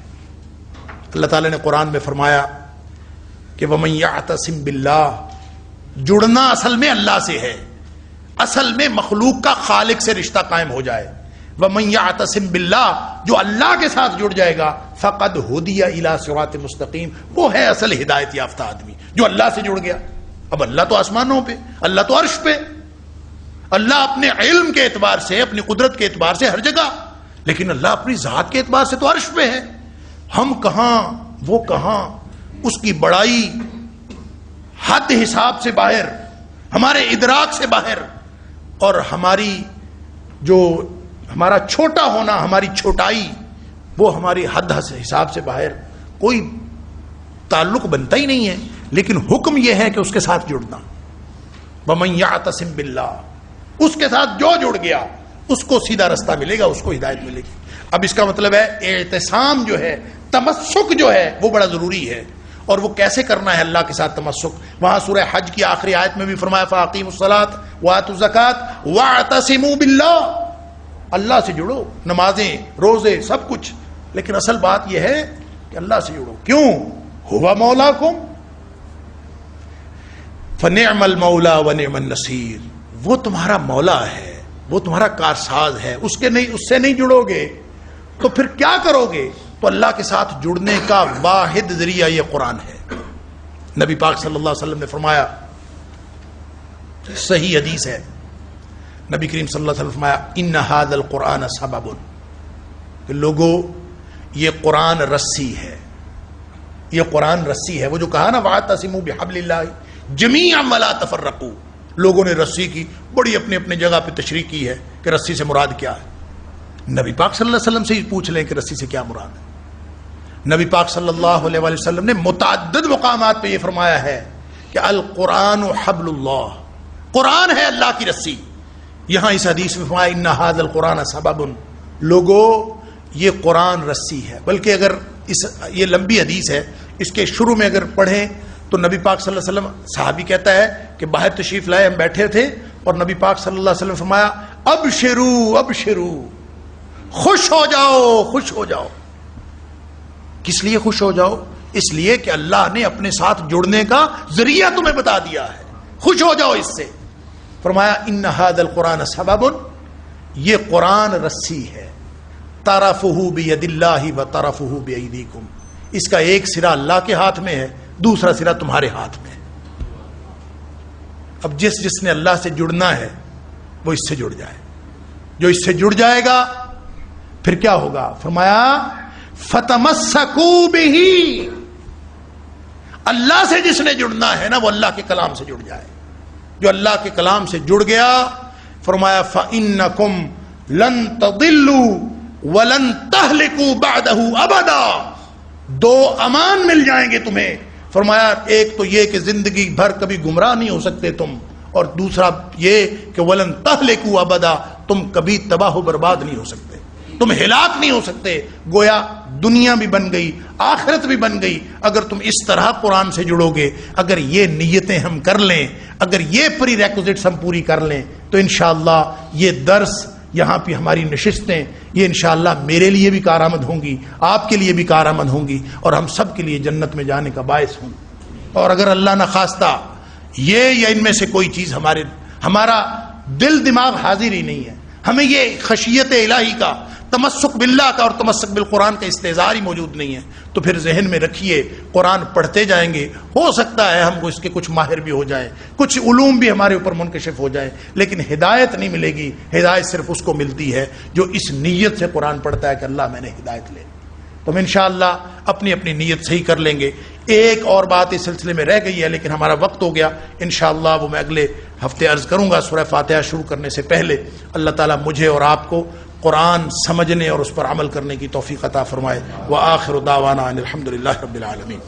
اللہ تعالیٰ نے قرآن میں فرمایا کہ وَمَن يَعْتَصِم بِاللَّهِ، جڑنا اصل میں اللہ سے ہے، اصل میں مخلوق کا خالق سے رشتہ قائم ہو جائے. وَمَن يَعْتَصِم بِاللَّهِ، جو اللہ کے ساتھ جڑ جائے گا، فَقَدْ هُدِيَ إِلَىٰ صِرَاطٍ مستقیم، وہ ہے اصل ہدایت یافتہ آدمی جو اللہ سے جڑ گیا. اب اللہ تو آسمانوں پہ، اللہ تو عرش پہ، اللہ اپنے علم کے اعتبار سے، اپنی قدرت کے اعتبار سے ہر جگہ، لیکن اللہ اپنی ذات کے اعتبار سے تو عرش پہ ہے. ہم کہاں، وہ کہاں، اس کی بڑائی حد حساب سے باہر، ہمارے ادراک سے باہر، اور ہماری جو ہمارا چھوٹا ہونا، ہماری چھوٹائی، وہ ہماری حد حساب سے باہر، کوئی تعلق بنتا ہی نہیں ہے. لیکن حکم یہ ہے کہ اس کے ساتھ جڑنا. وَمَن يَعْتَصِم بِاللَّهِ، اس کے ساتھ جو جڑ گیا اس کو سیدھا رستہ ملے گا، اس کو ہدایت ملے گی. اب اس کا مطلب ہے اعتصام جو ہے، تمسک جو ہے، وہ بڑا ضروری ہے. اور وہ کیسے کرنا ہے اللہ کے ساتھ تمسک؟ وہاں سورہ حج کی آخری آیت میں بھی فرمایا فَأَقِيمُوا الصَّلَاةَ وَآتُوا الزَّكَاةَ وَاعْتَصِمُوا بِاللَّهِ، اللہ سے جڑو، نمازیں، روزے، سب کچھ، لیکن اصل بات یہ ہے کہ اللہ سے جڑو. کیوں؟ هُوَ مَوْلَاكُمْ فَنِعْمَ الْمَوْلَى وَنِعْمَ النَّصِيرُ، وہ تمہارا مولا ہے، وہ تمہارا کارساز ہے. اس سے نہیں جڑو گے تو پھر کیا کرو گے؟ تو اللہ کے ساتھ جڑنے کا واحد ذریعہ یہ قرآن ہے. نبی پاک صلی اللہ علیہ وسلم نے فرمایا، صحیح حدیث ہے، نبی کریم صلی اللہ علیہ وسلم نے فرمایا ان ھذا القرآن سبب، کہ لوگوں یہ قرآن رسی ہے، یہ قرآن رسی ہے. وہ جو کہا نا واعتصموا بحبل اللہ جمیعا ولا تفرقوا، لوگوں نے رسی کی بڑی اپنے اپنے جگہ پہ تشریح کی ہے کہ رسی سے مراد کیا ہے. نبی پاک صلی اللہ علیہ وسلم سے ہی پوچھ لیں کہ رسی سے کیا مراد ہے. نبی پاک صلی اللہ علیہ وسلم نے متعدد مقامات پہ یہ فرمایا ہے کہ القرآن حبل اللہ، قرآن ہے اللہ کی رسی. یہاں اس حدیث میں فرمایا ان ھذا القرآن سبب، لوگوں یہ قرآن رسی ہے. بلکہ اگر یہ لمبی حدیث ہے، اس کے شروع میں اگر پڑھیں تو نبی پاک صلی اللہ علیہ وسلم، صحابی کہتا ہے کہ باہر تشریف لائے، ہم بیٹھے تھے اور نبی پاک صلی اللہ علیہ وسلم نے فرمایا ابشروا ابشروا، خوش ہو جاؤ، خوش ہو جاؤ. کس لیے خوش ہو جاؤ؟ اس لیے کہ اللہ نے اپنے ساتھ جڑنے کا ذریعہ تمہیں بتا دیا ہے، خوش ہو جاؤ اس سے. فرمایا ان ھذا القرآن سبب، یہ قرآن رسی ہے، طرفہ بید اللہ و طرفہ بایدیکم، اس کا ایک سرا اللہ کے ہاتھ میں ہے، دوسرا سرا تمہارے ہاتھ میں ہے. اب جس نے اللہ سے جڑنا ہے وہ اس سے جڑ جائے. جو اس سے جڑ جائے گا پھر کیا ہوگا؟ فرمایا فتمسکوا بہ، اللہ سے جس نے جڑنا ہے نا وہ اللہ کے کلام سے جڑ جائے. جو اللہ کے کلام سے جڑ گیا، فرمایا فإنکم لن تضلوا ولن تہلکوا بعدہ ابدا، دو امان مل جائیں گے تمہیں. فرمایا ایک تو یہ کہ زندگی بھر کبھی گمراہ نہیں ہو سکتے تم، اور دوسرا یہ کہ ولن تہلکوا ابدا، تم کبھی تباہ و برباد نہیں ہو سکتے، تم ہلاک نہیں ہو سکتے. گویا دنیا بھی بن گئی، آخرت بھی بن گئی اگر تم اس طرح قرآن سے جڑو گے. اگر یہ نیتیں ہم کر لیں، اگر یہ پری ریکوزٹس ہم پوری کر لیں تو انشاءاللہ یہ درس، یہاں پہ ہماری نشستیں، یہ انشاءاللہ میرے لیے بھی کارآمد ہوں گی، آپ کے لیے بھی کارآمد ہوں گی، اور ہم سب کے لیے جنت میں جانے کا باعث ہوں. اور اگر اللہ نہ خواستہ یہ یا ان میں سے کوئی چیز ہمارا دل دماغ حاضر ہی نہیں ہے، ہمیں یہ خشیت الہی کا، تمسک باللہ کا اور تمسک بالقرآن کا استحضار ہی موجود نہیں ہے، تو پھر ذہن میں رکھیے قرآن پڑھتے جائیں گے، ہو سکتا ہے ہم کو اس کے کچھ ماہر بھی ہو جائیں، کچھ علوم بھی ہمارے اوپر منکشف ہو جائیں، لیکن ہدایت نہیں ملے گی. ہدایت صرف اس کو ملتی ہے جو اس نیت سے قرآن پڑھتا ہے کہ اللہ میں نے ہدایت لے. تو ہم انشاءاللہ اپنی اپنی نیت صحیح کر لیں گے. ایک اور بات اس سلسلے میں رہ گئی ہے لیکن ہمارا وقت ہو گیا، انشاءاللہ وہ میں اگلے ہفتے عرض کروں گا. سورہ فاتحہ شروع کرنے سے پہلے اللہ تعالیٰ مجھے اور آپ کو قرآن سمجھنے اور اس پر عمل کرنے کی توفیق عطا فرمائے. وآخر دعوانا ان الحمدللہ رب العالمین.